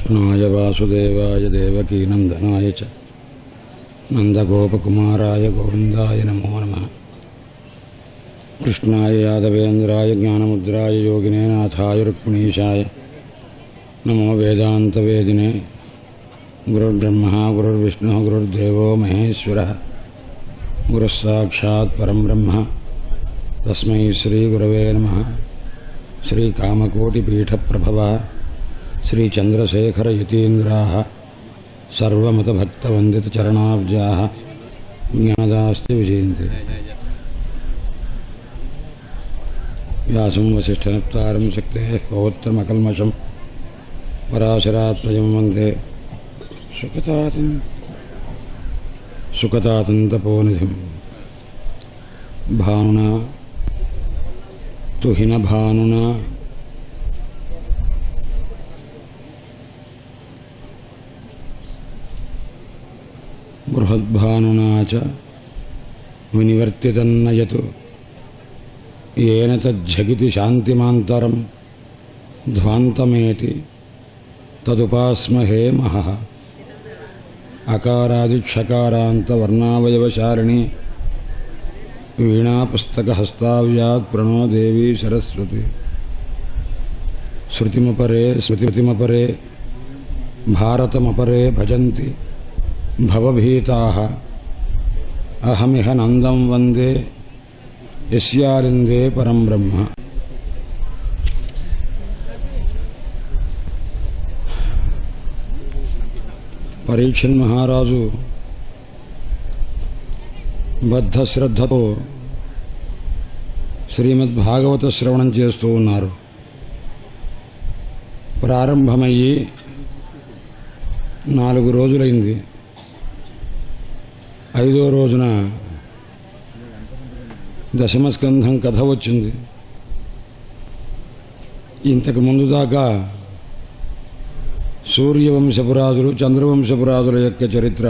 कृष्णाय वासुदेवाय देवकीनन्दनाय च नन्दगोपकुमाराय गोविन्दाय नमो नमः। कृष्णाय यादवेन्द्राय ज्ञानमुद्राय योगिने नाथाय रुक्मिणीशाय नमो वेदान्तवेदिने। गुरुर्ब्रह्मा गुरुर्विष्णुः गुरुर्देवो महेश्वरः गुरुस्साक्षात् परं ब्रह्म तस्मै श्रीगुरवे नमः। श्रीकामकोटिपीठप्रभवः श्रीचन्द्रशेखरयतीन्द्राः सर्वमतभक्तवन्दितचरणाब्जाः ज्ञानदास्ति विजयन्ति। व्यासं वसिष्ठनप्तारं शक्तेः पौत्रमकल्मषं पराशरात्मजं वन्दे सुखतातन्तपोनिधिं। भानुना तुहिनभानुना बृहद्भानुना च विनिवर्तितन्नयतु येन तज्जगिति शान्तिमान्तरं ध्वान्तमेति तदुपास्महे महः। अकारादिक्षकारान्तवर्णावयवशालिनी वीणापुस्तकहस्ताव्यात् प्रणो देवी सरस्वती। श्रुतिमपरे स्मृतिमपरे भारतमपरे भजन्ति भवभीताः अहमिह नन्दं वन्दे यस्यारिन्दे परं ब्रह्म। పరీక్షణ్ మహారాజు బద్ధశ్రద్ధతో శ్రీమద్భాగవత శ్రవణం చేస్తూ ఉన్నారు. ప్రారంభమయ్యి 4 రోజులైంది. 5వ రోజున దశమస్కంధం కథ వచ్చింది. ఇంతకు ముందు దాకా సూర్యవంశపురాజులు చంద్రవంశపురాజుల యొక్క చరిత్ర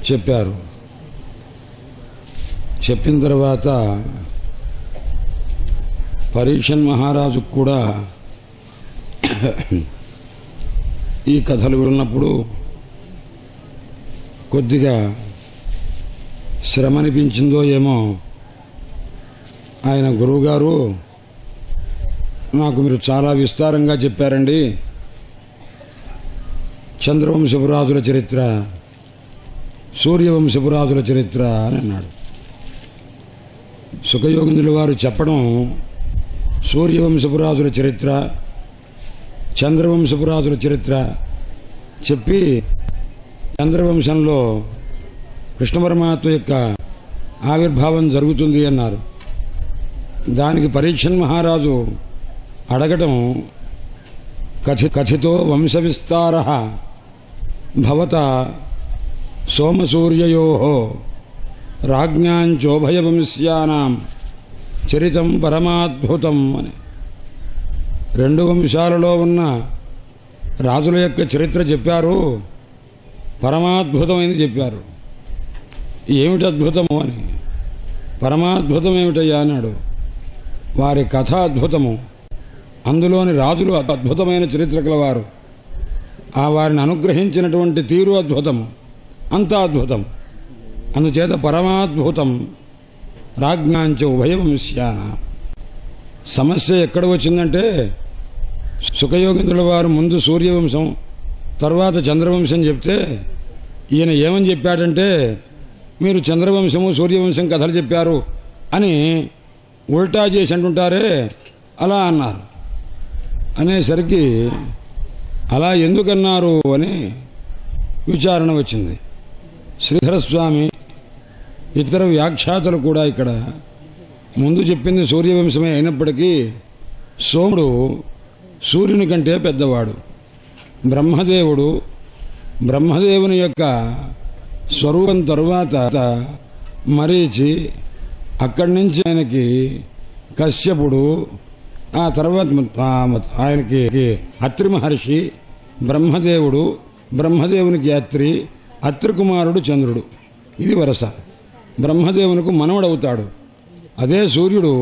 చెప్పారు. చెప్పిన తర్వాత పరీక్షన్ మహారాజుకు కూడా ఈ కథలు విన్నప్పుడు కొద్దిగా శ్రమ అనిపించిందో ఏమో, ఆయన గురువుగారు నాకు మీరు చాలా విస్తారంగా చెప్పారండి, చంద్రవంశపురాజుల చరిత్ర సూర్యవంశపురాజుల చరిత్ర అని అన్నాడు. సుఖయోగింద్రుల వారు చెప్పడం సూర్యవంశపురాజుల చరిత్ర చంద్రవంశపురాజుల చరిత్ర చెప్పి చంద్రవంశంలో కృష్ణ పరమాత్మ యొక్క ఆవిర్భావం జరుగుతుంది అన్నారు. దానికి పరీక్షన్ మహారాజు అడగటం కథితో వంశ విస్తార భవత సోమసూర్యయోః రాజ్ఞాంచోభయవంశ్యానాం చరితం పరమాద్భుతం అని 2 వంశాలలో ఉన్న రాజుల యొక్క చరిత్ర చెప్పారు, పరమాద్భుతమైనది చెప్పారు. ఏమిటి అద్భుతము అని, పరమాద్భుతం ఏమిటయ్యా అన్నాడు. వారి కథ అద్భుతము, అందులోని రాజులు అద్భుతమైన చరిత్ర కలవారు, ఆ వారిని అనుగ్రహించినటువంటి తీరు అద్భుతము, అంతా అద్భుతం. అందుచేత పరమాద్భుతం రాజ్ఞాంచ ఉభయవంశ్యాన. సమస్య ఎక్కడ వచ్చిందంటే సుఖయోగింద్రుల వారు ముందు సూర్యవంశం తర్వాత చంద్రవంశం చెప్తే ఈయన ఏమని చెప్పాడంటే, మీరు చంద్రవంశము సూర్యవంశం కథలు చెప్పారు అని ఉల్టా చేసి అంటుంటారే, అలా అన్నారు. అనేసరికి అలా ఎందుకన్నారు అని విచారణ వచ్చింది. శ్రీధరస్వామి ఇతర వ్యాఖ్యాతలు కూడా ఇక్కడ ముందు చెప్పింది సూర్యవంశమే అయినప్పటికీ సోముడు సూర్యుని కంటే పెద్దవాడు. బ్రహ్మదేవుని యొక్క స్వరూపం తరువాత మరీచి, అక్కడి నుంచి ఆయనకి కశ్యపుడు, ఆ తర్వాత ఆయనకి అత్రి మహర్షి, బ్రహ్మదేవునికి అత్రి కుమారుడు చంద్రుడు. ఇది వరస. బ్రహ్మదేవునికి మనవడవుతాడు. అదే సూర్యుడు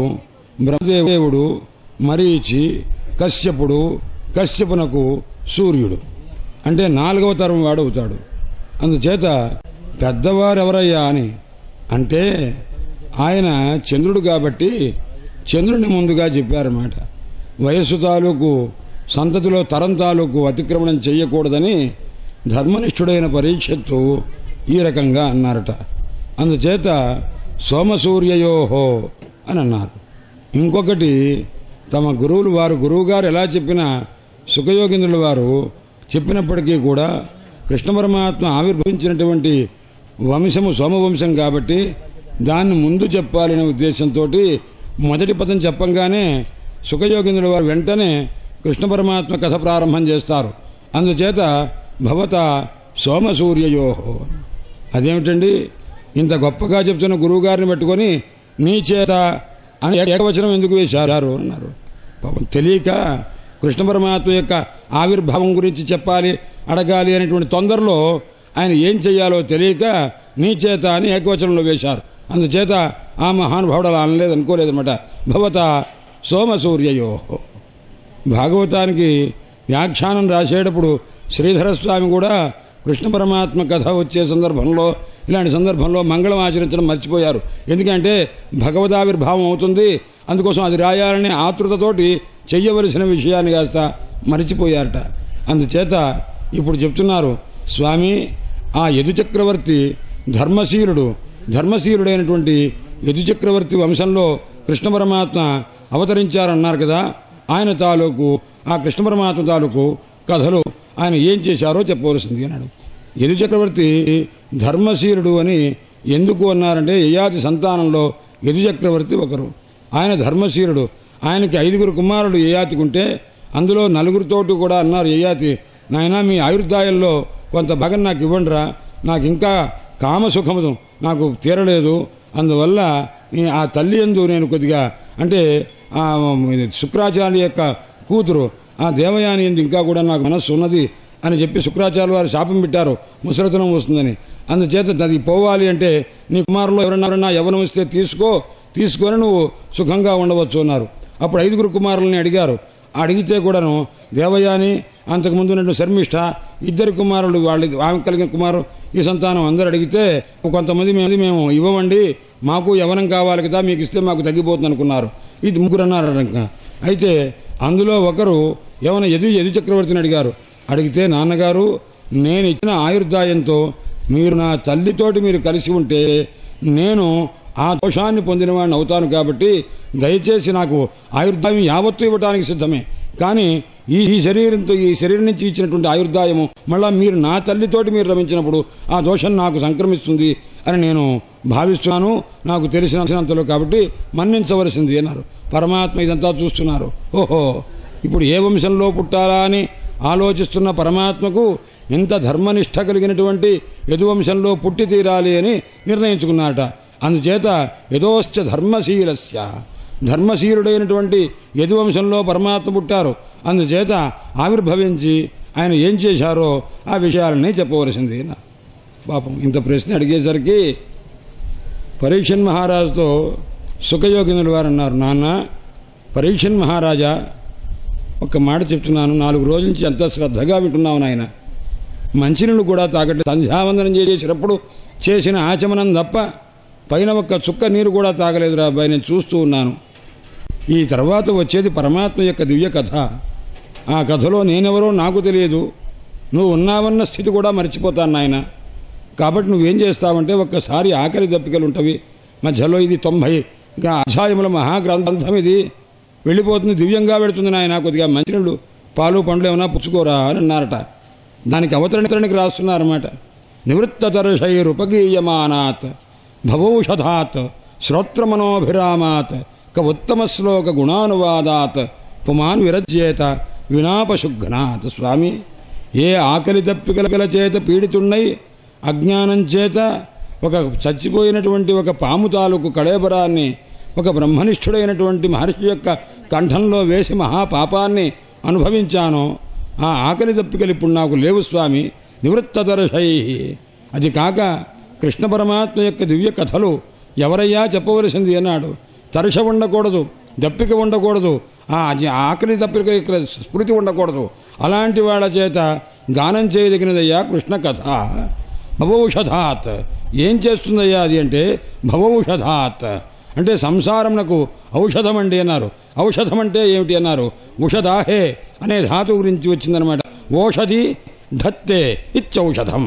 బ్రహ్మదేవుడు, మరీచి, కశ్యపునకు సూర్యుడు. అంటే 4వ తరం వాడు అవుతాడు. అందుచేత పెద్దవారెవరయ్యా అని అంటే ఆయన చంద్రుడు కాబట్టి చంద్రుని ముందుగా చెప్పారన్నమాట. వయస్సు తాలూకు సంతతిలో తరం తాలూకు అతిక్రమణం చెయ్యకూడదని ధర్మనిష్ఠుడైన పరీక్షత్తు ఈ రకంగా అన్నారట. అందుచేత సోమసూర్యయోహో అని అన్నారు. ఇంకొకటి, తమ గురువుగారు ఎలా చెప్పినా సుఖయోగేంద్రుల వారు చెప్పినప్పటికీ కూడా కృష్ణ పరమాత్మ ఆవిర్భవించినటువంటి వంశము సోమవంశం కాబట్టి దాన్ని ముందు చెప్పాలనే ఉద్దేశంతో మొదటి పదం చెప్పంగానే సుఖయోగేంద్రుల వారు వెంటనే కృష్ణ పరమాత్మ కథ ప్రారంభం చేస్తారు. అందుచేత భవత సోమసూర్యయోహో. అదేమిటండి, ఇంత గొప్పగా చెప్తున్న గురువుగారిని పట్టుకొని నీ చేత అని ఏకవచనం ఎందుకు వేశారు అన్నారు. పాపం తెలియక కృష్ణ పరమాత్మ యొక్క ఆవిర్భావం గురించి చెప్పాలి, అడగాలి అనేటువంటి తొందరలో ఆయన ఏం చెయ్యాలో తెలియక నీ చేత అని ఏకవచనంలో వేశారు. అందుచేత ఆ మహానుభావుడు అలా అనలేదు, అనుకోలేదన్నమాట. భవత సోమసూర్యయోహో. భాగవతానికి వ్యాఖ్యానం రాసేటప్పుడు శ్రీధరస్వామి కూడా కృష్ణ పరమాత్మ కథ వచ్చే సందర్భంలో, ఇలాంటి సందర్భంలో మంగళం ఆచరించడం మర్చిపోయారు. ఎందుకంటే భగవదావిర్భావం అవుతుంది, అందుకోసం అది రాయాలనే ఆతృతతోటి చెయ్యవలసిన విషయాన్ని కాస్త మరిచిపోయారట. అందుచేత ఇప్పుడు చెప్తున్నారు, స్వామి ఆ యదుచక్రవర్తి ధర్మశీలుడైనటువంటి యదుచక్రవర్తి వంశంలో కృష్ణ పరమాత్మ అవతరించారన్నారు కదా, ఆయన తాలూకు ఆ కృష్ణ పరమాత్మ తాలూకు కథలు ఆయన ఏం చేశారో చెప్పవలసింది అన్నాడు. యదుచక్రవర్తి ధర్మశీలుడు అని ఎందుకు అన్నారంటే, యయాతి సంతానంలో యదుచక్రవర్తి ఒకరు. ఆయన ధర్మశీలుడు. ఆయనకి 5 కుమారులు యయాతికుంటే అందులో 4తోటి కూడా అన్నారు యయాతి, నాయనా మీ ఆయుర్దాయంలో కొంత భాగం నాకు ఇవ్వండిరా, నాకు ఇంకా కామసుఖము నాకు తీరలేదు, అందువల్ల ఆ తల్లి యందు నేను కొద్దిగా అంటే ఆ శుక్రాచార్య యొక్క కూతురు ఆ దేవయాని యందు ఇంకా కూడా నాకు మనస్సు ఉన్నది అని చెప్పి శుక్రాచార్య వారు శాపం పెట్టారు, ముసలితనం వస్తుందని. అందుచేత అది పోవాలి అంటే నీ కుమారులో ఎవరన్నా యవ్వనం వస్తే తీసుకొని నువ్వు సుఖంగా ఉండవచ్చు అన్నారు. అప్పుడు 5 కుమారులని అడిగారు. అడిగితే కూడాను దేవయాని, అంతకుముందు ఉన్నట్టు శర్మిష్ఠ, 2 కుమారులు, ఆమె కలిగిన కుమారు ఈ సంతానం అందరూ అడిగితే కొంతమంది మేము ఇవ్వమండి, మాకు యవ్వనం కావాలి కదా, మీకు ఇస్తే మాకు తగ్గిపోతుంది అనుకున్నారు. ఇది 3 అన్నారు. అయితే అందులో ఒకరు ఏమైనా యదు చక్రవర్తిని అడిగితే, నాన్నగారు నేను ఇచ్చిన ఆయుర్దాయంతో మీరు నా తల్లితోటి మీరు కలిసి ఉంటే నేను ఆ దోషాన్ని పొందినవాడిని అవుతాను కాబట్టి దయచేసి నాకు ఆయుర్దాయం యావత్తు ఇవ్వడానికి సిద్ధమే, కానీ ఈ శరీరం నుంచి ఇచ్చినటువంటి ఆయుర్దాయము మళ్ళా మీరు నా తల్లితోటి మీరు రమించినప్పుడు ఆ దోషం నాకు సంక్రమిస్తుంది అని నేను భావిస్తున్నాను, నాకు తెలిసినంతలో కాబట్టి మన్నించవలసింది అన్నారు. పరమాత్మ ఇదంతా చూస్తున్నారు. ఓహో, ఇప్పుడు ఏ వంశంలో పుట్టాలా అని ఆలోచిస్తున్న పరమాత్మకు ఇంత ధర్మనిష్ట కలిగినటువంటి యదువంశంలో పుట్టి తీరాలి అని నిర్ణయించుకున్నారట. అందుచేత యదోశ్చ ధర్మశీలుడైనటువంటి యదువంశంలో పరమాత్మ పుట్టారు. అందుచేత ఆవిర్భవించి ఆయన ఏం చేశారో ఆ విషయాలని చెప్పవలసింది. పాపం ఇంత ప్రశ్న అడిగేసరికి పరీక్షన్ మహారాజుతో సుఖయోగినుల వారు అన్నారు, నాన్న పరీక్షన్ మహారాజా, ఒక్క మాట చెప్తున్నాను, 4 రోజుల నుంచి ఎంత శ్రద్ధగా వింటున్నావు నాయన. మంచినీళ్ళు కూడా తాగట్లేదు, సంధ్యావందనం చేసేటప్పుడు చేసిన ఆచమనం తప్ప పైన ఒక్క చుక్క నీరు కూడా తాగలేదురా అబ్బాయి, నేను చూస్తూ ఉన్నాను. ఈ తర్వాత వచ్చేది పరమాత్మ యొక్క దివ్య కథ. ఆ కథలో నేనెవరో నాకు తెలియదు, నువ్వు ఉన్నావన్న స్థితి కూడా మర్చిపోతాను నాయన. కాబట్టి నువ్వేం చేస్తావంటే ఒక్కసారి ఆకలి దప్పికలు ఉంటవి, మధ్యలో ఇది 90 అధ్యాయముల మహాగ్రంథం, ఇది వెళ్ళిపోతుంది, దివ్యంగా పెడుతుంది నాయన, కొద్దిగా మంచినీళ్ళు పాలు పండ్లు ఏమైనా పుచ్చుకోరా అని అన్నారట. దానికి అవతరణకి రాస్తున్నారన్నమాట. నివృత్తదర్శైరుపగీయమానాత్ భవౌషధాత్ శ్రోత్రమనోభిరామాత్ క ఉత్తమ శ్లోక గుణానువాదాత్ పుమాన్ విరజ్యేత వినాపశుఘ్నాత్. స్వామి, ఏ ఆకలి దప్పికల చేత పీడితున్నై అజ్ఞానం చేత ఒక చచ్చిపోయినటువంటి ఒక పాము తాలూకు కళేబరాన్ని ఒక బ్రహ్మనిష్ఠుడైనటువంటి మహర్షి యొక్క కంఠంలో వేసి మహాపాపాన్ని అనుభవించానో ఆ ఆకలి దప్పికలు ఇప్పుడు నాకు లేవు స్వామి. నివృత్తదర్శై, అది కాక కృష్ణ పరమాత్మ యొక్క దివ్య కథలు ఎవరయ్యా చెప్పవలసింది అన్నాడు. తరష ఉండకూడదు, దప్పిక ఉండకూడదు, ఆ ఆకలి దప్పిక స్మృతి ఉండకూడదు. అలాంటి వాళ్ళ చేత గానం చేయదగినదయ్యా కృష్ణ కథ. భవౌషధాత్, ఏం చేస్తుందయ్యా అది అంటే భవౌషధాత్ అంటే సంసారంనకు ఔషధం అండి అన్నారు. ఔషధం అంటే ఏమిటి అన్నారు? ఉషధాహే అనే ధాతు గురించి వచ్చిందనమాట. ఓషధి ధత్తే ఇచ్చౌషధం.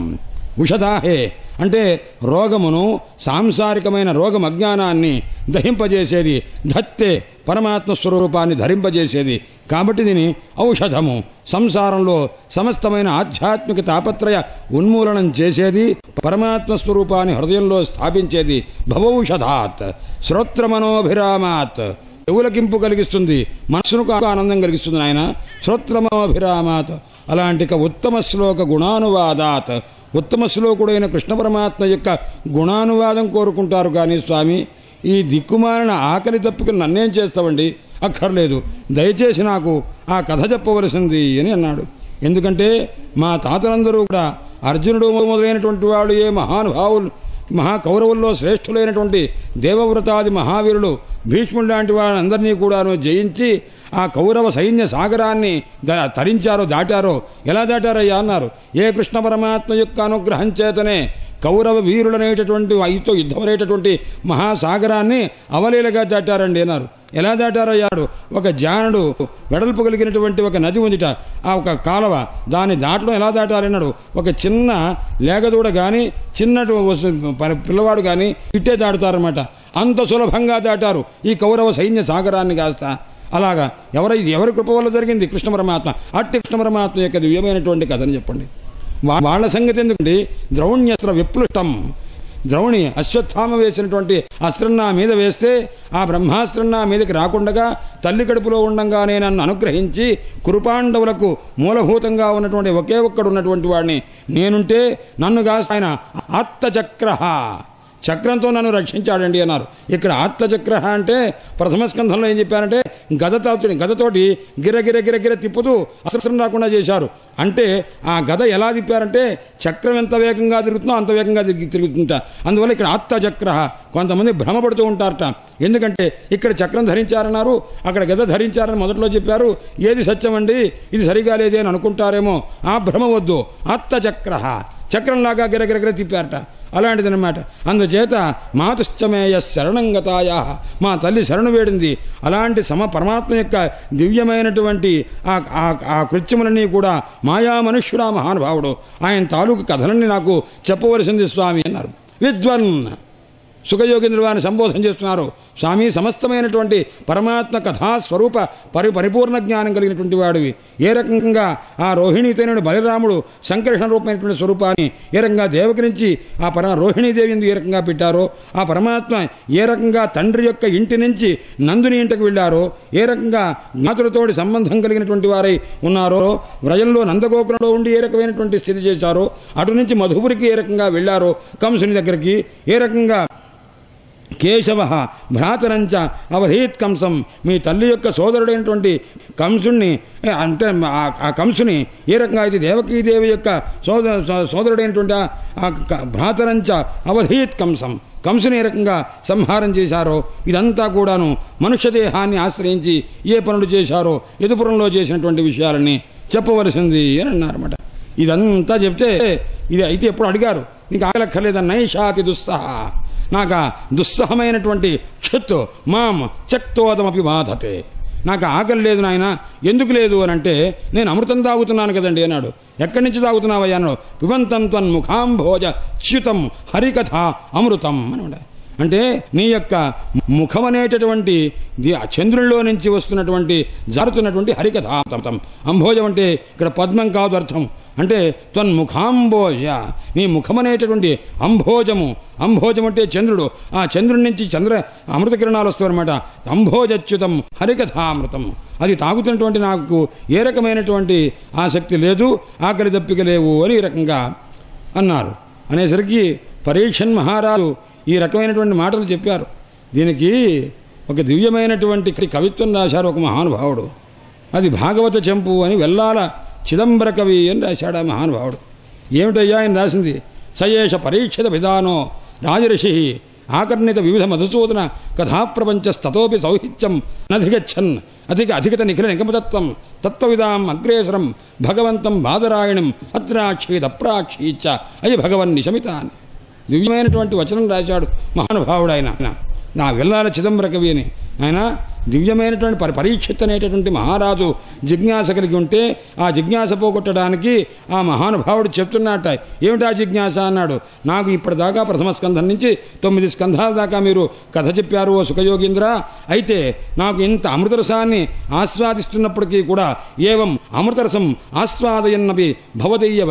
ఉషధాహే అంటే రోగమును, సాంసారికమైన రోగం అజ్ఞానాన్ని దహింపజేసేది, ధత్తే పరమాత్మ స్వరూపాన్ని ధరింపజేసేది. కాబట్టి దీని ఔషధము, సంసారంలో సమస్తమైన ఆధ్యాత్మిక తాపత్రయ ఉన్మూలనం చేసేది, పరమాత్మ స్వరూపాన్ని హృదయంలో స్థాపించేది. భవౌషధాత్ శ్రోత్రమనోభిరామాత్, చెవులకింపు కలిగిస్తుంది, మనస్సుకు ఆనందం కలిగిస్తుంది ఆయన. శ్రోత్రమనోభిరామాత్, అలాంటి ఉత్తమ శ్లోక గుణానువాదాత్, ఉత్తమ శ్లోకుడైన కృష్ణ పరమాత్మ యొక్క గుణానువాదం కోరుకుంటారు. కానీ స్వామి, ఈ దిక్కుమాలిన ఆకలి తప్పికలు నన్నేం చేస్తావండి? అక్కర్లేదు, దయచేసి నాకు ఆ కథ చెప్పవలసింది అని అన్నాడు. ఎందుకంటే మా తాతలందరూ కూడా అర్జునుడు మొదలైనటువంటి వాడు, ఏ మహానుభావులు మహాకౌరవుల్లో శ్రేష్ఠులైనటువంటి దేవవ్రతాది మహావీరులు, భీష్ముడు లాంటి వాళ్ళందరినీ కూడాను జయించి ఆ కౌరవ సైన్య సాగరాన్ని తరించారో, దాటారో. ఎలా దాటారయ్యా అన్నారు? ఏ కృష్ణ పరమాత్మ యొక్క అనుగ్రహం చేతనే కౌరవ వీరులనేటటువంటి వాయుతో యుద్ధమనేటటువంటి మహాసాగరాన్ని అవలీలగా దాటారండి అన్నారు. ఎలా దాటారయ్యాడు? ఒక జానుడు వెడల్పు కలిగినటువంటి ఒక నది ఉందిట, ఆ ఒక కాలవ, దాన్ని దాటడం ఎలా దాటారన్నాడు? ఒక చిన్న లేగదూడ గాని, చిన్నటు పిల్లవాడు గాని ఇట్టే దాటుతారన్నమాట. అంత సులభంగా దాటారు ఈ కౌరవ సైన్య సాగరాన్ని కాస్త. అలాగా ఎవరి కృప వల్ల జరిగింది? కృష్ణ పరమాత్మ. అట్టి కృష్ణ పరమాత్మ యొక్క దివ్యమైనటువంటి కథని చెప్పండి. వాళ్ళ సంగతి ఎందుకండి? ద్రౌణ్యస్త్ర విప్లుష్టం, ద్రౌణి అశ్వత్థామ వేసినటువంటి అస్త్రం నా మీద వేస్తే ఆ బ్రహ్మాస్త్రం నా మీదకి రాకుండగా తల్లి కడుపులో ఉండంగానే నన్ను అనుగ్రహించి కురుపాండవులకు మూలభూతంగా ఉన్నటువంటి ఒకే ఒక్కడు ఉన్నటువంటి వాడిని నేనుంటే నన్ను కాస్త ఆయన ఆత్తచక్ర, చక్రంతో నన్ను రక్షించాడండి అన్నారు. ఇక్కడ ఆత్తచక్ర అంటే ప్రథమ స్కంధంలో ఏం చెప్పారంటే గదతోటి గిరగిర తిప్పుతూ అస్త్రం రాకుండా చేశారు. అంటే ఆ గద ఎలా తిప్పారంటే చక్రం ఎంత వేగంగా తిరుగుతుందో అంత వేగంగా తిరుగుతుంటా. అందువల్ల ఇక్కడ ఆత్తచక్ర. కొంతమంది భ్రమపడుతూ ఉంటారట. ఎందుకంటే ఇక్కడ చక్రం ధరించారన్నారు, అక్కడ గద ధరించారని మొదట్లో చెప్పారు. ఏది సత్యం అండి, ఇది సరిగా లేదే అని అనుకుంటారేమో. ఆ భ్రమ వద్దు. ఆత్తచక్ర, చక్రంలాగా గిరగిర తిప్పారట. అలాంటిదన్నమాట. అందుచేత మాతుశ్చమేయ శరణంగతాయ, మా తల్లి శరణు వేడింది. అలాంటి పరమాత్మ యొక్క దివ్యమైనటువంటి ఆ కృత్యములన్నీ కూడా మాయా మనుష్యుడా మహానుభావుడు, ఆయన తాలూకు కథలన్నీ నాకు చెప్పవలసింది స్వామి అన్నారు. విద్వన్ సుఖయోగేంద్రుడు వారిని సంబోధన చేస్తున్నారు. స్వామి, సమస్తమైనటువంటి పరమాత్మ కథాస్వరూప పరిపూర్ణ జ్ఞానం కలిగినటువంటి వాడివి. ఏ రకంగా ఆ రోహిణీతైన బలిరాముడు సంకర్షణ రూపమైనటువంటి స్వరూపాన్ని ఏ రకంగా దేవకి నుంచి ఆ రోహిణీదేవిని ఏ రకంగా పెట్టారో, ఆ పరమాత్మ ఏ రకంగా తండ్రి యొక్క ఇంటి నుంచి నందుని ఇంటికి వెళ్లారో, ఏ రకంగా జ్ఞాతులతోటి సంబంధం కలిగినటువంటి వారై ఉన్నారో, వ్రజంలో నందగోకులంలో ఉండి ఏ రకమైనటువంటి స్థితి చేశారో, అటు నుంచి మధుపురికి ఏ రకంగా వెళ్లారో, కంసుని దగ్గరికి ఏ రకంగా కేశవ భ్రాతరంచ అవధీత్ కంసం, మీ తల్లి యొక్క సోదరుడైనటువంటి కంసుణ్ణి అంటే ఆ కంసుని ఏ రకంగా అయితే దేవకీదేవి యొక్క సోదరుడైనటువంటి భ్రాతరంచ అవధీత్ కంసం, కంసుని ఏ రకంగా సంహారం చేశారో, ఇదంతా కూడాను మనుష్య దేహాన్ని ఆశ్రయించి ఏ పనులు చేశారో యదుపురంలో చేసినటువంటి విషయాలని చెప్పవలసింది అని అన్నారన్నమాట. ఇదంతా చెప్తే ఇది అయితే ఎప్పుడు అడిగారు, నీకు ఆగలక్కర్లేదన్న నైషాతి దుస్సహ, నాకు దుస్సహమైనటువంటి క్షత్తు మాం చక్తోదమపి బాధతే, నాకు ఆకలి లేదు నాయన. ఎందుకు లేదు అని అంటే, నేను అమృతం తాగుతున్నాను కదండి అన్నాడు. ఎక్కడి నుంచి తాగుతున్నావయ్యా అన్నాడు. పిబంతం త్వన్ముఖాంభోజ చ్యుతం హరికథ అమృతం అని. అంటే నీ యొక్క ముఖం అనేటటువంటి చంద్రుల్లో నుంచి వస్తున్నటువంటి జారుతున్నటువంటి హరికథామృతం. అంభోజం అంటే ఇక్కడ పద్మం కాదు అర్థం. అంటే త్వన్ముఖాంభోజ, నీ ముఖం అనేటటువంటి అంభోజము. అంభోజం అంటే చంద్రుడు. ఆ చంద్రుడి నుంచి అమృత కిరణాలు వస్తాయన్నమాట. అంభోజచ్యుతం హరికథామృతం. అది తాగుతున్నటువంటి నాకు ఏ రకమైనటువంటి ఆసక్తి లేదు, ఆకలి దప్పిక లేవు అని ఈ రకంగా అన్నారు. అనేసరికి పరీక్షన్ మహారాజు ఈ రకమైనటువంటి మాటలు చెప్పారు. దీనికి ఒక దివ్యమైనటువంటి కవిత్వం రాశారు ఒక మహానుభావుడు. అది భాగవత చెంపు అని వెల్లాల చిదంబర కవి అని రాశాడు ఆ మహానుభావుడు. ఏమిటయ్యా ఆయన రాసింది? సయేష పరీక్షిత విధానో రాజర్షి ఆకర్ణిత వివిధ మధుసూదన కథాప్రపంచస్తతోపి సౌహిత్యం నధిగచ్చన్ అధికత నిఖిల నిగమతత్వం తత్వవిదాం అగ్రేసరం భగవంతం బాదరాయణం అత్రాక్షీదప్రాక్షీచ అయి భగవన్ నిశమితాన్. దివ్యమైనటువంటి వచనం రాశాడు మహానుభావుడు ఆయన. నా వెల్లాల చిదంబర కవి అని. ఆయన దివ్యమైనటువంటి పరీక్షిత్ అనేటటువంటి మహారాజు జిజ్ఞాస కలిగి ఉంటే ఆ జిజ్ఞాస పోగొట్టడానికి ఆ మహానుభావుడు చెప్తున్నట్ట. ఏమిటా జిజ్ఞాస అన్నాడు. నాకు ఇప్పటిదాకా ప్రథమ స్కంధం నుంచి 9 స్కంధాల దాకా మీరు కథ చెప్పారు ఓ సుఖయోగీంద్ర. అయితే నాకు ఇంత అమృతరసాన్ని ఆస్వాదిస్తున్నప్పటికీ కూడా ఏవం అమృతరసం ఆస్వాదయన్నపి భవదీయ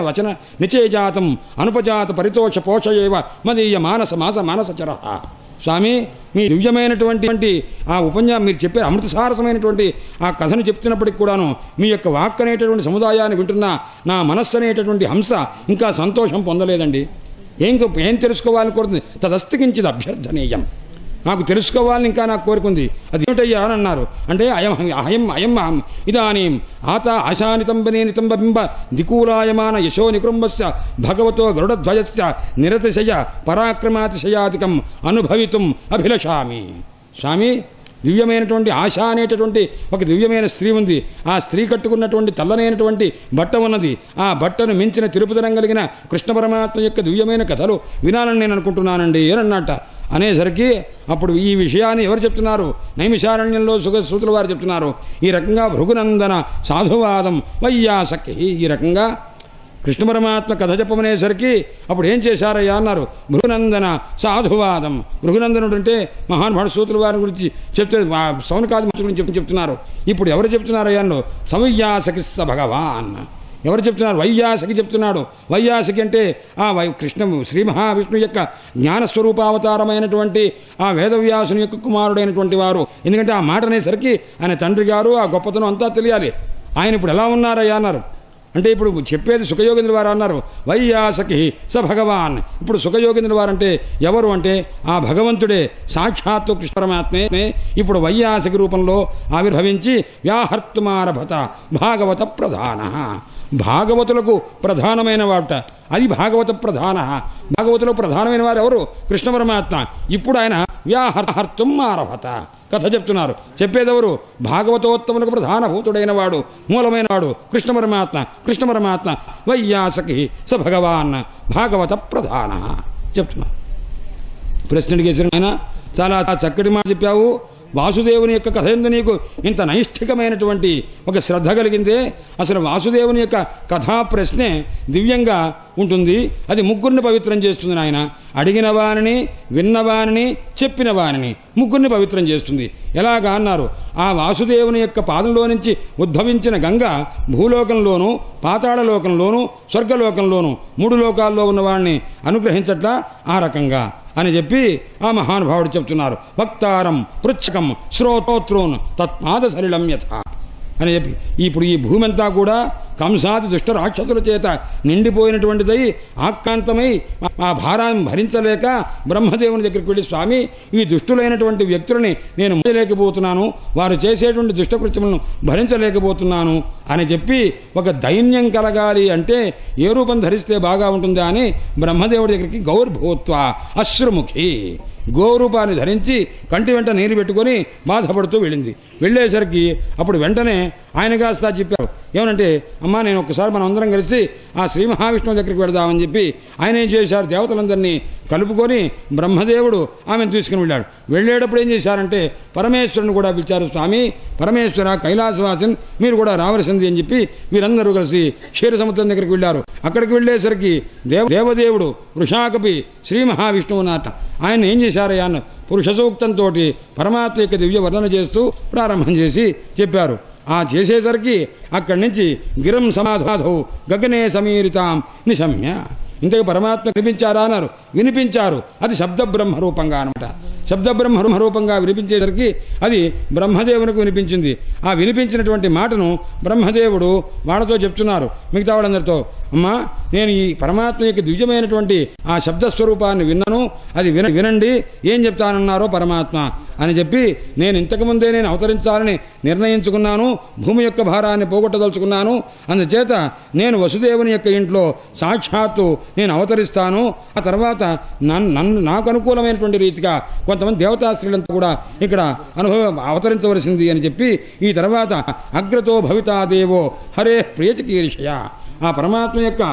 వచన నిచేజాతం అనుపజాత పరితోష పోషయేవ మదీయ మానసచర. స్వామి, మీ దివ్యమైనటువంటి ఆ మీరు చెప్పే అమృతసారసమైనటువంటి ఆ కథను చెప్తున్నప్పటికి కూడాను మీ యొక్క వాక్ అనేటటువంటి సముదాయాన్ని వింటున్న నా మనస్సు అనేటటువంటి హంస ఇంకా సంతోషం పొందలేదండి. ఏం తెలుసుకోవాలని కోరుతుంది? తదస్తికించిది అభ్యర్థనీయం. నాకు తెలుసుకోవాలని ఇంకా నాకు కోరుకుంది. అది ఏమిటయ్యా అని అన్నారు. అంటే అయం ఇదానీం ఆశానితంబింబ దికూలాయమాన యశో నికృంభస్య భగవతో గరుడధ్వజస్య నిరతిశయ పరాక్రమాతిశయాధికం అనుభవితుం అభిలషామి. స్వామి, దివ్యమైనటువంటి ఆశ అనేటటువంటి ఒక దివ్యమైన స్త్రీ ఉంది. ఆ స్త్రీ కట్టుకున్నటువంటి తెల్లనైనటువంటి బట్ట ఉన్నది. ఆ బట్టను మించిన తిరుపతిరం కలిగిన కృష్ణ పరమాత్మ యొక్క దివ్యమైన కథలు వినాలని నేను అనుకుంటున్నానండి అని అన్నట్ట. అనేసరికి అప్పుడు ఈ విషయాన్ని ఎవరు చెప్తున్నారు? నైమిషారణ్యంలో సూతుల వారు చెప్తున్నారు. ఈ రకంగా భృగునందన సాధువాదం వైయాసకి ఈ రకంగా కృష్ణ పరమాత్మ కథ చెప్పమనేసరికి అప్పుడు ఏం చేశారయ్యా అన్నారు. భృగునందన సాధువాదం. భృగునందనుడు అంటే మహానుభావుడు సూతుల వారి గురించి చెప్తే సౌనకాది గురించి చెప్తున్నారు. ఇప్పుడు ఎవరు చెప్తున్నారయ్యా అన్నారు? సవయ్యాసకి స భగవాన్. ఎవరు చెప్తున్నారు? వైయాసకి చెప్తున్నాడు. వైయాసకి అంటే ఆ శ్రీ మహావిష్ణు యొక్క జ్ఞానస్వరూపావతారమైనటువంటి ఆ వేదవ్యాసుని యొక్క కుమారుడైనటువంటి వారు. ఎందుకంటే ఆ మాట అనేసరికి ఆయన తండ్రి గారు ఆ గొప్పతనం అంతా తెలియాలి. ఆయన ఇప్పుడు ఎలా ఉన్నారయ్యా అన్నారు. అంటే ఇప్పుడు చెప్పేది సుఖయోగేంద్ర వారు అన్నారు. వైయాసకి స భగవాన్. ఇప్పుడు సుఖయోగేంద్ర వారు అంటే ఎవరు అంటే ఆ భగవంతుడే సాక్షాత్తు కృష్ణ పరమాత్మే ఇప్పుడు వైయాసకి రూపంలో ఆవిర్భవించి వ్యాహర్తుమారభత భాగవత ప్రధాన. భాగవతులకు ప్రధానమైన వాట అది భాగవత ప్రధాన. భాగవతులకు ప్రధానమైన వారు ఎవరు? కృష్ణ పరమాత్మ. ఇప్పుడు ఆయన వ్యాహర్తుం ఆరభత కథ చెప్తున్నారు. చెప్పేదెవరు? భాగవతోత్తములకు ప్రధానభూతుడైన వాడు, మూలమైన వాడు కృష్ణ పరమాత్మ. కృష్ణ పరమాత్మ వైయాసకి స భగవాన్ భాగవత ప్రధాన చెప్తున్నారు. ప్రశ్నడికి ఆయన చాలా చక్కటి మాట చెప్పావు. వాసుదేవుని యొక్క కథ ఎందు నీకు ఇంత నైష్ఠికమైనటువంటి ఒక శ్రద్ధ కలిగిందే. అసలు వాసుదేవుని యొక్క కథా ప్రశ్నే దివ్యంగా ఉంటుంది. అది ముగ్గురిని పవిత్రం చేస్తుంది. నాయన అడిగిన వారిని, విన్నవారిని, చెప్పిన వారిని ముగ్గురిని పవిత్రం చేస్తుంది. ఎలాగా అన్నారు? ఆ వాసుదేవుని యొక్క పాదంలో నుంచి ఉద్భవించిన గంగ భూలోకంలోనూ, పాతాళలోకంలోనూ, స్వర్గలోకంలోనూ 3 లోకాల్లో ఉన్న వాడిని అనుగ్రహించట్లా ఆ రకంగా అని చెప్పి ఆ మహానుభావుడు చెప్తున్నారు. వక్తారం పృచ్ఛకం శ్రోతోత్రోన్ తత్పాద సలిలం యథ అని చెప్పి ఇప్పుడు ఈ భూమి అంతా కూడా కంసాది దుష్ట రాక్షసుల చేత నిండిపోయినటువంటిదై ఆక్రాంతమై ఆ భారాన్ని భరించలేక బ్రహ్మదేవుని దగ్గరికి వెళ్ళి, స్వామి, ఈ దుష్టులైనటువంటి వ్యక్తులని నేను మోయలేకపోతున్నాను, వారు చేసేటువంటి దుష్టకృత్యములను భరించలేకపోతున్నాను అని చెప్పి ఒక దైన్యం కలగాలి అంటే ఏ రూపం ధరిస్తే బాగా ఉంటుందా అని బ్రహ్మదేవుడి దగ్గరికి గౌర్భూత్వ అశ్రుముఖి గోరూపాన్ని ధరించి కంటి వెంట నీరు పెట్టుకుని బాధపడుతూ వెళ్ళింది. వెళ్ళేసరికి అప్పుడు వెంటనే ఆయన కాస్త చెప్పారు, ఏమనంటే అమ్మా నేను ఒక్కసారి మనం అందరం కలిసి ఆ శ్రీ మహావిష్ణువు దగ్గరికి వెళదామని చెప్పి ఆయన ఏం చేశారు, దేవతలందరినీ కలుపుకొని బ్రహ్మదేవుడు ఆమెను తీసుకుని వెళ్ళాడు. వెళ్ళేటప్పుడు ఏం చేశారంటే పరమేశ్వరుని కూడా పిలిచారు, స్వామి పరమేశ్వర కైలాసవాసిని మీరు కూడా రావలసింది అని చెప్పి వీరందరూ కలిసి క్షీర సముద్రం దగ్గరికి వెళ్ళారు. అక్కడికి వెళ్ళేసరికి దేవదేవుడు వృషాకపి శ్రీ మహావిష్ణువు నాట ఆయన ఏం చేశారయ్యా అన్న పురుష సూక్తంతో పరమాత్మ యొక్క దివ్య వర్ణన చేస్తూ ప్రారంభం చేసి చెప్పారు. ఆ చేసేసరికి అక్కడి నుంచి గిరం సమాధాధౌ గగనే సమీరితాం నిశమ్య, ఇంతకు పరమాత్మ వినిపించారా అన్నారు. వినిపించారు. అది శబ్ద బ్రహ్మ రూపంగా అనమాట. శబ్ద బ్రహ్మ రూపంగా వినిపించేసరికి అది బ్రహ్మదేవునికి వినిపించింది. ఆ వినిపించినటువంటి మాటను బ్రహ్మదేవుడు వాళ్ళతో చెప్తున్నారు, మిగతా వాళ్ళందరితో, అమ్మా నేను ఈ పరమాత్మ యొక్క దివ్యమైనటువంటి ఆ శబ్దస్వరూపాన్ని విన్నాను, అది వినండి ఏం చెప్తానన్నారో పరమాత్మ అని చెప్పి, నేను ఇంతకుముందే నేను అవతరించాలని నిర్ణయించుకున్నాను, భూమి యొక్క భారాన్ని పోగొట్టదలుచుకున్నాను, అందుచేత నేను వసుదేవుని యొక్క ఇంట్లో సాక్షాత్తు నేను అవతరిస్తాను. ఆ తర్వాత నాకు అనుకూలమైనటువంటి రీతిగా కొంతమంది దేవతా స్త్రీలంతా కూడా ఇక్కడ అవతరించవలసింది అని చెప్పి, ఈ తర్వాత అగ్రతో భవితా దేవో హరే ప్రియచికీర్షయ, ఆ పరమాత్మ యొక్క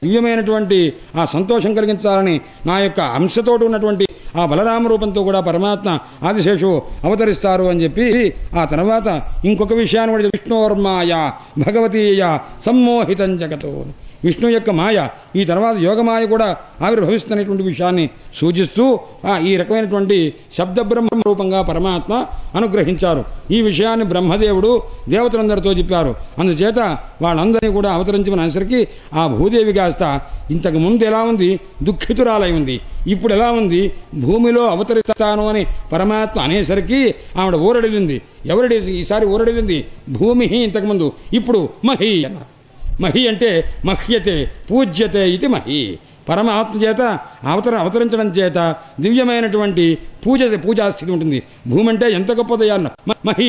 దివ్యమైనటువంటి ఆ సంతోషం కలిగించాలని నా యొక్క అంశతోటి ఉన్నటువంటి ఆ బలరామ రూపంతో కూడా పరమాత్మ ఆదిశేషు అవతరిస్తారు అని చెప్పి, ఆ తర్వాత ఇంకొక విషయాన్ని కూడా విష్ణోర్మాయ భగవతీయ సమ్మోహితం జగతో, విష్ణు యొక్క మాయ ఈ తర్వాత యోగమాయ కూడా ఆవిర్భవిస్తున్నటువంటి విషయాన్ని సూచిస్తూ ఈ రకమైనటువంటి శబ్ద బ్రహ్మ రూపంగా పరమాత్మ అనుగ్రహించారు. ఈ విషయాన్ని బ్రహ్మదేవుడు దేవతలందరితో చెప్పారు. అందుచేత వాళ్ళందరినీ కూడా అవతరించమని అనేసరికి ఆ భూదేవి కాస్త ఇంతకు ముందు ఎలా ఉంది, దుఃఖితురాలై ఉంది, ఇప్పుడు ఎలా ఉంది, భూమిలో అవతరిస్తాను అని పరమాత్మ అనేసరికి ఆవిడ ఊరడిల్లింది. ఎవరడి ఈసారి ఊరడిల్లింది? భూమి ఇంతకుముందు, ఇప్పుడు మహి అన్నారు. మహి అంటే మహ్యతే పూజ్యతే ఇది మహి, పరమాత్మ చేత అవతరించడం చేత దివ్యమైనటువంటి పూజాస్థితి ఉంటుంది. భూమి అంటే ఎంత గొప్పదయ్యన్న మహి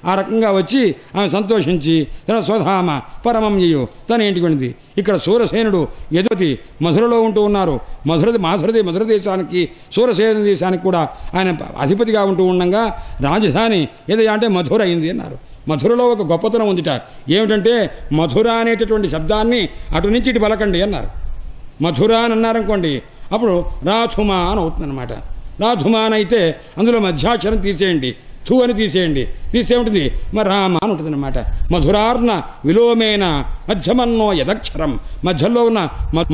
ఆ రకంగా వచ్చి ఆమె సంతోషించి తన స్వధామ పరమం యయో తన ఇంటికి వెళ్ళింది. ఇక్కడ సూరసేనుడు యదుపతి మధురలో ఉంటూ ఉన్నారు. మధుర దేశానికి సూరసేన దేశానికి కూడా ఆయన అధిపతిగా ఉంటూ ఉండగా రాజధాని ఏదయ్యా అంటే మధుర అయింది అన్నారు. మధురలో ఒక గొప్పతనం ఉందిట. ఏమిటంటే మధుర అనేటటువంటి శబ్దాన్ని అటు నుంచి ఇటు పలకండి అన్నారు. మధుర అని అన్నారనుకోండి అప్పుడు రాధుమా అని అవుతుందన్నమాట. రాధుమా అని అయితే అందులో మధ్యాక్షరం తీసేయండి, థూ అని తీసేయండి, తీస్తే ఉంటుంది మరి రామ అని ఉంటుంది అనమాట. మధురార్ణ విలోమేన మధ్యమన్నో యదక్షరం, మధ్యలో ఉన్న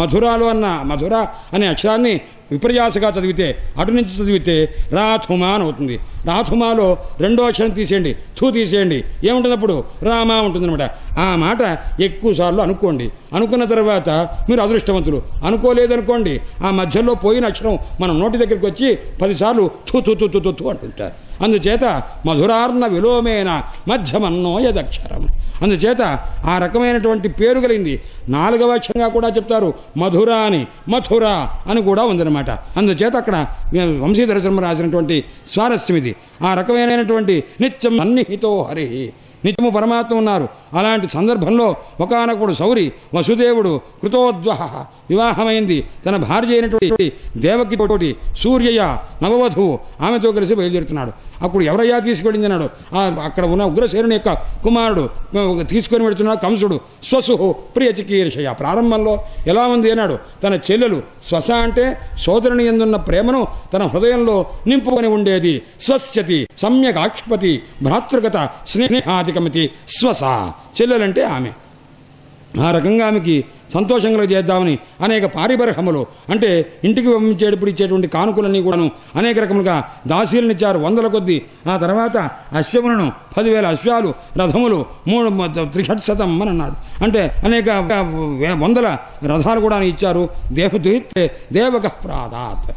మధురాలో అన్న మధుర అనే అక్షరాన్ని విపర్యాసగా చదివితే అటు నుంచి చదివితే రాధుమా అని అవుతుంది. రాధుమాలో రెండో అక్షరం తీసేయండి, థూ తీసేయండి, ఏముంటుంది అప్పుడు రామ ఉంటుంది అనమాట. ఆ మాట ఎక్కువ సార్లు అనుకోండి. అనుకున్న తర్వాత మీరు అదృష్టవంతులు. అనుకోలేదనుకోండి ఆ మధ్యలో పోయిన అక్షరం మన నోటి దగ్గరికి వచ్చి 10 సార్లు థూ థూ థూ థూ థూ అంటుంటారు. అందుచేత మధురార్ణ విలోమేన మధ్యమన్నో యదక్షరం, అందుచేత ఆ రకమైనటువంటి పేరు కలిగింది. 4వ అక్షరంగా కూడా చెప్తారు మధుర అని, మథుర అని కూడా ఉందన్నమాట. అందుచేత అక్కడ వంశీధర శర్మ రాసినటువంటి స్వారస్యం ఇది. ఆ రకమైనటువంటి నిత్యం సన్నిహితో హరి, నిత్యము పరమాత్మ ఉన్నారు. అలాంటి సందర్భంలో ఒకానొకడు సౌరి వసుదేవుడు కృతోద్వహ వివాహమైంది తన భార్య అయినటువంటి దేవకి తోటి సూర్యయ్య నవవధువు ఆమెతో కలిసి బయలుదేరుతున్నాడు. అప్పుడు ఎవరయ్యా తీసుకెళ్ళింది అన్నాడు. అక్కడ ఉన్న ఉగ్రసేనుని యొక్క కుమారుడు తీసుకొని వెళుతున్నాడు కంసుడు. స్వసు ప్రియచికీర్షయ, ప్రారంభంలో ఎలా ఉంది అన్నాడు. తన చెల్లెలు స్వస అంటే సోదరుని యందున్న ప్రేమను తన హృదయంలో నింపుకొని ఉండేది. స్వస్యతి సమ్యక్ ఆక్షిపతి భ్రాతృగత స్నేహాధికమితి స్వస, చెల్లెలంటే ఆమె. ఆ రకంగా ఆమెకి సంతోషంగా చేద్దామని అనేక పారిబర్హములు అంటే ఇంటికి పంపించేటప్పుడు ఇచ్చేటువంటి కానుకలన్నీ కూడాను అనేక రకములుగా దాసీలనిచ్చారు 100ల కొద్దీ. ఆ తర్వాత అశ్వములను 10,000 అశ్వాలు, రథములు 3,300 అని అన్నాడు. అంటే అనేక 100 రథాలు కూడా ఇచ్చారు. దేవక ప్రాదాత్,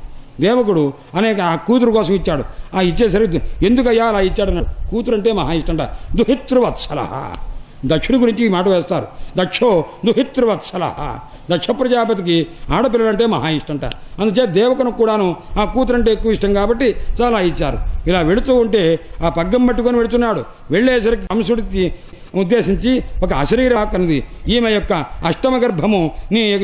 దేవకుడు అనేక ఆ కూతురు కోసం ఇచ్చాడు. ఆ ఇచ్చేసరికి ఎందుకయ్యా అలా ఇచ్చాడన్నాడు. కూతురు అంటే మహా ఇష్టంట. దుహితృవత్సల, దక్షుడి గురించి ఈ మాట వేస్తారు. దక్షో దుహితృవత్సల, దక్ష ప్రజాపతికి ఆడపిల్లలంటే మహా ఇష్టంట. అందుచేత దేవకనకు కూడాను ఆ కూతురంటే ఎక్కువ ఇష్టం కాబట్టి చాలా ఇచ్చారు. ఇలా వెళుతూ ఉంటే ఆ పగ్గం పట్టుకొని వెళుతున్నాడు. వెళ్ళేసరికి కంసుడికి ఉద్దేశించి ఒక అశరీరాకన్నది, ఈమె యొక్క అష్టమ గర్భము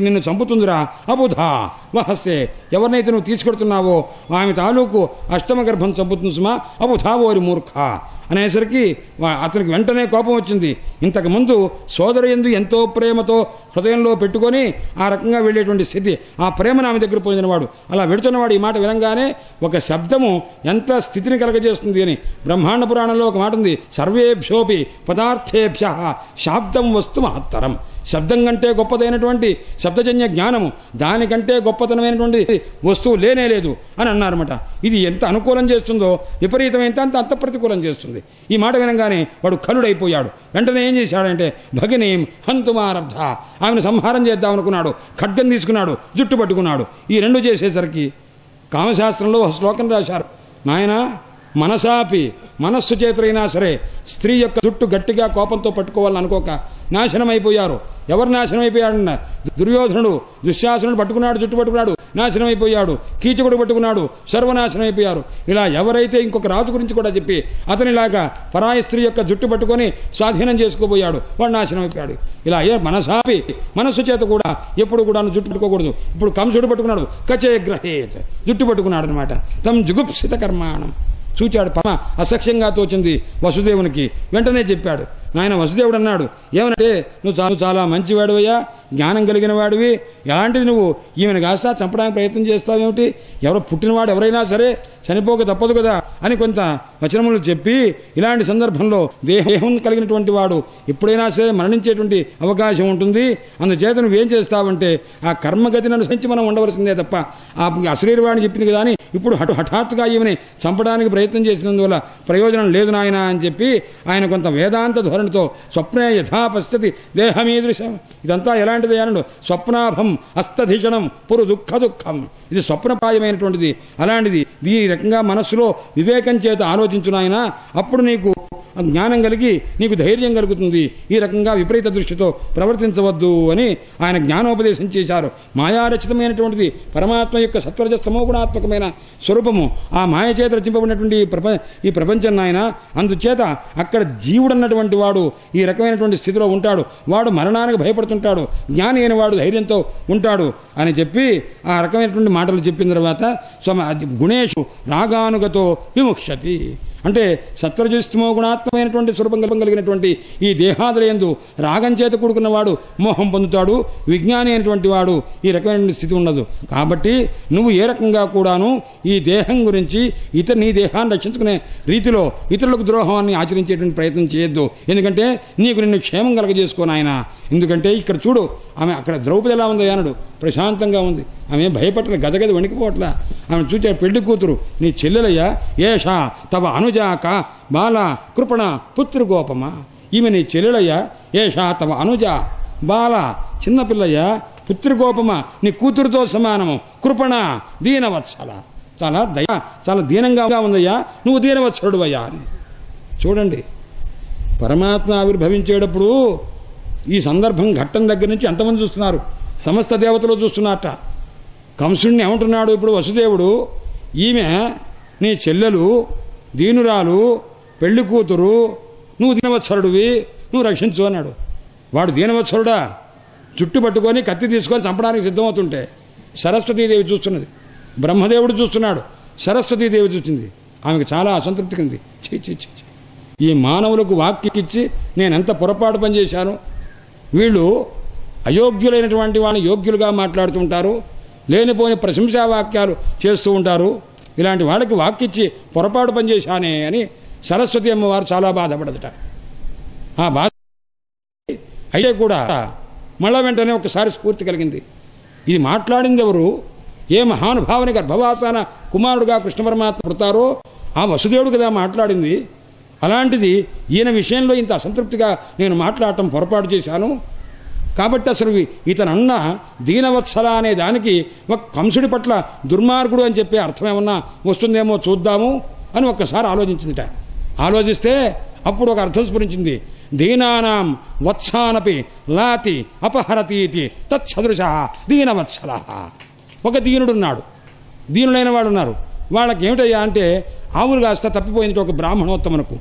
నిన్ను చంపుతుందిరా అబుధా వహస్సే, ఎవరినైతే నువ్వు తీసుకెడుతున్నావో ఆమె తాలూకు అష్టమ గర్భం చంపుతుంది సుమా అబుధా ఓరి మూర్ఖ అనేసరికి అతనికి వెంటనే కోపం వచ్చింది. ఇంతకుముందు సోదరుయందు ఎంతో ప్రేమతో హృదయంలో పెట్టుకొని ఆ రకంగా వెళ్ళేటువంటి స్థితి, ఆ ప్రేమను ఆమె దగ్గర పొందినవాడు. అలా వెళుతున్నవాడు ఈ మాట వినంగానే ఒక శబ్దము ఎంత స్థితిని కలగజేస్తుంది అని బ్రహ్మాండ పురాణంలో ఒక మాట ఉంది, సర్వేభ్యోపి పదార్థేభ్య శాబ్దం వస్తు మహత్తరం. శబ్దం కంటే గొప్పదైనటువంటి శబ్దజన్య జ్ఞానము, దానికంటే గొప్పతనమైనటువంటి వస్తువు లేనే లేదు అని అన్నారన్నమాట. ఇది ఎంత అనుకూలం చేస్తుందో విపరీతమైనంత అంత అంత ప్రతికూలం చేస్తుంది. ఈ మాట వినంగానే వాడు ఖలుడైపోయాడు. వెంటనే ఏం చేశాడంటే భగినీం హంతుమారబ్ధ, ఆమెను సంహారం చేద్దామనుకున్నాడు. ఖడ్గం తీసుకున్నాడు, జుట్టు పట్టుకున్నాడు. ఈ రెండు చేసేసరికి కామశాస్త్రంలో ఒక శ్లోకం రాశారు, నాయనా మనసాపి, మనస్సు చేతులైనా సరే స్త్రీ యొక్క జుట్టు గట్టిగా కోపంతో పట్టుకోవాలని అనుకోక నాశనం అయిపోయారు. ఎవరు నాశనం అయిపోయాడన్న దుర్యోధనుడు దుశ్శాసనుడు పట్టుకున్నాడు, జుట్టు పట్టుకున్నాడు, నాశనం అయిపోయాడు. కీచకుడు పట్టుకున్నాడు, సర్వనాశనం అయిపోయారు. ఇలా ఎవరైతే ఇంకొక రాజు గురించి కూడా చెప్పి అతనిలాగా పరాయి స్త్రీ యొక్క జుట్టు పట్టుకొని స్వాధీనం చేసుకోబోయాడు, వాడు నాశనం అయిపోయాడు. ఇలా మనసాపి, మనస్సు చేత కూడా ఎప్పుడు కూడా జుట్టు పట్టుకోకూడదు. ఇప్పుడు కంసుడు పట్టుకున్నాడు, కచే గ్రహేత్, జుట్టు పట్టుకున్నాడు అనమాట. తం జుగుప్సిత కర్మాణం చూచాడు. పరమ అసఖ్యంగా తోచింది వసుదేవునికి. వెంటనే చెప్పాడు. నాయన వసుదేవుడు అన్నాడు, ఏమనంటే నువ్వు చాలా మంచివాడివయ్యా, జ్ఞానం కలిగిన వాడివి, ఎలాంటిది నువ్వు ఈమెను కాస్త చంపడానికి ప్రయత్నం చేస్తావేమిటి? ఎవరో పుట్టినవాడు ఎవరైనా సరే చనిపోక తప్పదు కదా అని కొంత వచనములు చెప్పి, ఇలాంటి సందర్భంలో దేహం కలిగినటువంటి వాడు ఎప్పుడైనా సరే మరణించేటువంటి అవకాశం ఉంటుంది. అందుచేత నువ్వేం చేస్తావంటే ఆ కర్మగతిని అనుసరించి మనం ఉండవలసిందే తప్ప ఆ అశరీరవాడిని చెప్పింది కదా అని ఇప్పుడు హఠాత్తుగా ఈమెని చంపడానికి ప్రయత్నం చేసినందువల్ల ప్రయోజనం లేదు నాయన అని చెప్పి ఆయన కొంత వేదాంత ధోరణితో స్వప్నే యథా పశ్యతి దేహమీదృశం, ఇదంతా ఎలాంటిది అన్నాడు, స్వప్నాభం అస్తధిషణం పురు దుఃఖం, ఇది స్వప్నపాయమైనటువంటిది. అలాంటిది ఈ రకంగా మనస్సులో వివేకం చేత ఆలోచించు నాయన, అప్పుడు నీకు జ్ఞానం కలిగి నీకు ధైర్యం కలుగుతుంది. ఈ రకంగా విపరీత దృష్టితో ప్రవర్తించవద్దు అని ఆయన జ్ఞానోపదేశం చేశారు. మాయారచితమైనటువంటిది పరమాత్మ యొక్క సత్వరజస్తమో గుణాత్మకమైన స్వరూపము, ఆ మాయ చేత రచింపబడినటువంటి ఈ ప్రపంచం నాయన. అందుచేత అక్కడ జీవుడన్నటువంటి వాడు ఈ రకమైనటువంటి స్థితిలో ఉంటాడు. వాడు మరణానికి భయపడుతుంటాడు, జ్ఞాని అయిన వాడు ధైర్యంతో ఉంటాడు అని చెప్పి ఆ రకమైనటువంటి మాటలు చెప్పిన తర్వాత గుణేషు రాగానుగతో విముక్షతి, అంటే సత్వరజస్తమో గుణాత్మకమైనటువంటి స్వరూపం కలిగినటువంటి ఈ దేహాదులందు రాగం చేత కూడుకున్నవాడు మోహం పొందుతాడు, విజ్ఞాని అయినటువంటి వాడు ఈ రకమైన స్థితి ఉండదు. కాబట్టి నువ్వు ఏ రకంగా కూడాను ఈ దేహం గురించి నీ దేహాన్ని రక్షించుకునే రీతిలో ఇతరులకు ద్రోహాన్ని ఆచరించేటువంటి ప్రయత్నం చేయొద్దు. ఎందుకంటే నీకు నిన్ను క్షేమం కలగజేసుకోను ఆయన. ఎందుకంటే ఇక్కడ చూడు, ఆమె అక్కడ ద్రౌపది ఎలా ఉంది అన్నాడు, ప్రశాంతంగా ఉంది. ఆమె భయపట్ల గదగది వణికిపోవట్లా. ఆమె చూచే పెళ్లి కూతురు నీ చెల్లెలయ్యా, ఏషా తవ అనుజాక బాల కృపణ పుత్రుగోపమా, ఈమె నీ చెల్లెలయ్యా, ఏషా తవ అనుజ బాల చిన్నపిల్లయ్యా, పుత్రుగోపమ నీ కూతురుతో సమానము, కృపణ దీనవత్సల చాలా చాలా దీనంగా ఉందయ్యా, నువ్వు దీనవత్సలుడు అయ్యా అని. చూడండి, పరమాత్మ ఆవిర్భవించేటప్పుడు ఈ సందర్భం ఘట్టం దగ్గర నుంచి ఎంతమంది చూస్తున్నారు, సమస్త దేవతలు చూస్తున్నారట. కంసుడిని ఏమంటున్నాడు ఇప్పుడు వసుదేవుడు, ఈమె నీ చెల్లెలు, దీనురాలు, పెళ్లి కూతురు, నువ్వు దీనవత్సరుడివి, నువ్వు రక్షించు అన్నాడు. వాడు దీనవత్సరుడా, జుట్టు పట్టుకొని కత్తి తీసుకొని చంపడానికి సిద్ధమవుతుంటే సరస్వతీదేవి చూస్తున్నది, బ్రహ్మదేవుడు చూస్తున్నాడు, సరస్వతీదేవి చూసింది. ఆమెకు చాలా అసంతృప్తి కింది. ఈ మానవులకు వాక్యకిచ్చి నేనెంత పొరపాటు పనిచేశాను, వీళ్ళు అయోగ్యులైనటువంటి వాళ్ళని యోగ్యులుగా మాట్లాడుతుంటారు, లేనిపోని ప్రశంసా వాక్యాలు చేస్తూ ఉంటారు, ఇలాంటి వాళ్ళకి వాక్యిచ్చి పొరపాటు పనిచేశానే అని సరస్వతి అమ్మవారు చాలా బాధపడదట. ఆ బాధ అయితే కూడా మళ్ళా వెంటనే ఒకసారి స్ఫూర్తి కలిగింది. ఇది మాట్లాడింది ఎవరు, ఏ మహానుభావుని గర్భవాసాన కుమారుడుగా కృష్ణ పరమాత్మ పుడతారో ఆ వసుదేవుడు కదా మాట్లాడింది. అలాంటిది ఈయన విషయంలో ఇంత అసంతృప్తిగా నేను మాట్లాడటం పొరపాటు చేశాను. కాబట్టి అసలు ఇతనన్న దీనవత్సల అనే దానికి ఒక కంసుడి పట్ల దుర్మార్గుడు అని చెప్పే అర్థం ఏమన్నా వస్తుందేమో చూద్దాము అని ఒక్కసారి ఆలోచించిందిట. ఆలోచిస్తే అప్పుడు ఒక అర్థం స్ఫురించింది. దీనానాం వత్సానపి లాతి అపహరతీతి తత్సదృశ దీనవత్సల. ఒక దీనుడున్నాడు, దీనులైన వాడు ఉన్నారు. వాళ్ళకి ఏమిటయ్యా అంటే ఆవులు కాస్త తప్పిపోయింది. ఒక బ్రాహ్మణోత్తమునకు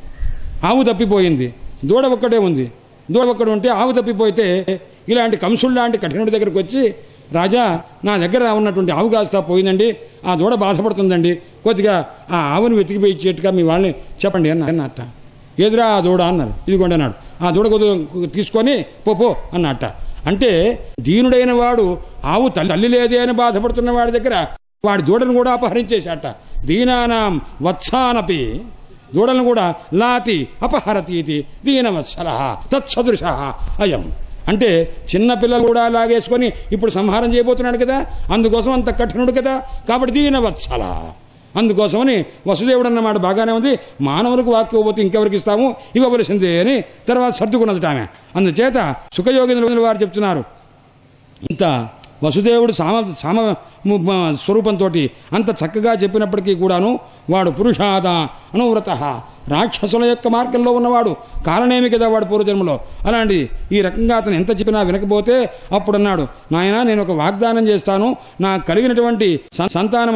ఆవు తప్పిపోయింది, దూడ ఒక్కడే ఉంది. దూడ ఒక్కడు ఉంటే ఆవు తప్పిపోతే ఇలాంటి కంసుడు లాంటి కఠినుడి దగ్గరకు వచ్చి, రాజా నా దగ్గర ఉన్నటువంటి ఆవు కాస్త పోయిందండి, ఆ దూడ బాధపడుతుందండి, కొద్దిగా ఆ ఆవును వెతికిపోయి ఇచ్చేట్టుగా మీ వాళ్ళని చెప్పండి అన్నట్ట. ఎదురా ఆ దూడ అన్నారు. ఇదిగోండి అన్నాడు. ఆ దూడ కొద్దిగా తీసుకొని పో అన్నట్ట. అంటే దీనుడైన వాడు ఆవు తల్లి లేదే అని బాధపడుతున్న వాడి దగ్గర వాడి దూడను కూడా అపహరించేశాట. దీనానాం వత్సానపి, దూడలను కూడా లాతి అపహరతీతి దీనవత్సల తత్సదృశ అయం. అంటే చిన్నపిల్లలు కూడా లాగేసుకొని ఇప్పుడు సంహారం చేయబోతున్నాడు కదా, అందుకోసం అంత కఠినుడు కదా, కాబట్టి దీనవత్సల. అందుకోసమని వసుదేవుడు అన్నమాట బాగానే ఉంది. మానవులకు వాక్కు ఇవ్వబోతే ఇంకెవరికి ఇస్తాము, ఇవ్వవలసిందే అని తర్వాత సర్దుకున్నది ఆమె. అందుచేత సుఖయోగేంద్రుల వారు చెప్తున్నారు, ఇంత వసుదేవుడు సామ స్వరూపంతో అంత చక్కగా చెప్పినప్పటికీ కూడాను వాడు పురుషాద అనువ్రత, రాక్షసుల యొక్క మార్గంలో ఉన్నవాడు, కారణమేమి కదా వాడు పూర్వజన్మలో. అలాంటి ఈ రకంగా అతను ఎంత చెప్పినా వినకపోతే అప్పుడు అన్నాడు, నాయన నేను ఒక వాగ్దానం చేస్తాను, నాకు కలిగినటువంటి సంతానం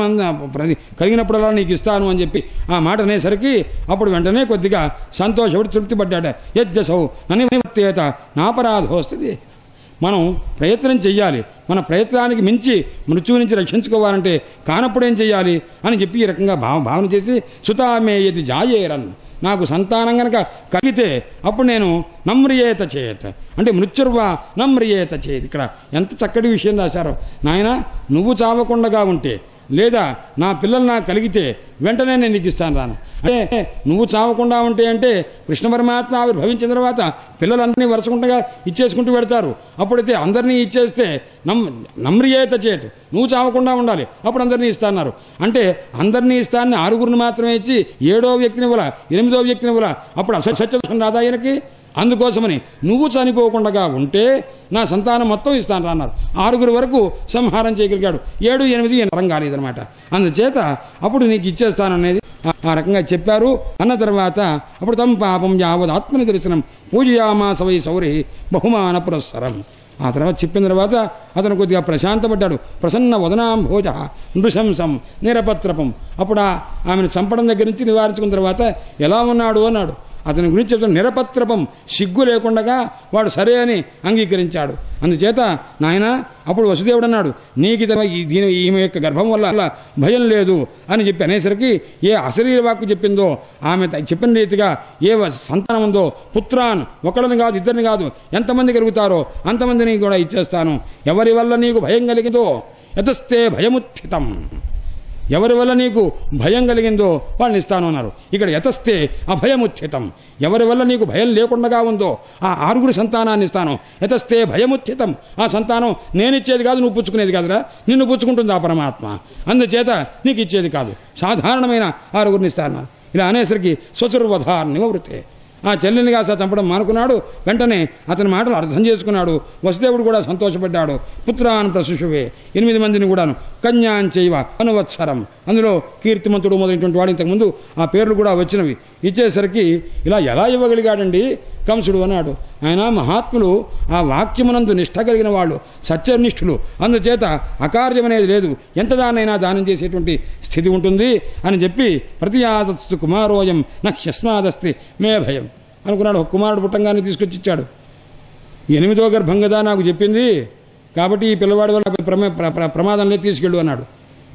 కలిగినప్పుడల్లా నీకు ఇస్తాను అని చెప్పి ఆ మాట అనేసరికి అప్పుడు వెంటనే కొద్దిగా సంతోషపడి తృప్తి పడ్డాడు. యజ్జసౌ ననివర్తేత నాపరాధోస్తుంది. మనం ప్రయత్నం చెయ్యాలి, మన ప్రయత్నానికి మించి మృత్యువు నుంచి రక్షించుకోవాలంటే కానప్పుడేం చెయ్యాలి అని చెప్పి ఈ రకంగా భావన చేసి, సుతామే యది జాయేరన్, నాకు సంతానం గనక కలిగితే అప్పుడు నేను నమ్రియేత చేత, అంటే మృత్యుర్వా నమ్రియేత చేతి. ఇక్కడ ఎంత చక్కటి విషయం రాశారో. నాయన నువ్వు చావకుండా ఉంటే లేదా నా పిల్లలు నాకు కలిగితే వెంటనే నేను నీకు ఇస్తాను రాను. అంటే నువ్వు చావకుండా ఉంటే అంటే కృష్ణ పరమాత్మ ఆవిర్భవించిన తర్వాత పిల్లలందరినీ వరుసకుంటగా ఇచ్చేసుకుంటూ పెడతారు. అప్పుడైతే అందరినీ ఇచ్చేస్తే నమ్రియేత చేతు, నువ్వు చావకుండా ఉండాలి, అప్పుడు అందరినీ ఇస్తాన్నారు. అంటే అందరినీ ఇస్తానని 6గురిని మాత్రమే ఇచ్చి 7వ వ్యక్తిని ఇవ్వాల, 8వ వ్యక్తిని ఇవ్వాల, అప్పుడు అసత్యం రాదా ఆయనకి? అందుకోసమని నువ్వు చనిపోకుండా ఉంటే నా సంతానం మొత్తం ఇస్తాను రాన్నారు. 6గురు వరకు సంహారం చేయగలిగాడు, 7, 8 రం కాలేదనమాట. అందుచేత అప్పుడు నీకు ఇచ్చేస్తాననేది ఆ రకంగా చెప్పారు. అన్న తర్వాత అప్పుడు తమ పాపం యావద్ ఆత్మని దర్శనం పూజయామాస వై సౌరి బహుమాన పురస్సరం. ఆ తర్వాత చెప్పిన తర్వాత అతను కొద్దిగా ప్రశాంతపడ్డాడు. ప్రసన్న వదనాంభోజ నృశంసం నిరపత్రపం. అప్పుడు ఆమెను చంపడం దగ్గర నుంచి నివారించుకున్న తర్వాత ఎలా ఉన్నాడు అన్నాడు. అతని గురించి చెప్తాను, నిరపత్రపం, సిగ్గు లేకుండా వాడు సరే అని అంగీకరించాడు. అందుచేత నాయన అప్పుడు వసుదేవుడు అన్నాడు, నీకు ఈమె యొక్క గర్భం వల్ల భయం లేదు అని చెప్పి అనేసరికి ఏ అశరీర వాక్కు చెప్పిందో ఆమె చెప్పిన రీతిగా ఏ సంతానం ఉందో పుత్రాన్ ఒకళ్ళని కాదు, ఇద్దరిని కాదు, ఎంతమంది కలుగుతారో అంతమందిని కూడా ఇచ్చేస్తాను. ఎవరి వల్ల నీకు భయం కలిగిందో యతస్తే భయముత్థితం, ఎవరి వల్ల నీకు భయం కలిగిందో వాళ్ళని ఇస్తాను అన్నారు. ఇక్కడ యతస్తే అభయముత్థితం, ఎవరి వల్ల నీకు భయం లేకుండా ఉందో ఆ 6గురి సంతానాన్ని ఇస్తాను. యతస్తే భయముత్థితం, ఆ సంతానం నేనిచ్చేది కాదు, నువ్వు పుచ్చుకునేది కాదురా, నిన్ను పుచ్చుకుంటుంది ఆ పరమాత్మ, అందుచేత నీకు ఇచ్చేది కాదు, సాధారణమైన 6గురిని ఇస్తాను. ఇలా అనేసరికి స్వచుర్వధా నివృతే, ఆ చెల్లిని కాస్త చంపడం మానుకున్నాడు. వెంటనే అతని మాటలు అర్థం చేసుకున్నాడు. వసుదేవుడు కూడా సంతోషపడ్డాడు. పుత్రాన్ ప్రశుషువే, 8 మందిని కూడాను, కన్యాన్ చైవ అనువత్సరం, అందులో కీర్తిమంతుడు మొదలైనటువంటి వాడు ఇంతకుముందు ఆ పేర్లు కూడా వచ్చినవి. ఇచ్చేసరికి ఇలా ఎలా ఇవ్వగలిగాడండి కంసుడు అన్నాడు. ఆయన మహాత్ములు ఆ వాక్యమునందు నిష్ఠ కలిగిన వాళ్ళు, సత్యనిష్ఠులు, అందుచేత అకార్యమనేది లేదు, ఎంత దానైనా దానం చేసేటువంటి స్థితి ఉంటుంది అని చెప్పి ప్రతియాదస్తు కుమారోయం నహ్యస్మాదస్తి మే భయం అనుకున్నాడు. ఒక కుమారుడు పుట్టంగానే తీసుకొచ్చి ఇచ్చాడు. 8వ గర్భం కదా నాకు చెప్పింది, కాబట్టి ఈ పిల్లవాడి వల్ల ప్రమాదంలో తీసుకెళ్ళు అన్నాడు.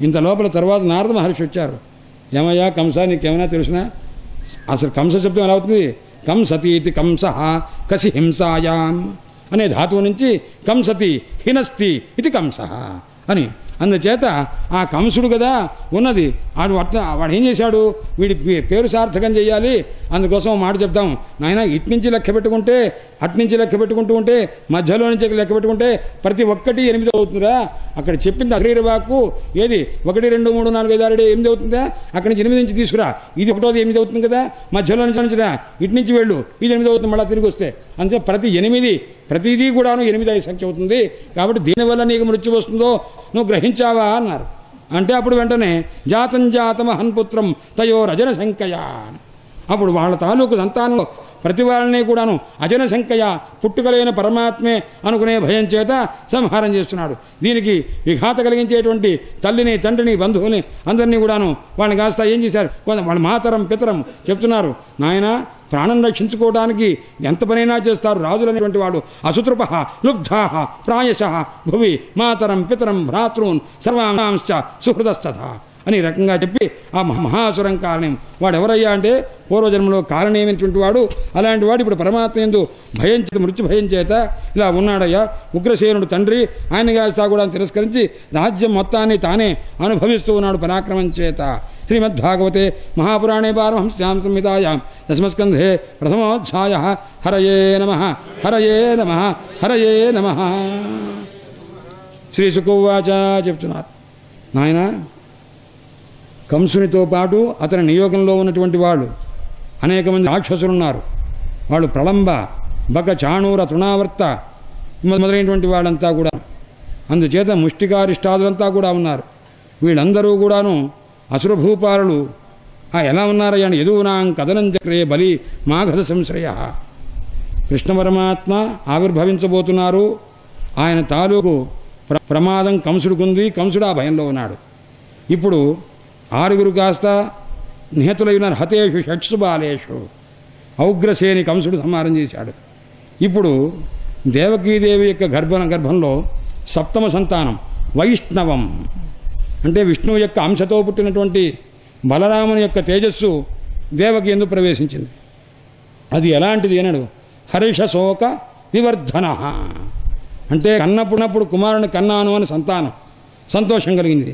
ఇంత లోపల తర్వాత నారద మహర్షి వచ్చారు. ఏమయ్యా కంస, నీకేమైనా తెలుసునా? అసలు కంస శబ్దం ఎలా అవుతుంది? కంసతీతి కంస కసి హింసాయాం అనే ధాతువు నుంచి కంసతి హినస్తి ఇది కంస అని. అందుచేత ఆ కంసుడు కదా ఉన్నది, వాడు ఏం చేశాడు, వీడి పేరు సార్థకం చేయాలి, అందుకోసం మాట చెప్తాం. నాయన ఇట్నుంచి లెక్క పెట్టుకుంటే అట్నుంచి లెక్క పెట్టుకుంటూ ఉంటే మధ్యలో నుంచి లెక్క పెట్టుకుంటే ప్రతి ఒక్కటి 8 అవుతుందిరా. అక్కడ చెప్పింది అశరీర వాక్కు ఏది 1, 2, 3, 4, 5, 6, 8 అవుతుందా, అక్కడి నుంచి 8 నుంచి తీసుకురా, ఇది 1వ 8 అవుతుంది కదా, మధ్యలో నుంచి రా, ఇటు నుంచి వెళ్ళు, ఇది 8 అవుతుంది, మళ్ళీ తిరిగి వస్తే అంతే. ప్రతి 8 ప్రతిదీ కూడాను 8 సంఖ్య అవుతుంది. కాబట్టి దీనివల్ల నీకు మృత్యు వస్తుందో నువ్వు గ్రహించావా అన్నారు. అంటే అప్పుడు వెంటనే జాతం జాతమహన్ పుత్రం తయో రజన శంకయా, అప్పుడు వాళ్ళ తాలూకు సంతానంలో ప్రతి వాళ్ళని కూడాను అజన సంఖ్య పుట్టుకలైన పరమాత్మే అనుకునే భయం చేత సంహారం చేస్తున్నాడు. దీనికి విఘాత కలిగించేటువంటి తల్లిని, తండ్రిని, బంధువుని అందరినీ కూడాను వాళ్ళని కాస్త ఏం చేశారు, వాళ్ళ మాతరం పితరం చెప్తున్నారు, నాయన ప్రాణం రక్షించుకోవడానికి ఎంత పనైనా చేస్తారు రాజులు అనేటువంటి వాడు. అసుతృప లుబ్ధా ప్రాయశ భువి మాతరం పితరం భ్రాతృన్ సర్వాంశ సుహృదస్తథ అని రకంగా చెప్పి ఆ మహాసురం కారణం వాడెవరయ్యా అంటే పూర్వజన్మలో కారణమైనటువంటి వాడు. అలాంటి వాడు ఇప్పుడు పరమాత్మ యందు భయం చేత, మృత్యు భయం చేత ఇలా ఉన్నాడయ్యా. ఉగ్రసేనుడు తండ్రి, ఆయన కాస్తా కూడా తిరస్కరించి రాజ్యం మొత్తాన్ని తానే అనుభవిస్తూ ఉన్నాడు పరాక్రమం చేత. శ్రీమద్భాగవతే మహాపురాణే పారమహంస్యాం సంహితాయాం దశమస్కంధే ప్రథమోధ్యాయ. హరయే నమః, హరయే నమః, హరయే నమః. శ్రీ శుకోవాచ చెప్తున్నారు, నాయన కంసునితో పాటు అతని నియోగంలో ఉన్నటువంటి వాళ్ళు అనేక మంది రాక్షసులున్నారు. వాళ్ళు ప్రళంబ, బక, చాణూర, తృణావర్త మొదలైనటువంటి వాళ్ళంతా కూడా, అందుచేత ముష్టికారిష్టాదులంతా కూడా ఉన్నారు. వీళ్ళందరూ కూడాను అసురభూపాలులు. ఎలా ఉన్నారయ్యా? యదూనాం కథనం చక్రే బలి మాఘద సంశ్రయ. కృష్ణ పరమాత్మ ఆవిర్భవించబోతున్నారు. ఆయన తాలూకు ప్రమాదం కంసుడికుంది. కంసుడు ఆ భయంలో ఉన్నాడు. ఇప్పుడు 6 కాస్త నిహతులై ఉన్నారు. హతేషు షట్సు బాలేషు. ఔగ్రసేని కంసుడు సంహారం చేశాడు. ఇప్పుడు దేవకీదేవి యొక్క గర్భంలో 7వ సంతానం వైష్ణవం అంటే విష్ణువు యొక్క అంశతో పుట్టినటువంటి బలరాముని యొక్క తేజస్సు దేవకి ఎందు ప్రవేశించింది. అది ఎలాంటిది అన్నాడు, హర్ష శోక వివర్ధన అంటే కన్నప్పుడు కుమారుని కన్నాను అని సంతానం సంతోషం కలిగింది.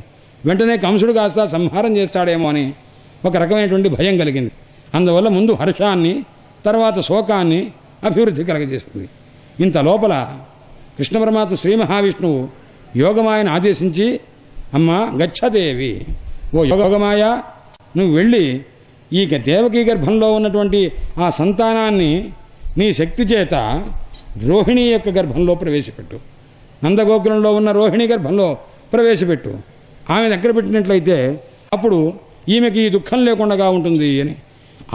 వెంటనే కంసుడు కాస్త సంహారం చేస్తాడేమో అని ఒక రకమైనటువంటి భయం కలిగింది. అందువల్ల ముందు హర్షాన్ని, తర్వాత శోకాన్ని అభివృద్ధి కలగజేస్తుంది. ఇంత లోపల కృష్ణ పరమాత్మ శ్రీ మహావిష్ణువు యోగమాయను ఆదేశించి, అమ్మ గచ్చదేవి, ఓ యోగమాయ నువ్వు వెళ్ళి ఈ దేవకీ గర్భంలో ఉన్నటువంటి ఆ సంతానాన్ని నీ శక్తి చేత రోహిణి యొక్క గర్భంలో ప్రవేశపెట్టు. నందగోకులంలో ఉన్న రోహిణి గర్భంలో ప్రవేశపెట్టు. ఆమె దగ్గర పెట్టినట్లయితే అప్పుడు ఈమెకి ఈ దుఃఖం లేకుండా ఉంటుంది అని.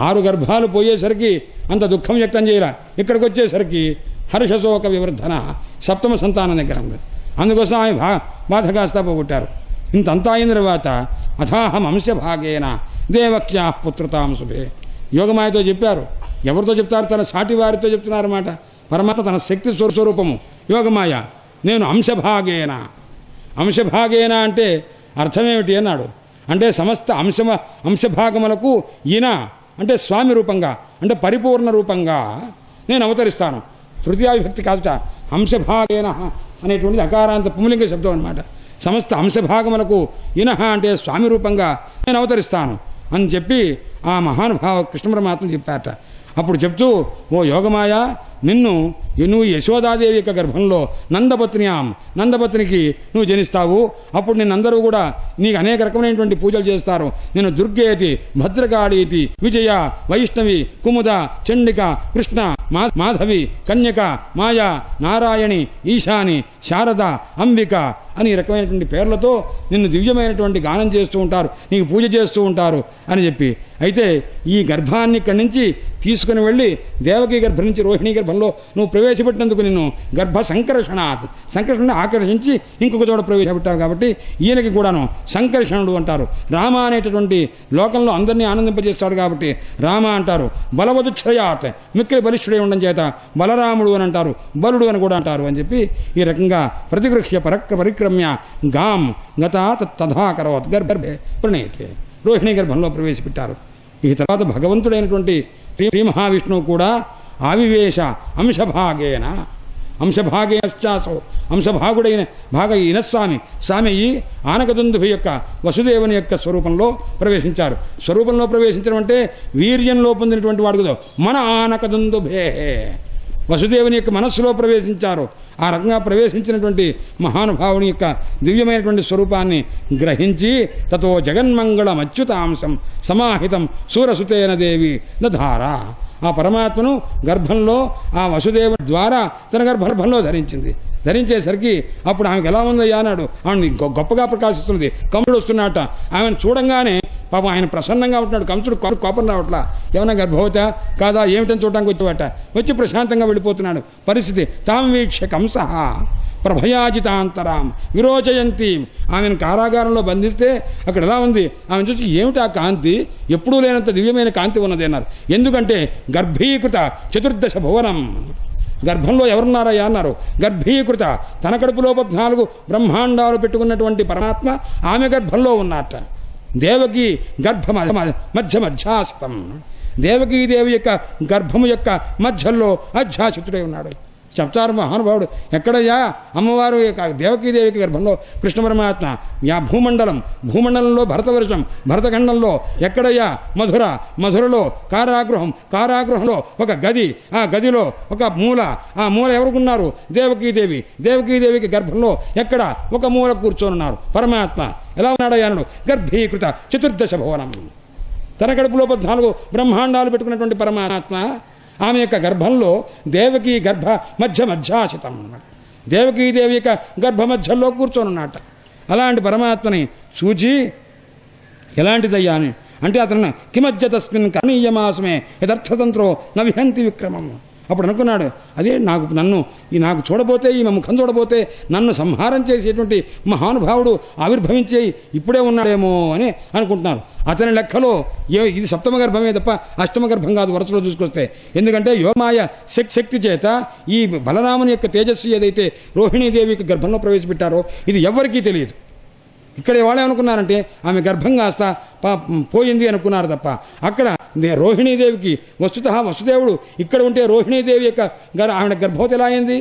6 గర్భాలు పోయేసరికి అంత దుఃఖం వ్యక్తం చేయరా. ఇక్కడికి వచ్చేసరికి హర్షశోక వివర్ధన 7వ సంతానం దగ్గర ఉంది. అందుకోసం ఆమె బాధ కాస్తా పోగొట్టారు. ఇంతంతా అయిన తర్వాత అథాహం అంశభాగేన దేవక్యా పుత్రతాం శుభే. యోగమాయతో చెప్పారు. ఎవరితో చెప్తారు? తన సాటి వారితో చెప్తున్నారన్నమాట. పరమాత్మ తన శక్తి స్వరూపము యోగమాయ. నేను అంశభాగేన. అంశభాగేన అంటే అర్థమేమిటి అన్నాడు. అంటే సమస్త అంశభాగములకు ఈయన అంటే స్వామి రూపంగా, అంటే పరిపూర్ణ రూపంగా నేను అవతరిస్తాను. తృతీయావిభక్తి కాదుట, అంశభాగేన అనేటువంటిది అకారాంత పుంలింగ శబ్దం అనమాట. సమస్త అంశభాగములకు ఇనహ అంటే స్వామి రూపంగా నేను అవతరిస్తాను అని చెప్పి ఆ మహానుభావ కృష్ణ పరమాత్మ చెప్పారట. అప్పుడు చెప్తూ, ఓ యోగమాయ, నువ్వు యశోదాదేవి యొక్క గర్భంలో నందపత్నికి నువ్వు జనిస్తావు. అప్పుడు నిన్నందరూ కూడా నీకు అనేక రకమైనటువంటి పూజలు చేస్తారు. నేను దుర్గేతి, భద్రకాళీతి, విజయ, వైష్ణవి, కుముద, చండిక, కృష్ణ, మాధవి, కన్యక, మాయా, నారాయణి, ఈశాని, శారద, అంబిక అని రకమైనటువంటి పేర్లతో నిన్ను దివ్యమైనటువంటి గానం చేస్తూ ఉంటారు, నీకు పూజ చేస్తూ ఉంటారు అని చెప్పి. అయితే ఈ గర్భాన్ని ఇక్కడి నుంచి తీసుకుని వెళ్ళి దేవకీ గర్భం నుంచి రోహిణీ గర్భంలో నువ్వు ప్రవేశపెట్టినందుకు నిన్ను గర్భ సంకర్షణాత్, సంకర్షణ ఆకర్షించి ఇంకొక చోట ప్రవేశపెట్టావు కాబట్టి ఈయనకి కూడాను సంకర్షణుడు అంటారు. రామ అనేటటువంటి లోకంలో అందరినీ ఆనందింపజేస్తాడు కాబట్టి రామ అంటారు. బలవదుక్షయాత్, మిక్కిలి బలిష్ఠుడే ఉండడం చేత బలరాముడు అని అంటారు, బలుడు అని కూడా అంటారు అని చెప్పి ఈ రకంగా ప్రతిగృహ్య పరిక్రమ్య గాం గతా తథాకరోత్ గర్భే ప్రణేతే. రోహిణీ గర్భంలో ప్రవేశపెట్టారు. ఈ తర్వాత భగవంతుడైనటువంటి శ్రీ మహావిష్ణువు కూడా ఆవివేశ అంశభాగేన, అంశభాగేశ్చాసో, అంశభాగుడైన స్వామి ఈ ఆనకదుందుభి యొక్క వసుదేవుని యొక్క స్వరూపంలో ప్రవేశించారు. స్వరూపంలో ప్రవేశించడం అంటే వీర్యంలో పొందినటువంటి వాడు కదా. మన ఆనకదుందుభే వసుదేవుని యొక్క మనస్సులో ప్రవేశించారు. ఆ రకంగా ప్రవేశించినటువంటి మహానుభావుని యొక్క దివ్యమైనటువంటి స్వరూపాన్ని గ్రహించి తతో జగన్మంగళం అచ్యుతాంశం సమాహితం సూరసుతేన దేవి దధార. ఆ పరమాత్మను గర్భంలో ఆ వసుదేవుడి ద్వారా తన గర్భంలో ధరించేసరికి అప్పుడు ఆమెకు ఎలా ఉందయ్యా అన్నాడు. ఆమె గొప్పగా ప్రకాశిస్తున్నది. కంసుడు వస్తున్నట్ట. ఆమెను చూడంగానే పాపం ఆయన ప్రసన్నంగా ఉంటున్నాడు. కంసుడు కోపం రావట్లా. ఏమన్నా గర్భవత కాదా ఏమిటని చూడటానికి వచ్చేవాట. వచ్చి ప్రశాంతంగా వెళ్ళిపోతున్నాడు. పరిస్థితి తాం వీక్ష కంస ప్రభయాజితాంతరాం విరోచయంతి. ఆమెను కారాగారంలో బంధిస్తే అక్కడ ఎలా ఉంది ఆమె చూసి ఏమిటి ఆ కాంతి, ఎప్పుడూ లేనంత దివ్యమైన కాంతి ఉన్నది అన్నారు. ఎందుకంటే గర్భీకృత 14 భువనం. గర్భంలో ఎవరున్నారయ్యా అన్నారు. గర్భీకృత తన కడుపులో 14 బ్రహ్మాండాలు పెట్టుకున్నటువంటి పరమాత్మ ఆమె గర్భంలో ఉన్నట్ట. దేవకి గర్భ మధ్యాసితం. దేవకీదేవి యొక్క గర్భము యొక్క మధ్యలో అధ్యాసితుడై ఉన్నాడు. చెప్తారు మహానుభావుడు. ఎక్కడయ్యా అమ్మవారు దేవకీదేవికి గర్భంలో కృష్ణ పరమాత్మ. భూమండలంలో భరతవర్షం, భరతఖండంలో ఎక్కడయ్యా మధురలో కారాగృహంలో ఒక గది, ఆ గదిలో ఒక మూల, ఆ మూల ఎవరుకున్నారు దేవకీదేవికి గర్భంలో ఎక్కడ ఒక మూల కూర్చొనున్నారు పరమాత్మ. ఎలా ఉన్నాడయ్యా అన్నాడు. గర్భీకృత 14 భువనం. తన కడుపులో 14 బ్రహ్మాండాలు పెట్టుకున్నటువంటి పరమాత్మ ఆమె యొక్క గర్భంలో దేవకీ గర్భ మధ్యాసితం అన్నమాట. దేవకీదేవి యొక్క గర్భ మధ్యలో కూర్చొనున్నట్ట. అలాంటి పరమాత్మని చూచి ఎలాంటిదయ్యా అని అంటే అతను కిమజ్జ తస్మిన్ కర్ణీయమాసమే యథర్థతంత్రో నవిహంతి విక్రమం. అప్పుడు అనుకున్నాడు, అదే నాకు చూడబోతే, ఈమె ముఖం చూడబోతే నన్ను సంహారం చేసేటువంటి మహానుభావుడు ఆవిర్భవించే ఇప్పుడే ఉన్నాడేమో అని అనుకుంటున్నారు. అతని లెక్కలో ఇది 7వ గర్భమే తప్ప 8వ గర్భం కాదు వరుసలో చూసుకొస్తే. ఎందుకంటే యోగమాయ శక్తి చేత ఈ బలరాముని యొక్క తేజస్సు ఏదైతే రోహిణీదేవికి గర్భంలో ప్రవేశపెట్టారో ఇది ఎవ్వరికీ తెలియదు. ఇక్కడ వాళ్ళు ఏమనుకున్నారంటే ఆమె గర్భం కాస్త పోయింది అనుకున్నారు తప్ప అక్కడ రోహిణీదేవికి వసుదేవుడు ఇక్కడ ఉంటే రోహిణీదేవి యొక్క ఆమె గర్భవతి ఎలా అయింది?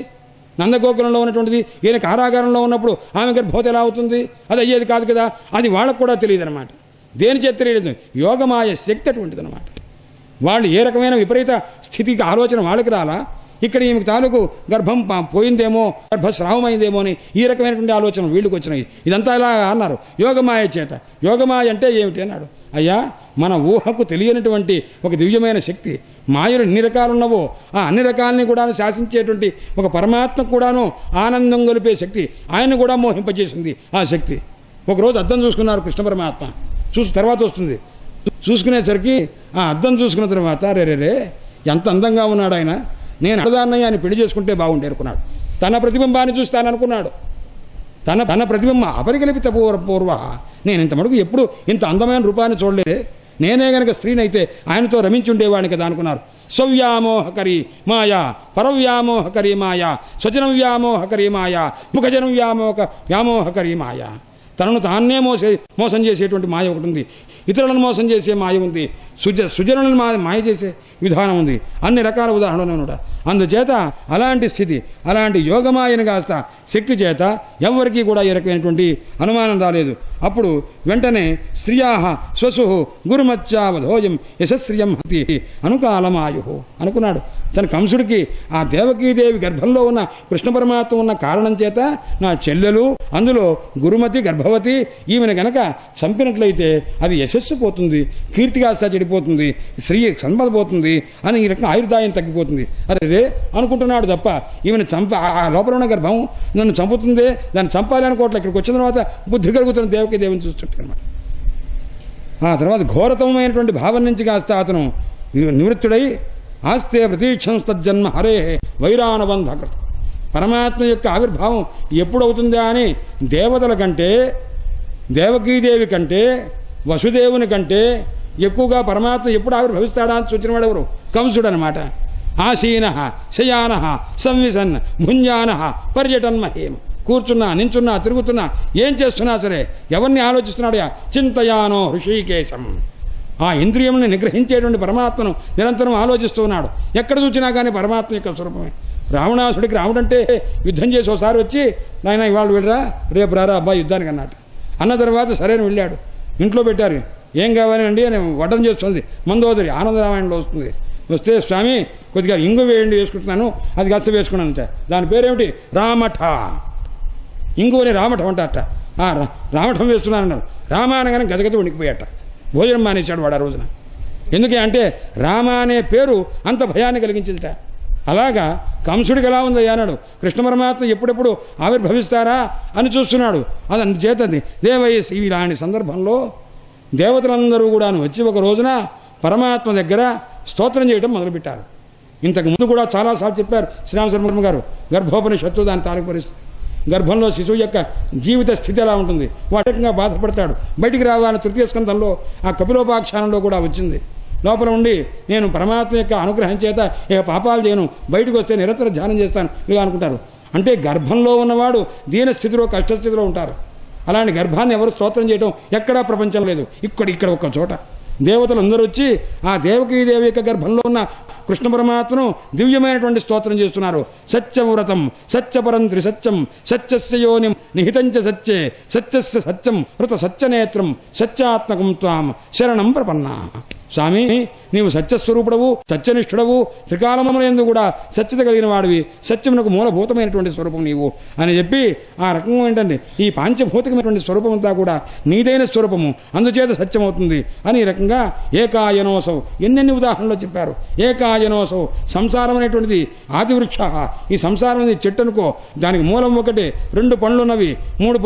నందగోకులంలో ఉన్నటువంటిది ఈయన కారాగారంలో ఉన్నప్పుడు ఆమె గర్భవతి ఎలా అవుతుంది? అది అయ్యేది కాదు కదా. అది వాళ్ళకు కూడా తెలియదు అనమాట. దేని చేత తెలియదు? యోగమాయ శక్తి అటువంటిది అనమాట. వాళ్ళు ఏ రకమైన విపరీత స్థితికి ఆలోచన వాళ్ళకి రాలా. ఇక్కడ ఈమెకు తాలూకు గర్భం పోయిందేమో, గర్భస్రావమైందేమో అని ఈ రకమైనటువంటి ఆలోచన వీళ్ళకి వచ్చినాయి. ఇదంతా ఇలా అన్నారు యోగమాయ చేత. యోగమాయ అంటే ఏమిటి అన్నాడు. అయ్యా, మన ఊహకు తెలియనటువంటి ఒక దివ్యమైన శక్తి. మాయలు ఎన్ని రకాలున్నవో ఆ అన్ని రకాలని కూడా శాసించేటువంటి ఒక పరమాత్మ కూడాను ఆనందం గొలిపే శక్తి ఆయన కూడా మోహింపజేసింది ఆ శక్తి. ఒకరోజు అద్దం చూసుకున్నారు కృష్ణ పరమాత్మ. తర్వాత వస్తుంది చూసుకునేసరికి ఆ అద్దం చూసుకున్న తర్వాత రే ఎంత అందంగా ఉన్నాడు ఆయన, నేను అడదాన్నయ్య అని పెళ్లి చేసుకుంటే బాగుండే అనుకున్నాడు. తన ప్రతిబింబాన్ని చూస్తాననుకున్నాడు. తన ప్రతిబింబ అపరికల్పిత పూర్వ. నేను ఇంత మటుకు ఎప్పుడు ఇంత అందమైన రూపాన్ని చూడలేదే. నేనే గనక స్త్రీనైతే ఆయనతో రమించుండేవాడిని కదా అనుకున్నారు. స్వవ్యామోహకరి మాయా, పరవ్యామోహకరి మాయా, స్వజనం వ్యామోహకరి మాయా, ముఖజనం వ్యామోహకరి మాయా. తనను తాన్నే మోసం చేసేటువంటి మాయ ఒకటి ఉంది. ఇతరులను మోసం చేసే మాయ ఉంది. సుజనులను మాయ చేసే విధానం ఉంది. అన్ని రకాల ఉదాహరణలు కూడా. అందుచేత అలాంటి స్థితి, అలాంటి యోగమాయను కాస్త శక్తి చేత ఎవరికీ కూడా ఈ రకమైనటువంటి అనుమానం రాలేదు. అప్పుడు వెంటనే స్త్రియాహ స్వసు గురుమత్యావధోయం యశస్త్రియం హతి అనుకాలమాయు అనుకున్నాడు. తన కంసుడికి ఆ దేవకీదేవి గర్భంలో ఉన్న కృష్ణ పరమాత్మ ఉన్న కారణం చేత నా చెల్లెలు అందులో గురుమతి గర్భవతి ఈమెను గనక చంపినట్లయితే అది యశస్సు పోతుంది, కీర్తిగాస్త చెడిపోతుంది, స్త్రీ సంపద పోతుంది అని ఈ రకంగా ఆయుర్దాయం తగ్గిపోతుంది. అరే అనుకుంటున్నాడు తప్ప ఈమెను ఆ లోపల ఉన్న గర్భం నన్ను చంపుతుంది, దాన్ని చంపాలి అనుకోవట్లే. ఇక్కడికి వచ్చిన తర్వాత బుద్ధి కలుగుతున్న దేవకీదేవిని చూస్తుంటారనమాట. ఆ తర్వాత ఘోరతమైనటువంటి భావం నుంచి కాస్త అతను నివృత్తుడై ఆస్తే ప్రతీక్షంస్తజ్జన్మ హరే వైరానబంధకృత. పరమాత్మ యొక్క ఆవిర్భావం ఎప్పుడవుతుందా అని దేవతల కంటే, దేవకీదేవి కంటే, వసుదేవుని కంటే ఎక్కువగా పరమాత్మ ఎప్పుడు ఆవిర్భవిస్తాడా అని సూచించినవాడు ఎవరు? కంసుడు అనమాట. ఆసీన శయాన సంవిసన్ భుంజాన పర్యటన్మహేమ. కూర్చున్నా, నించున్నా, తిరుగుతున్నా, ఏం చేస్తున్నా సరే ఎవరిని ఆలోచిస్తున్నాడయా? చింతయానో హృషీకేశం. ఆ ఇంద్రియములను నిగ్రహించేటువంటి పరమాత్మను నిరంతరం ఆలోచిస్తూ ఉన్నాడు. ఎక్కడ చూసినా కానీ పరమాత్మ యొక్క స్వరూపమే. రావణాసుడికి రాముడంటే యుద్ధం చేసి ఒకసారి వచ్చి నాయన ఇవాళ వెళ్ళరా, రేపు రారా అబ్బాయి యుద్ధానికి అన్నట్టు అన్న తర్వాత సరైన వెళ్ళాడు. ఇంట్లో పెట్టారు. ఏం కావాలండి అని వడ్డం చేస్తుంది. మందోదరి ఆనందరామాయణంలో వస్తుంది. వస్తే స్వామి కొద్దిగా ఇంగు వేయండి వేసుకుంటున్నాను, అది గచ్చ వేసుకున్నానంట. దాని పేరేమిటి? రామఠ. ఇంగు అని రామఠం అంటారట. రామఠం వేస్తున్నానన్నారు. రామానగానే గజగజ వణికిపోయాట. భోజనం మానేశాడు వాడు ఆ రోజున. ఎందుకే అంటే రామ అనే పేరు అంత భయాన్ని కలిగించిందిట. అలాగా కంసుడికి ఎలా ఉందయ్యా అన్నాడు. కృష్ణ పరమాత్మ ఎప్పుడెప్పుడు ఆవిర్భవిస్తారా అని చూస్తున్నాడు. అది చేతంది దేవయస్. ఇలాంటి సందర్భంలో దేవతలందరూ కూడాను వచ్చి ఒక రోజున పరమాత్మ దగ్గర స్తోత్రం చేయడం మొదలుపెట్టారు. ఇంతకు ముందు కూడా చాలాసార్లు చెప్పారు శ్రీరామశర్మ గారు గర్భోపనిషత్తు దాని తాలూకు పరిస్థితి. గర్భంలో శిశువు యొక్క జీవిత స్థితి ఎలా ఉంటుంది, వాటికంగా బాధపడతాడు. బయటికి రావాలని తృతీయ స్కంధంలో ఆ కపిలోపాఖ్యానంలో కూడా వచ్చింది. లోపల ఉండి నేను పరమాత్మ యొక్క అనుగ్రహం చేత ఇక పాపాలు చేయను, బయటకు వస్తే నిరంతర ధ్యానం చేస్తాను ఇలా అనుకుంటారు. అంటే గర్భంలో ఉన్నవాడు దీనస్థితిలో కష్టస్థితిలో ఉంటారు. అలాంటి గర్భాన్ని ఎవరు స్తోత్రం చేయడం ఎక్కడా ప్రపంచం లేదు. ఇక్కడ ఒక్క చోట దేవతలు అందరూ వచ్చి ఆ దేవకీదేవి యొక్క గర్భంలో ఉన్న కృష్ణ పరమాత్మను దివ్యమైనటువంటి స్తోత్రం చేస్తున్నారు. సత్యవ్రతం సత్యపరం త్రిసత్యం సత్యస్య యోనిం నిహితంచ సత్యే సత్యస్య సత్యం వృత సత్యనేత్రం సత్యాత్మకం త్వాం శరణం ప్రపన్నా. స్వామి నీవు సత్యస్వరూపుడవు, సత్యనిష్ఠుడవు, త్రికాలములందు కూడా సత్యత కలిగిన వాడివి, సత్యమునకు మూలభూతమైనటువంటి స్వరూపం నీవు అని చెప్పి ఆ రకంగా ఏంటంటే ఈ పాంచభౌతికమైనటువంటి స్వరూపం అంతా కూడా నీదైన స్వరూపము, అందుచేత సత్యమవుతుంది అని ఈ రకంగా ఏకాయనోసౌ ఎన్నెన్ని ఉదాహరణలో చెప్పారు. ఏకాయనోసౌ సంసారం అనేటువంటిది ఆదివృక్ష. ఈ సంసారం అనేది చెట్టు అనుకో, దానికి మూలం ఒకటే, 2 పండ్లున్నవి, 3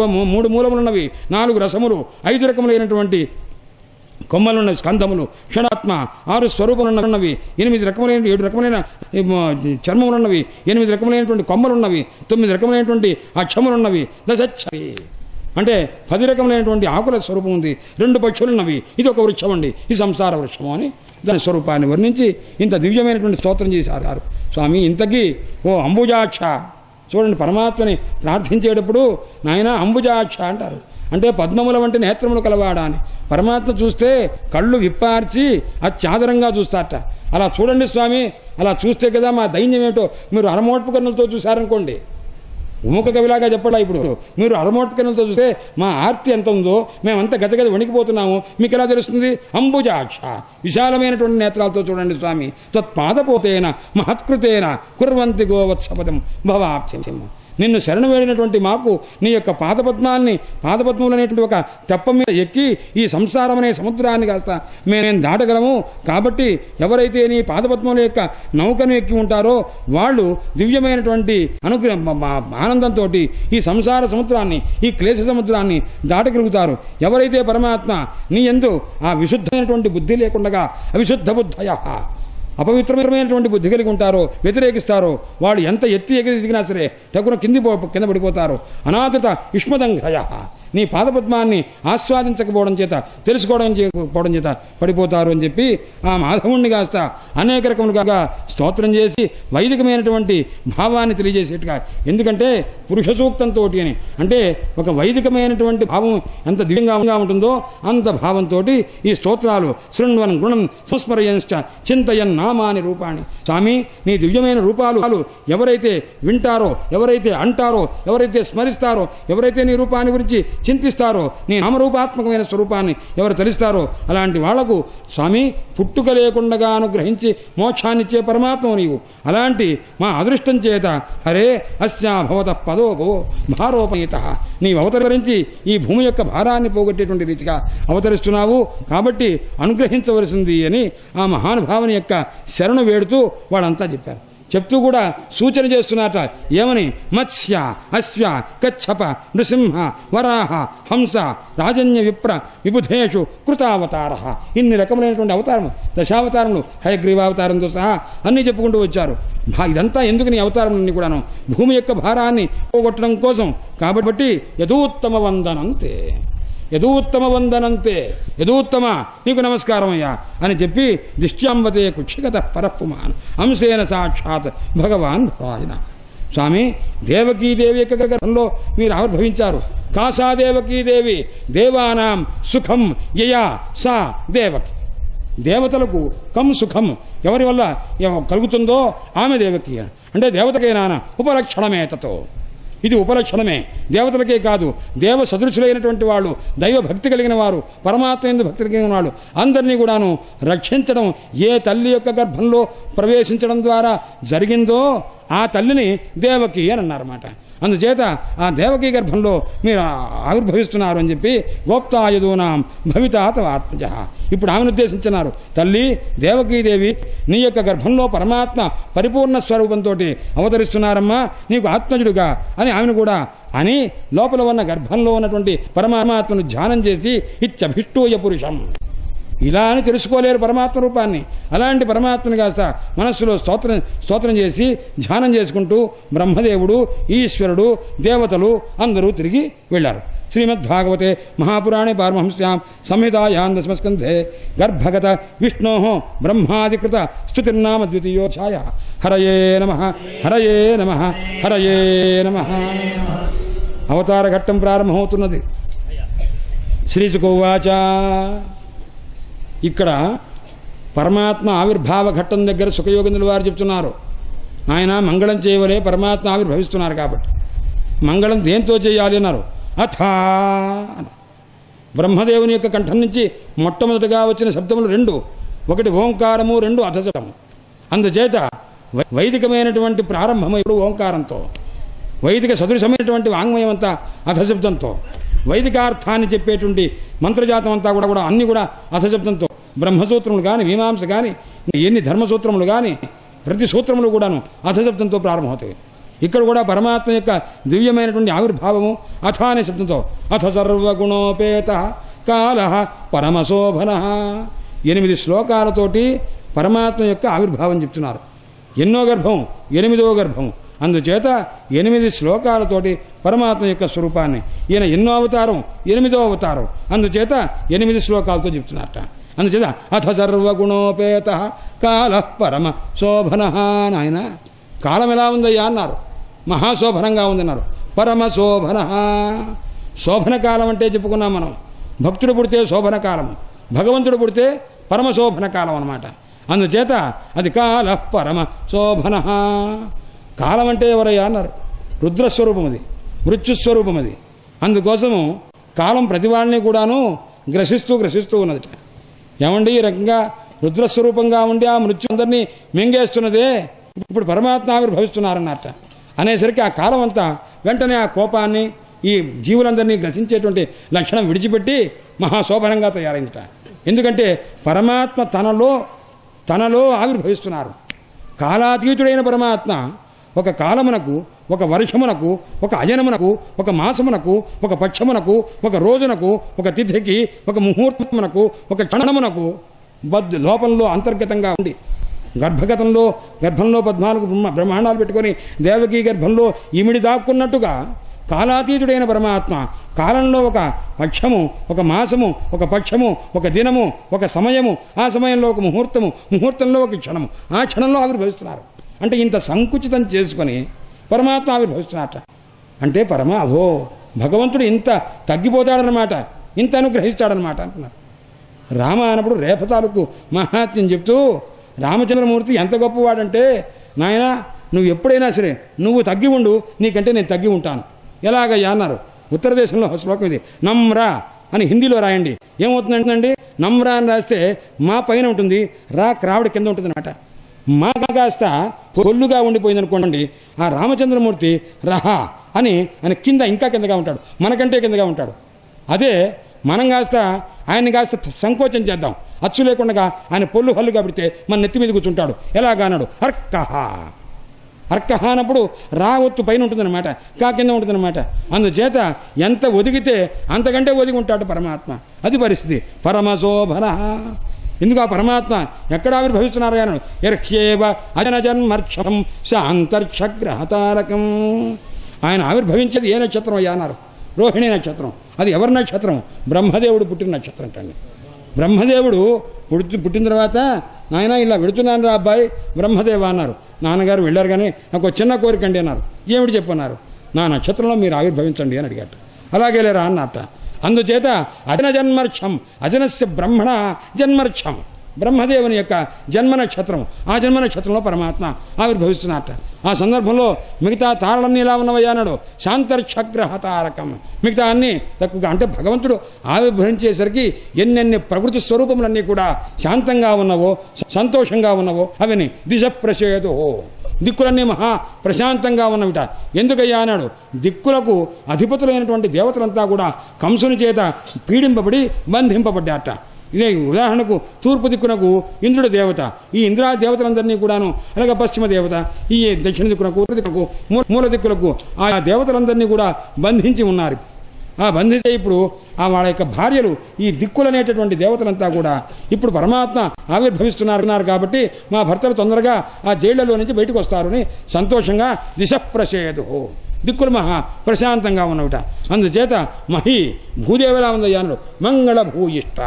మూలములున్నవి, 4 రసములు, 5 రకములైనటువంటి కొమ్మలున్నవి, స్కంధములు, షడాత్మ, 6 స్వరూపములున్నవి, 8 రకములైన 7 రకములైన చర్మములున్నవి, 8 రకములైనటువంటి కొమ్మలున్నవి, 9 రకములైనటువంటి అక్షములున్నవి, దశచ్చరి అంటే 10 రకములైనటువంటి ఆకుల స్వరూపం ఉంది, 2 పక్షులున్నవి, ఇది ఒక వృక్షం అండి, ఈ సంసార వృక్షము అని దాని స్వరూపాన్ని వర్ణించి ఇంత దివ్యమైనటువంటి స్తోత్రం చేశారు. స్వామి ఇంతకీ ఓ అంబుజాక్ష, చూడండి పరమాత్మని ప్రార్థించేటప్పుడు నాయన అంబుజాక్ష అంటారు. అంటే పద్మముల వంటి నేత్రములు కలవాడా అని. పరమాత్మ చూస్తే కళ్ళు విప్పార్చి అత్యాదరంగా చూస్తారట. అలా చూడండి స్వామి, అలా చూస్తే కదా మా దైన్యం ఏమిటో. మీరు అరమోట్పు కన్నులతో చూశారనుకోండి, ఉముఖ కవిలాగా చెప్పడా, ఇప్పుడు మీరు అరమోట్పు కన్నులతో చూస్తే మా ఆర్తి ఎంత ఉందో, మేమంతా గజగజ వణికిపోతున్నాము, మీకు ఎలా తెలుస్తుంది? అంబుజాక్ష విశాలమైనటువంటి నేత్రాలతో చూడండి స్వామి. తత్పాదపోతేన మహత్కృతేన కుర్వంతి గోవత్సపదం భవాప్త్యం. నిన్ను శరణు వేడినటువంటి మాకు నీ యొక్క పాదపద్మములు అనేటువంటి ఒక తెప్ప మీద ఎక్కి ఈ సంసారం అనే సముద్రాన్ని కాస్త మేము దాటగలము. కాబట్టి ఎవరైతే నీ పాదపద్మముల యొక్క నౌకను ఎక్కి ఉంటారో వాళ్ళు దివ్యమైనటువంటి అనుగ్రహం ఆనందంతో ఈ సంసార సముద్రాన్ని, ఈ క్లేశ సముద్రాన్ని దాటగలుగుతారు. ఎవరైతే పరమాత్మ నీ యందు ఆ విశుద్ధమైనటువంటి బుద్ధి లేకుండా అవిశుద్ధ బుద్ధయ అపవిత్రమైనటువంటి బుద్ధి కలిగి ఉంటారో, వ్యతిరేకిస్తారో, వాళ్ళు ఎంత ఎత్తి ఎదిగినా సరే తగున కింద పడిపోతారు. అనాథత యుష్మదంఘ్రయ నీ పాదపద్మాన్ని ఆస్వాదించకపోవడం చేత, తెలుసుకోవడం చేత పడిపోతారు అని చెప్పి ఆ మాధవుణ్ణి కాస్త అనేక రకములుగా స్తోత్రం చేసి వైదికమైనటువంటి భావాన్ని తెలియజేసేట్టుగా. ఎందుకంటే పురుష సూక్తంతో అని అంటే ఒక వైదికమైనటువంటి భావం ఎంత దివ్యంగా ఉంటుందో అంత భావంతో ఈ స్తోత్రాలు శృణ్వన్ గుణం సంస్మరయంశ్చ చింతయన్ నామాని రూపాణి. స్వామి నీ దివ్యమైన రూపాలు ఎవరైతే వింటారో, ఎవరైతే అంటారో, ఎవరైతే స్మరిస్తారో, ఎవరైతే నీ రూపాన్ని గురించి చింతిస్తారో, నీ నామరూపాత్మకమైన స్వరూపాన్ని ఎవరు తలిస్తారో అలాంటి వాళ్లకు స్వామి పుట్టుక లేకుండా అనుగ్రహించి మోక్షాన్నిచ్చే పరమాత్మ నీవు. అలాంటి మా అదృష్టం చేత హరే అస్యా భవత పదోభో భారోపనీత నీవు అవతరించి ఈ భూమి యొక్క భారాన్ని పోగొట్టేటువంటి రీతిగా అవతరిస్తున్నావు. కాబట్టి అనుగ్రహించవలసింది అని ఆ మహానుభావుని యొక్క శరణు వేడుతూ వాళ్ళంతా చెప్పారు. చెప్తూ కూడా సూచన చేస్తున్నట. ఏమని? మత్స్య అశ్వ కచ్చప నృసింహ వరాహ హంస రాజన్య విప్ర విబుధేషు కృతావతార. ఇన్ని రకములైనటువంటి అవతారము, దశావతారములు, హయగ్రీవావతారంతో సహా అన్నీ చెప్పుకుంటూ వచ్చారు. ఇదంతా ఎందుకు నీ అవతారములన్నీ కూడాను భూమి యొక్క భారాన్ని పోగొట్టడం కోసం. కాబట్టి యథూత్తమ వందనంతే, యథూత్తమ వందనంతే, యథూత్తమ నీకు నమస్కారమయ్యా అని చెప్పి దిష్ట్యాంబతే కుక్షిగత పరపుమాన్ అంశేన సాక్షాత్ భగవాన్ భవాయన. స్వామి దేవకీదేవి యొక్క గర్భంలో మీరు ఆవిర్భవించారు. కాసా దేవకీదేవి దేవానాం సుఖం యయా సా దేవకి. దేవతలకు కం సుఖం ఎవరి వల్ల కలుగుతుందో ఆమె దేవకి. అంటే దేవతకైనా ఉపలక్షణమే తతో, ఇది ఉపలక్షణమే. దేవతలకే కాదు, దేవ సదృశులైనటువంటి వాళ్ళు, దైవ భక్తి కలిగిన వారు, పరమాత్మ యందు భక్తి కలిగిన వాళ్ళు అందరినీ కూడాను రక్షించడం ఏ తల్లి యొక్క గర్భంలో ప్రవేశించడం ద్వారా జరిగిందో ఆ తల్లిని దేవకి అని అన్నారన్నమాట. అందుచేత ఆ దేవకీ గర్భంలో మీరు ఆవిర్భవిస్తున్నారు అని చెప్పి గోప్తాయుధూనాం భవితాత ఆత్మజ. ఇప్పుడు ఆమెను ఉద్దేశించినారు, తల్లి దేవకీదేవి నీ యొక్క గర్భంలో పరమాత్మ పరిపూర్ణ స్వరూపంతో అవతరిస్తున్నారమ్మా నీకు ఆత్మజుడుగా అని ఆమెను కూడా అని లోపల ఉన్న గర్భంలో ఉన్నటువంటి పరమాత్మను ధ్యానం చేసి ఇత్యభిష్టూయ పురుషం. ఇలా అని తెలుసుకోలేరు పరమాత్మ రూపాన్ని. అలాంటి పరమాత్మని కాస్త మనస్సులో స్తోత్రం చేసి ధ్యానం చేసుకుంటూ బ్రహ్మదేవుడు, ఈశ్వరుడు, దేవతలు అందరూ తిరిగి వెళ్లారు. శ్రీమద్భాగవతే మహాపురాణే పారమహంస్యాం సంహితాయాం దశమస్కంధే గర్భగత విష్ణో బ్రహ్మాదికృత స్తుతిర్నామ ద్వితీయోధ్యాయ. హరయే నమః హరయే నమః హరయే నమః. అవతార ఘట్టం ప్రారంభమవుతున్నది. శ్రీశుకోవాచ. ఇక్కడ పరమాత్మ ఆవిర్భావ ఘట్టం దగ్గర సుఖయోగిందుల వారు చెప్తున్నారు, ఆయన మంగళం చేయవలే పరమాత్మ ఆవిర్భవిస్తున్నారు కాబట్టి మంగళం దేంతో చేయాలి అన్నారు. అథా బ్రహ్మదేవుని యొక్క కంఠం నుంచి మొట్టమొదటిగా వచ్చిన శబ్దములు రెండు, ఒకటి ఓంకారము, రెండు అధశబ్దము. అందుచేత వైదికమైనటువంటి ప్రారంభమైనప్పుడు ఓంకారంతో, వైదిక సదృశమైనటువంటి వాంగ్మయం అంతా అధశబ్దంతో, వైదికార్థాన్ని చెప్పేటువంటి మంత్రజాతం అంతా కూడా అన్ని కూడా అధశబ్దంతో, బ్రహ్మసూత్రములు కానీ మీమాంస కానీ ఎన్ని ధర్మసూత్రములు కానీ ప్రతి సూత్రములు కూడాను అధశబ్దంతో ప్రారంభమవుతాయి. ఇక్కడ కూడా పరమాత్మ యొక్క దివ్యమైనటువంటి ఆవిర్భావము అథ అనే శబ్దంతో. అథ సర్వగుణోపేత కాల పరమశోభన. 8 శ్లోకాలతోటి పరమాత్మ యొక్క ఆవిర్భావం చెప్తున్నారు. ఎన్నో గర్భం? 8వ గర్భం. అందుచేత 8 శ్లోకాలతోటి పరమాత్మ యొక్క స్వరూపాన్ని, ఈయన ఎన్నో అవతారం, 8వ అవతారం, అందుచేత 8 శ్లోకాలతో చెప్తున్నారట. అందుచేత అథ సర్వగుణోపేత కాల పరమ శోభన. నాయన కాలం ఎలా ఉందయ్యా అన్నారు. మహాశోభనంగా ఉందన్నారు. పరమశోభన. శోభన కాలం అంటే చెప్పుకున్నాం మనం, భక్తుడు పుడితే శోభన కాలం, భగవంతుడు పుడితే పరమశోభన కాలం అన్నమాట. అందుచేత అది కాల పరమ శోభన. కాలం అంటే ఎవరయ్యా అన్నారు. రుద్రస్వరూపం అది, మృత్యుస్వరూపం అది. అందుకోసము కాలం ప్రతివాడిని కూడాను గ్రసిస్తూ ఉన్నది. ఏమండి ఈ రకంగా రుద్రస్వరూపంగా ఉండి ఆ మృత్యు అందరినీ మింగేస్తున్నదే, ఇప్పుడు పరమాత్మ ఆవిర్భవిస్తున్నారన్నట. అనేసరికి ఆ కాలం అంతా వెంటనే ఆ కోపాన్ని, ఈ జీవులందరినీ గ్రసించేటువంటి లక్షణం విడిచిపెట్టి మహాశోభనంగా తయారైందట. ఎందుకంటే పరమాత్మ తనలో ఆవిర్భవిస్తున్నారు. కాలాతీతుడైన పరమాత్మ ఒక కాలమునకు, ఒక వర్షమునకు, ఒక అయనమునకు, ఒక మాసమునకు, ఒక పక్షమునకు, ఒక రోజునకు, ఒక తిథికి, ఒక ముహూర్తమునకు, ఒక క్షణమునకు లోపంలో అంతర్గతంగా ఉండి గర్భంలో 14 బ్రహ్మాండాలు పెట్టుకొని దేవకీ గర్భంలో ఇమిడి దాక్కున్నట్టుగా కాలాతీతుడైన పరమాత్మ కాలంలో ఒక పక్షము, ఒక మాసము, ఒక పక్షము, ఒక దినము, ఒక సమయము, ఆ సమయంలో ఒక ముహూర్తంలో ఒక క్షణము, ఆ క్షణంలో ఆవిర్భవిస్తున్నారు. అంటే ఇంత సంకుచితం చేసుకొని పరమాత్మ ఆవిర్భవిస్తున్నారట. అంటే భగవంతుడు ఇంత తగ్గిపోతాడనమాట, ఇంత అనుగ్రహిస్తాడనమాట అంటున్నారు. రామ అన్నప్పుడు రేప తాలూకు మహాత్మ్యం చెప్తూ రామచంద్రమూర్తి ఎంత గొప్పవాడంటే, నాయన నువ్వు ఎప్పుడైనా సరే నువ్వు తగ్గి ఉండు, నీకంటే నేను తగ్గి ఉంటాను. ఎలాగయ్యా అన్నారు. ఉత్తర దేశంలో శ్లోకం ఇది. నమ్రా అని హిందీలో రాయండి. ఏమవుతుందండి, నమ్రా అని రాస్తే మా పైన ఉంటుంది, క్రావిడ కింద ఉంటుంది అనమాట. మా కాస్త పొల్లుగా ఉండిపోయింది అనుకోండి, ఆ రామచంద్రమూర్తి రహా అని ఆయన ఇంకా కిందగా ఉంటాడు, మనకంటే కిందగా ఉంటాడు. అదే మనం కాస్త ఆయన్ని కాస్త సంకోచం చేద్దాం, అచ్చు లేకుండా ఆయన పొల్లు హల్లుగా పెడితే మన నెత్తి మీద కూర్చుంటాడు. ఎలాగా అన్నాడు, అర్కహ అన్నప్పుడు ఒత్తు పైన ఉంటుందన్నమాట, కింద ఉంటుందన్నమాట. అందుచేత ఎంత ఒదిగితే అంతకంటే ఒదిగి ఉంటాడు పరమాత్మ. అది పరిస్థితి. పరమశోభన. ఎందుకు ఆ పరమాత్మ ఎక్కడ ఆవిర్భవిస్తున్నారు అన్నాడు. యర్హ్యేవ అజనజన్మర్క్షం శాంతర్క్షగ్రహతారకం. ఆయన ఆవిర్భవించేది ఏ నక్షత్రం అయ్యా అన్నారు. రోహిణి నక్షత్రం. అది ఎవరి నక్షత్రం? బ్రహ్మదేవుడు పుట్టిన నక్షత్రం అంటండి. బ్రహ్మదేవుడు పుట్టిన తర్వాత, నాయన ఇలా వెళుతున్నాను రా అబ్బాయి బ్రహ్మదేవ అన్నారు. నాన్నగారు వెళ్ళారు, కానీ నాకు ఒక చిన్న కోరిక అండి అన్నారు. ఏమిటి చెప్పన్నారు? నా నక్షత్రంలో మీరు ఆవిర్భవించండి అని అడిగాట. అలాగే లేరా అన్నట్ట. అందుచేత అజన జన్మర్క్షం, అజనస్య బ్రహ్మణ జన్మర్క్షం. బ్రహ్మదేవుని యొక్క జన్మ నక్షత్రం. ఆ జన్మ నక్షత్రంలో పరమాత్మ ఆవిర్భవిస్తున్నట్ట. ఆ సందర్భంలో మిగతా తారలన్నీ ఇలా ఉన్నవయ్యా అన్నాడు. శాంతర్షగ్రహ తారకం. మిగతా అన్నీ తక్కువగా, అంటే భగవంతుడు ఆవిర్భవించేసరికి ఎన్నెన్ని ప్రకృతి స్వరూపములన్నీ కూడా శాంతంగా ఉన్నవో, సంతోషంగా ఉన్నవో అవని దిశ ప్రసేదో, దిక్కులన్నీ మహా ప్రశాంతంగా ఉన్నవిట. ఎందుకయ్యా అన్నాడు. దిక్కులకు అధిపతులైనటువంటి దేవతలంతా కూడా కంసుని చేత పీడింపబడి బంధింపబడ్డాట. ఇదే ఉదాహరణకు తూర్పు దిక్కునకు ఇంద్రుడు దేవత, ఈ ఇంద్రా దేవతలందరినీ కూడాను, అలాగే పశ్చిమ దేవత, ఈ దక్షిణ దిక్కునకు, ఉత్తర దిక్కునకు, మూల దిక్కులకు ఆ దేవతలందరినీ కూడా బంధించి ఉన్నారు. ఆ బంధించే ఇప్పుడు ఆ వాళ్ళ యొక్క భార్యలు ఈ దిక్కులనేటటువంటి దేవతలంతా కూడా ఇప్పుడు పరమాత్మ ఆవిర్భవిస్తున్నారు కాబట్టి మా భర్తలు తొందరగా ఆ జైళ్లలో నుంచి బయటకు వస్తారని సంతోషంగా దిశ ప్రసేదు, దిక్కులు మహా ప్రశాంతంగా ఉన్నవిట. అందుచేత మహి భూదేవిలా ఉందయ్యాను మంగళ భూయిష్ట.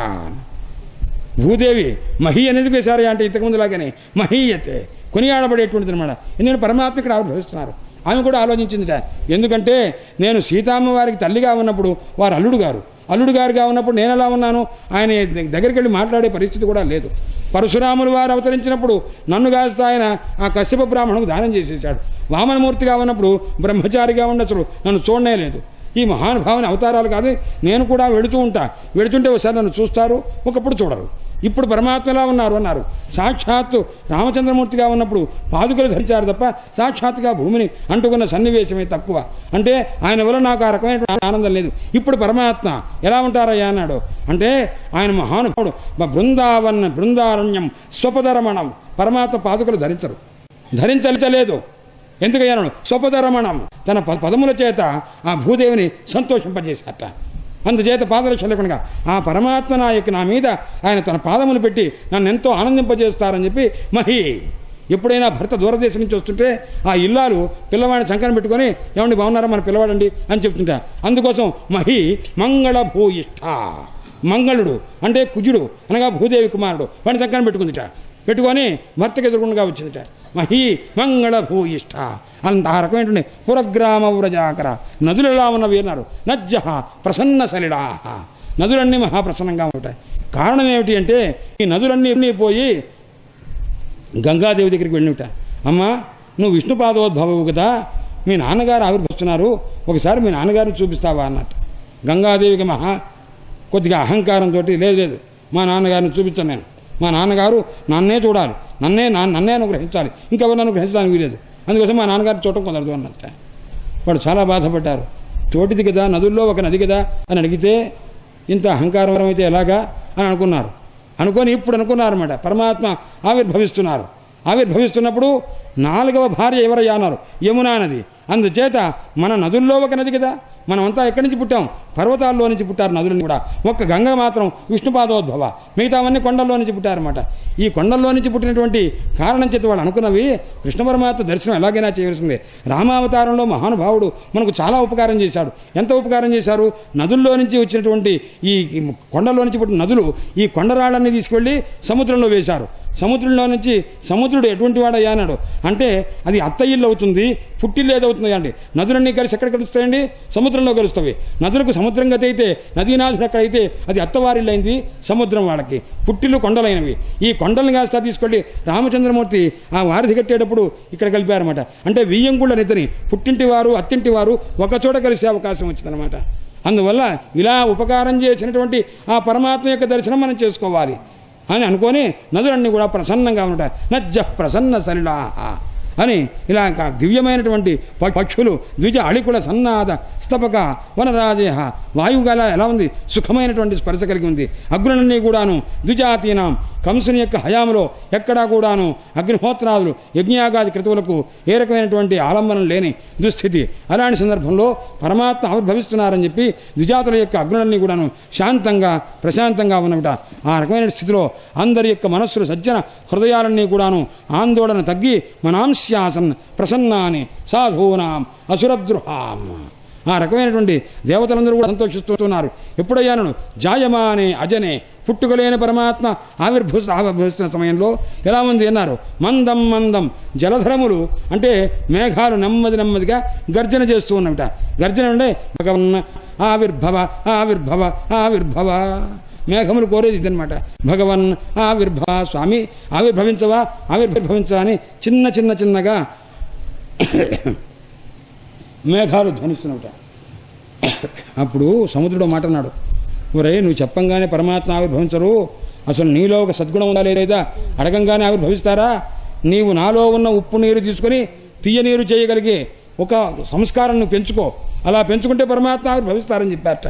భూదేవి మహి అనేది వేశారు అంటే ఇంతకుముందులాగానే మహీయతే కొనియాడబడేటువంటిది అనమాట. ఎందుకంటే పరమాత్మ ఇక్కడ ఆవిర్భవిస్తున్నారు. ఆమె కూడా ఆలోచించిందిట. ఎందుకంటే నేను సీతమ్మ వారికి తల్లిగా ఉన్నప్పుడు వారు అల్లుడు గారుగా ఉన్నప్పుడు నేను ఎలా ఉన్నాను, ఆయన దగ్గరికి వెళ్ళి మాట్లాడే పరిస్థితి కూడా లేదు. పరశురాములు వారు అవతరించినప్పుడు నన్ను కాస్త ఆయన ఆ కశ్యప బ్రాహ్మణుకు దానం చేసేశాడు. వామనమూర్తిగా ఉన్నప్పుడు బ్రహ్మచారిగా ఉండొచ్చు నన్ను చూడనే లేదు. ఈ మహానుభావుని అవతారాలు కాదు. నేను కూడా వెళుతుంటే ఒకసారి నన్ను చూస్తారు, ఒకప్పుడు చూడరు. ఇప్పుడు పరమాత్మలా ఉన్నారు అన్నారు. సాక్షాత్తు రామచంద్రమూర్తిగా ఉన్నప్పుడు పాదుకలు ధరించారు తప్ప సాక్షాత్తుగా భూమిని అంటుకున్న సన్నివేశమే తక్కువ. అంటే ఆయన వల్ల నాకు ఆ రకమైన ఆనందం లేదు. ఇప్పుడు పరమాత్మ ఎలా ఉంటారయ్యా అన్నాడు. అంటే ఆయన మహానుభావుడు. బృందారణ్యం స్వపదరమణం. పరమాత్మ పాదుకలు ధరించలేదు. ఎందుకయ్యాను స్వపదరమణం, తన పదముల చేత ఆ భూదేవిని సంతోషింపజేశాట. అందుచేత పాదరక్ష లేకుండా ఆ పరమాత్మ నా మీద ఆయన తన పాదములు పెట్టి నన్ను ఎంతో ఆనందింపజేస్తారని చెప్పి మహి. ఎప్పుడైనా భర్త దూరదేశం నుంచి వస్తుంటే ఆ ఇల్లాలు పిల్లవాడిని చంకన పెట్టుకొని ఏమండి బాగున్నారా మన పిల్లవాడండి అని చెప్తుంటా. అందుకోసం మహి మంగళ భూయిష్ట. మంగళుడు అంటే కుజుడు అనగా భూదేవి కుమారుడు, వాడిని చంకన పెట్టుకొని భర్తకు ఎదురుకుండా వచ్చిందిట. మహి మంగళ భూయిష్ట. అంత ఆ రకమైనటువంటి పురగ్రామ వ్రజాకర. నదులు ఎలా ఉన్నవి అన్నారు. నజ్జ ప్రసన్న సలిలా. నదులన్నీ మహాప్రసన్నంగా ఉంటాయి. కారణం ఏమిటి అంటే ఈ నదులన్నీ పోయి గంగాదేవి దగ్గరికి వెళ్ళినట. అమ్మా నువ్వు విష్ణుపాదోద్భవవు కదా, మీ నాన్నగారు ఆవిర్భవిస్తున్నారు, ఒకసారి మీ నాన్నగారిని చూపిస్తావా అన్నట్టు. గంగాదేవికి కొద్దిగా అహంకారంతో లేదు మా నాన్నగారిని చూపించాను నేను, మా నాన్నగారు నన్నే చూడాలి, నన్నే అనుగ్రహించాలి, ఇంకెవరిని అనుగ్రహించడానికి వీలేదు, అందుకోసం మా నాన్నగారిని చూడటం కుదరదు అన్నట్ట. వాడు చాలా బాధపడ్డారు. తోటిది కదా, నదుల్లో ఒక నది కదా అని అడిగితే ఇంత అహంకారం అయితే ఎలాగా అని అనుకొని ఇప్పుడు అనుకున్నారన్నమాట. పరమాత్మ ఆవిర్భవిస్తున్నప్పుడు 4వ భార్య ఎవరయ్యా అన్నారు. యమునా నది. అందుచేత మన నదుల్లో ఒక నది కదా, మనమంతా ఎక్కడి నుంచి పుట్టాం, పర్వతాల్లో నుంచి పుట్టారు నదులని కూడా. ఒక్క గంగ మాత్రం విష్ణుపాదోద్భవ, మిగతావన్నీ కొండల్లో నుంచి పుట్టారన్నమాట. ఈ కొండల్లో నుంచి పుట్టినటువంటి కారణం చేత వాళ్ళు అనుకున్నవి కృష్ణ పరమాత్మ దర్శనం ఎలాగైనా చేయవలసిందే. రామావతారంలో మహానుభావుడు మనకు చాలా ఉపకారం చేశాడు. ఎంత ఉపకారం చేశారు. నదుల్లో నుంచి వచ్చినటువంటి ఈ కొండల్లో నుంచి పుట్టిన నదులు ఈ కొండరాళ్ళన్నీ తీసుకెళ్లి సముద్రంలో వేశారు. సముద్రంలో నుంచి సముద్రుడు ఎటువంటి వాడయ్యా అన్నాడు. అంటే అది అత్త ఇల్లు అవుతుంది, పుట్టిల్లు ఏదవుతుంది అండి. నదులన్నీ కలిసి ఎక్కడ కలుస్తాయండి, సముద్రంలో కలుస్తాయి. నదులకు సముద్రం గతి అయితే, నదీనాథుడు ఎక్కడైతే అది అత్తవారిల్లు అయింది, సముద్రం వాళ్ళకి పుట్టిల్లు కొండలైనవి. ఈ కొండల్ని కాస్త తీసుకెళ్లి రామచంద్రమూర్తి ఆ వారిధి కట్టేటప్పుడు ఇక్కడ కలిపారన్నమాట. అంటే వియ్యంగుళ్ళ నిద్రని పుట్టింటి వారు అత్తింటి వారు ఒకచోట కలిసే అవకాశం వచ్చిందనమాట. అందువల్ల ఇలా ఉపకారం చేసినటువంటి ఆ పరమాత్మ యొక్క దర్శనం మనం చేసుకోవాలి అని అనుకొని నదులన్నీ కూడా ప్రసన్నంగా ఉంటాయి. నజ్జ ప్రసన్న సలిలాహ అని ఇలా దివ్యమైనటువంటి పక్షులు ద్విజ అళికుల సన్నాద స్తపక వనరాజయ వాయువుగా ఎలా ఉంది, సుఖమైనటువంటి స్పర్శ కలిగి ఉంది. అగ్నులన్నీ కూడాను ద్విజాతీనాం, కంసుని యొక్క హయాములో ఎక్కడా కూడాను అగ్నిహోత్రాదులు యజ్ఞయాగాది క్రతువులకు ఏ రకమైనటువంటి ఆలంబనం లేని దుస్థితి. అలాంటి సందర్భంలో పరమాత్మ ఆవిర్భవిస్తున్నారని చెప్పి ద్విజాతుల యొక్క అగ్నులన్నీ కూడాను శాంతంగా ప్రశాంతంగా ఉన్నవిట. ఆ రకమైన స్థితిలో అందరి యొక్క మనస్సులు సజ్జన హృదయాలన్నీ కూడాను ఆందోళన తగ్గి మనాంస్యాసన్ ప్రసన్నాని సాధూనాం అసురద్రుహాం. ఆ రకమైనటువంటి దేవతలందరూ కూడా సంతోషిస్తున్నారు. ఎప్పుడయ్యాను జాయమానే అజనే, పుట్టుకలేని పరమాత్మ ఆవిర్భవిస్తున్న సమయంలో ఎలా ఉంది అన్నారు. మందం మందం జలధరములు అంటే మేఘాలు నెమ్మదిగా గర్జన చేస్తూ ఉన్నవిట. గర్జన అంటే భగవన్ ఆవిర్భవ ఆవిర్భవ ఆవిర్భవ మేఘములు కోరేది ఇదనమాట. భగవన్ స్వామి ఆవిర్భవించవా అని చిన్నగా మేఘాలు ధ్వనిస్తున్నట. అప్పుడు సముద్రుడు మాట అన్నాడు, ఒరే నువ్వు చెప్పంగానే పరమాత్మ ఆవిర్భవించరు, అసలు నీలో ఒక సద్గుణం ఉందా లేదా, అడగంగానే ఆవిర్భవిస్తారా? నీవు నాలో ఉన్న ఉప్పు నీరు తీసుకుని తీయ నీరు చేయగలిగే ఒక సంస్కారం నువ్వు పెంచుకో, అలా పెంచుకుంటే పరమాత్మ ఆవిర్భవిస్తారని చెప్పారట.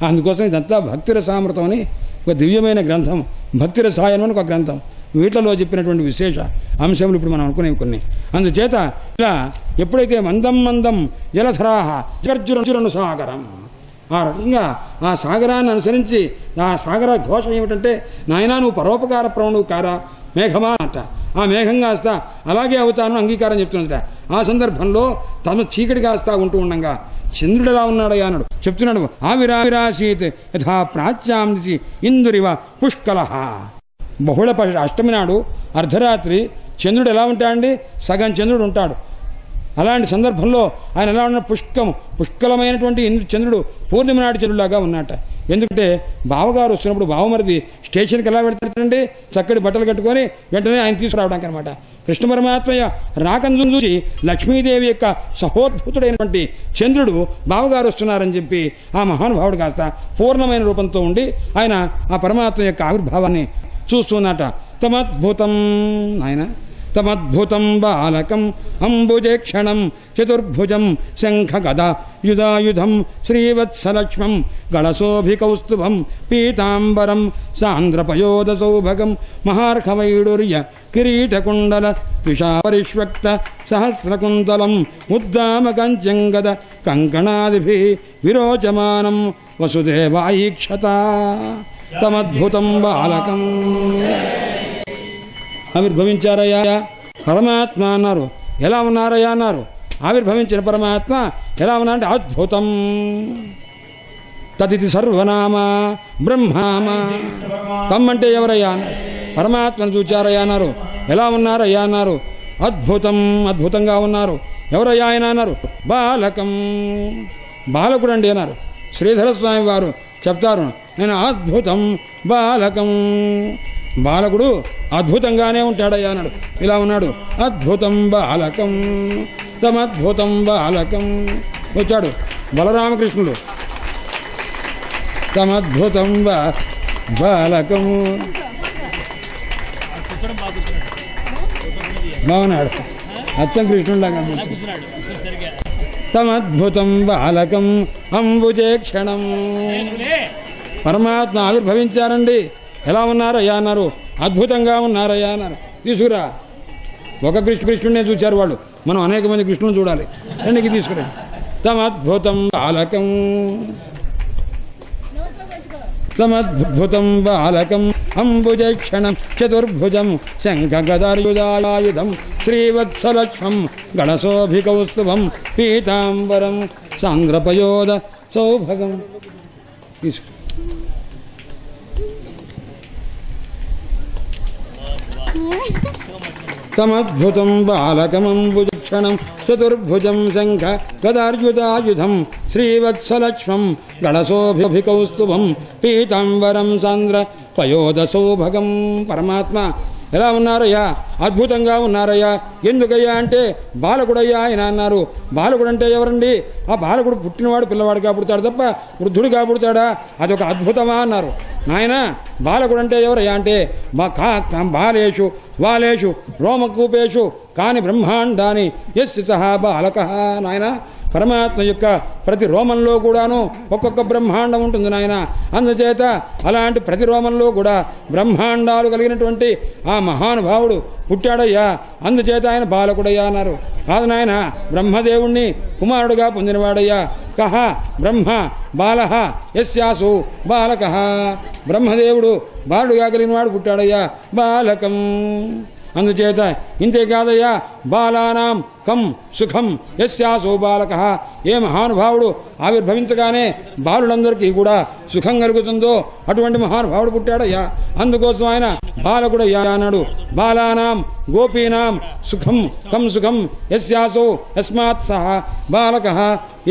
అందుకోసం ఇదంతా భక్తిరసామృతం అని ఒక దివ్యమైన గ్రంథం, భక్తిరసాయనం అని ఒక గ్రంథం. వీటిలో చెప్పినటువంటి విశేష అంశములు ఇప్పుడు మనం అనుకునేవి కొన్ని. అందుచేత ఇలా ఎప్పుడైతే మందం జలధరాహ జర్జురను సాగరం, ఆ రకంగా ఆ సాగరాన్ని అనుసరించి ఆ సాగర ఘోష ఏమిటంటే, నాయనా నువ్వు పరోపకార ప్రవణువు కారా మేఘమా అంట. ఆ మేఘం కాస్తా అలాగే అవుతాను అంగీకారం చెప్తున్నట. ఆ సందర్భంలో తను చీకటి కాస్తా ఉంటూ ఉండగా చంద్రుడు ఎలా ఉన్నాడయ్యా అన్నాడు. చెప్తున్నాడు, ఆవిరాశీత్ యథా ప్రాచ్యాం ఇందురివ పుష్కల. బహుళ అష్టమి నాడు అర్ధరాత్రి చంద్రుడు ఎలా ఉంటాడండి, సగం చంద్రుడు ఉంటాడు. అలాంటి సందర్భంలో ఆయన ఎలా ఉన్న పుష్కలమైనటువంటి చంద్రుడు పూర్ణిమ నాటి చంద్రుడిలాగా ఉన్నట. ఎందుకంటే బావగారు వస్తున్నప్పుడు బావమరిది స్టేషన్కి ఎలా పెడతాడండి, చక్కటి బట్టలు కట్టుకొని వెంటనే ఆయన తీసుకురావడానికి అనమాట. కృష్ణ పరమాత్మయ్య రాకందు చూసి లక్ష్మీదేవి యొక్క సహోద్భూతుడైనటువంటి చంద్రుడు బావగారు వస్తున్నారని చెప్పి ఆ మహానుభావుడు కాస్త పూర్ణమైన రూపంతో ఉండి ఆయన ఆ పరమాత్మ యొక్క ఆవిర్భావాన్ని చూస్తున్నట. తమద్భుతం నాయన తమద్భుతం బాలకం అంబుజేక్షణం చతుర్భుజం శంఖ గదా యుధాయుధం శ్రీవత్సలక్ష్మం గళశోభికౌస్తుభం పీతాంబరం సాంద్రపయోద సౌభగం మహార్హవైడూర్య కిరీటకుండల త్విషాపరిష్వక్త సహస్రకుంతలం ఉద్దామకంచంగద కంకణాదిభిః విరోచమానం వసుదేవాయీక్షత. తమద్భుతం బాలకం ఆవిర్భవించారయ్యా పరమాత్మ అన్నారు. ఎలా ఉన్నారయ్యా అన్నారు. ఆవిర్భవించిన పరమాత్మ ఎలా ఉన్నా అంటే అద్భుతం. తదితి సర్వనామ బ్రహ్మామ. తమ్మంటే ఎవరయ్యా అన్నారు. పరమాత్మను చూచారయ్యా అన్నారు. ఎలా ఉన్నారయ్యా అన్నారు. అద్భుతంగా ఉన్నారు. ఎవరయ్యా ఆయన అన్నారు. బాలకం, బాలకుడు అండి అన్నారు. శ్రీధర స్వామి వారు చెప్తారు, నేను అద్భుతం బాలకం. బాలకుడు అద్భుతంగానే ఉంటాడయ్యా అన్నాడు. ఇలా ఉన్నాడు. అద్భుతం బాలకం తమద్భుతం బాలకం. వచ్చాడు బలరామకృష్ణుడు. తమద్భుతం బాలకం బాగున్నాడు. అచ్చం కృష్ణుడిలాగా. తమద్భుతం బాలకం అంబుజేక్షణం. పరమాత్మ ఆవిర్భవించారండి. ఎలా ఉన్నారయ్యా అన్నారు. అద్భుతంగా ఉన్నారయ్యా అన్నారు. తీసుకురా. ఒక కృష్ణుడినే చూశారు వాళ్ళు, మనం అనేక మంది కృష్ణుని చూడాలి. రెండుకి తీసుకురా. తమద్భుతం బాలకం తమద్భుతం బాలకం అంబుజక్షణం చతుర్భుజం శంఖ గదాయుధాయుధం శ్రీవత్సలక్ష్మం గణశోభికౌస్తుభం పీతాంబరం సాంద్రపయోద సౌభగం. తీసుకు. తమద్భుతం బాలకమంబుజక్షణం చతుర్భుజం శంఖ గదార్యుధాయుధం శ్రీవత్సలక్ష్మం గణశోభికౌస్తుభం పీతాంబరం సాంద్ర పయోద సౌభగం. పరమాత్మ ఎలా ఉన్నారయ్యా. అద్భుతంగా ఉన్నారయ్యా. ఎందుకయ్యా అంటే బాలకుడయ్యా ఆయన అన్నారు. బాలకుడు అంటే ఎవరండి. ఆ బాలకుడు పుట్టినవాడు పిల్లవాడుగా పుడతాడు తప్ప వృద్ధుడిగా పుడతాడా. అదొక అద్భుతమా అన్నారు. నాయన బాలకుడు అంటే ఎవరయ్యా అంటే బాలేషు వాలేషు రోమకూపేషు కాని బ్రహ్మాండాని యస్య సహా బాలక. నాయన పరమాత్మ యొక్క ప్రతి రోమంలో కూడాను ఒక్కొక్క బ్రహ్మాండం ఉంటుంది నాయన. అందుచేత అలాంటి ప్రతి రోమంలో కూడా బ్రహ్మాండాలు కలిగినటువంటి ఆ మహానుభావుడు పుట్టాడయ్యా. అందుచేత ఆయన బాలకుడయ్యా అన్నారు. కాదు నాయన, బ్రహ్మదేవుణ్ణి కుమారుడుగా పొందినవాడయ్యా. కహ బ్రహ్మ బాలః యస్యాసు బాలకః. బ్రహ్మదేవుడు బాలుడుగా కలిగినవాడు పుట్టాడయ్యా. బాలకం. అందుచేత ఇంతేకాదయ్యా బాలానాం కం సుఖం యస్యాసో బాలక. ఏ మహానుభావుడు ఆవిర్భవించగానే బాలులందరికీ కూడా సుఖం కలుగుతుందో అటువంటి మహానుభావుడు పుట్టాడయ్యా. అందుకోసం ఆయన బాలకుడయ్యా అన్నాడు. బాలానాం గోపీనాం సుఖం కం సుఖం యస్యాసో యస్మాత్ సహ బాలక.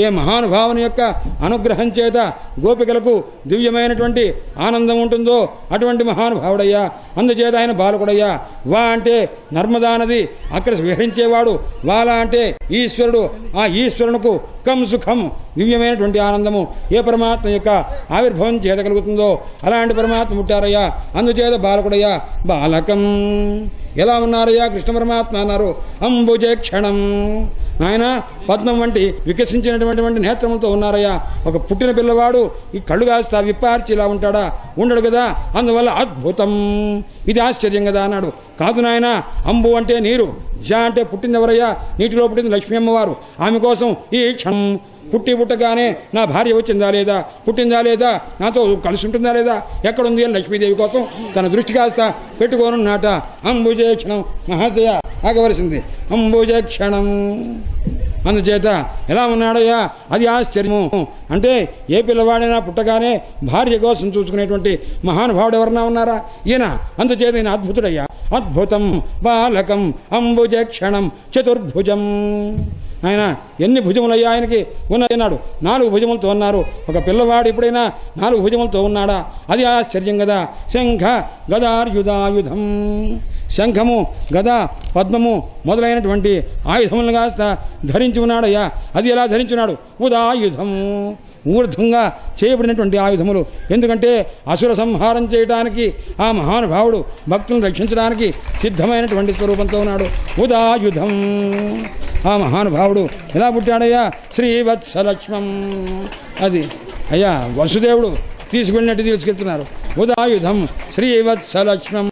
ఏ మహానుభావుని యొక్క అనుగ్రహం చేత గోపికలకు దివ్యమైనటువంటి ఆనందం ఉంటుందో అటువంటి మహానుభావుడయ్యా. అందుచేత ఆయన బాలకుడయ్యా. వా అంటే నర్మదా నది, అక్కడ విహరించేవాడు. వాలా అంటే ఈశ్వరుడు. ఆ ఈశ్వరునికి కం సుఖం, దివ్యమైనటువంటి ఆనందము ఏ పరమాత్మ యొక్క ఆవిర్భవం చేత కలుగుతుందో అలాంటి పరమాత్మ పుట్టారయ్యా. అందుచేత బాలకుడయ్యా. బాలకం ఎలా ఉన్నారయ్యా కృష్ణ పరమాత్మ అన్నారు. అంబుజే క్షణం, ఆయన పద్మం వంటి వికసించినటువంటి నేత్రములతో ఉన్నారయ్యా. ఒక పుట్టిన పిల్లవాడు ఈ కళ్ళు కాస్త విప్పార్చి ఇలా ఉంటాడా? ఉండడు కదా. అందువల్ల అద్భుతం, ఇది ఆశ్చర్యం కదా అన్నాడు. కాదు నాయన, అంబు అంటే నీరు, జ అంటే పుట్టింది ఎవరయ్యా? నీటిలో పుట్టింది లక్ష్మీ అమ్మవారు. ఆమె కోసం ఈ క్షణం పుట్టగానే నా భార్య వచ్చిందా లేదా, పుట్టిందా లేదా, నాతో కలిసి ఉంటుందా లేదా, ఎక్కడుంది అని లక్ష్మీదేవి కోసం తన దృష్టి కాస్త పెట్టుకోనున్నట. అంబుజే క్షణం మహాశయ ఆగవలసింది. అంబుజే క్షణం అందుచేత ఎలా ఉన్నాడయ్యా? అది ఆశ్చర్యము. అంటే ఏ పిల్లవాడైనా పుట్టగానే భార్య కోసం చూసుకునేటువంటి మహానుభావుడు ఎవరన్నా ఉన్నారా? ఈయన. అందుచేత ఈయన అద్భుతుడయ్యా. అద్భుతం బాలకం అంబుజే క్షణం చతుర్భుజం. ఆయన ఎన్ని భుజములయ్యా ఆయనకి ఉన్నాయన్నాడు. 4 భుజములతో ఉన్నారు. ఒక పిల్లవాడు ఎప్పుడైనా 4 భుజములతో ఉన్నాడా? అది ఆశ్చర్యం కదా. శంఖ గదార్యుధాయుధం, శంఖము గద పద్మము మొదలైనటువంటి ఆయుధములను కాస్త ధరించి ఉన్నాడయ్యా. అది ఎలా ధరించున్నాడు? ఉదాయుధం, ఊర్ధ్వంగా చేయబడినటువంటి ఆయుధములు. ఎందుకంటే అసుర సంహారం చేయడానికి ఆ మహానుభావుడు భక్తులను రక్షించడానికి సిద్ధమైనటువంటి స్వరూపంతో ఉన్నాడు. ఉదాయుధం. ఆ మహానుభావుడు ఎలా పుట్టాడయ్యా? శ్రీవత్సలక్ష్మం. అది అయ్యా వసుదేవుడు తీసుకెళ్ళినట్టు తీసుకెళ్తున్నారు. ఉదాయుధం శ్రీవత్సలక్ష్మం.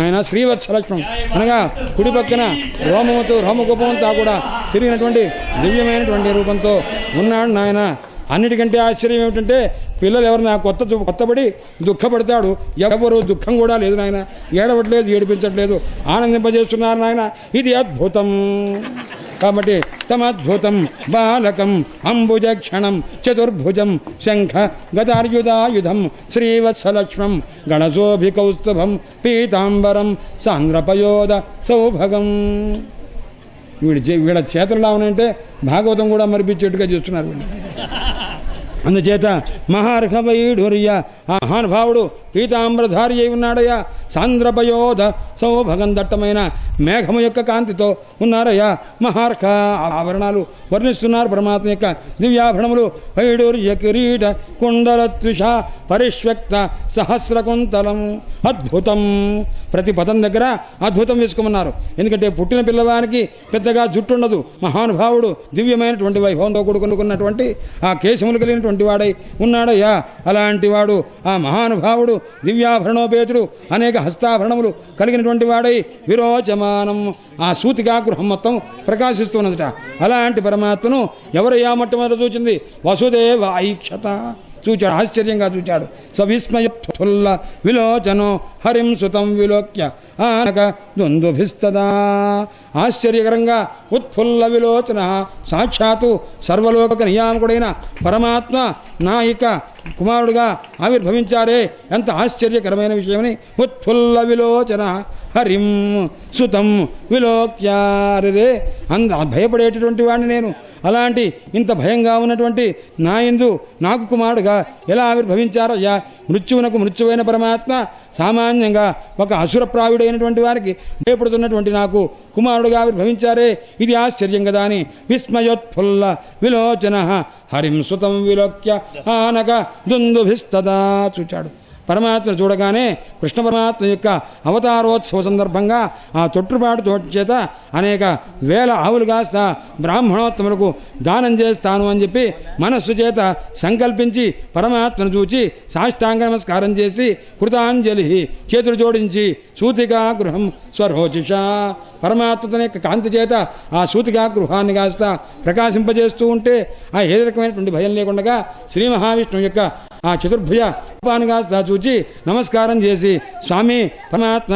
ఆయన శ్రీవత్సలక్ష్మం అనగా కుడి పక్కన రోమముతో రోమగోపంతో కూడా తిరిగినటువంటి దివ్యమైనటువంటి రూపంతో ఉన్నాడు నాయన. అన్నిటికంటే ఆశ్చర్యం ఏమిటంటే పిల్లలు ఎవరన్నా కొత్తబడి దుఃఖపడతాడు. ఎవరు దుఃఖం కూడా లేదు నాయన, ఏడవట్లేదు, ఏడిపించట్లేదు, ఆనందింపజేస్తున్నారు నాయన. ఇది అద్భుతం. కాబట్టి తమద్భుతం బాలకం అంబుజ క్షణం చతుర్భుజం శంఖ గదార్యుధాయుధం శ్రీవత్సలక్ష్మం గణశోభికౌస్తుభం పీతాంబరం సాంద్రపయోద సౌభగం. వీళ్ళ చేతుల్లో ఉన్నాయంటే భాగవతం కూడా మరిపించేట్టుగా చేస్తున్నారు. అందుచేత మహార్హవైఢుర్య ఆ మహానుభావుడు పీతాంబరధారి అయి ఉన్నాడయ్యా. సాంద్రపయోధ సౌభగం, దట్టమైన మేఘము యొక్క కాంతితో ఉన్నారయ్యా. మహార్హ ఆభరణాలు వర్ణిస్తున్నారు పరమాత్మ యొక్క దివ్యాభరణములు. వైఢూర్య కిరీట కుండలత్విష పరిష్వక్త సహస్రకుంతలం. అద్భుతం. ప్రతి పదం దగ్గర అద్భుతం వేసుకోమన్నారు. ఎందుకంటే పుట్టిన పిల్లవానికి పెద్దగా జుట్టుండదు. మహానుభావుడు దివ్యమైనటువంటి వైభవంతో కూడుకున్నటువంటి ఆ కేశములు కలిగినటువంటి వాడై ఉన్నాడయ్యా. అలాంటి వాడు ఆ మహానుభావుడు దివ్యాభరణోపేతుడు, అనేక హస్తాభరణములు కలిగినటువంటి వాడై విరోచమానం, ఆ సూతికా గృహం మొత్తం ప్రకాశిస్తున్నదట. అలాంటి పరమాత్మను ఎవరయ్యా మొట్టమొదట చూచింది? వసుదేవ ఐక్షత చూచాడు. ఆశ్చర్యంగా చూచాడు. సవిస్మయుల్ల విలోచనో హరిం సుతం విలోక్య ఆనక ద్వంద్వభిస్తదా. ఆశ్చర్యకరంగా ఉత్ఫుల్ల విలోచన, సాక్షాత్తు సర్వలోక నియామకుడైన పరమాత్మ నాయిక కుమారుడుగా ఆవిర్భవించారే, ఎంత ఆశ్చర్యకరమైన విషయమని. ఉత్ఫుల్ల విలోచన హరిం సుతం విలోక్యారే. భయపడేటటువంటి వాడిని నేను. అలాంటి ఇంత భయంగా ఉన్నటువంటి నా యందు నాకు కుమారుడుగా ఎలా ఆవిర్భవించారయ్యా? మృత్యువునకు మృత్యువైన పరమాత్మ సామాన్యంగా ఒక అసురప్రాయుడైనటువంటి వారికి భయపడుతున్నటువంటి నాకు కుమారుడుగా ఆవిర్భవించారే, ఇది ఆశ్చర్యం కదా అని విస్మయోత్ఫుల్ల విలోచన హరిం సుతం విలోక్య ఆనక దుందుభిస్తదా చూచాడు. పరమాత్మ చూడగానే కృష్ణ పరమాత్మ యొక్క అవతారోత్సవ సందర్భంగా ఆ తొట్టుబాటు చోటు చేత అనేక వేల ఆవులు కాస్త బ్రాహ్మణోత్తములకు దానం చేస్తాను అని చెప్పి మనస్సు చేత సంకల్పించి పరమాత్మను చూచి సాష్టాంగ నమస్కారం చేసి కృతాంజలి చేతులు జోడించి సూతికా గృహం స్వరోచిష పరమాత్మ తన యొక్క కాంతి చేత ఆ సూతికా గృహాన్ని కాస్త ప్రకాశింపజేస్తూ ఉంటే ఆ ఏ రకమైనటువంటి భయం లేకుండా శ్రీ మహావిష్ణువు యొక్క ఆ చతుర్భుజ రూపాన్ని కాస్త చూచి నమస్కారం చేసి స్వామి పరమాత్మ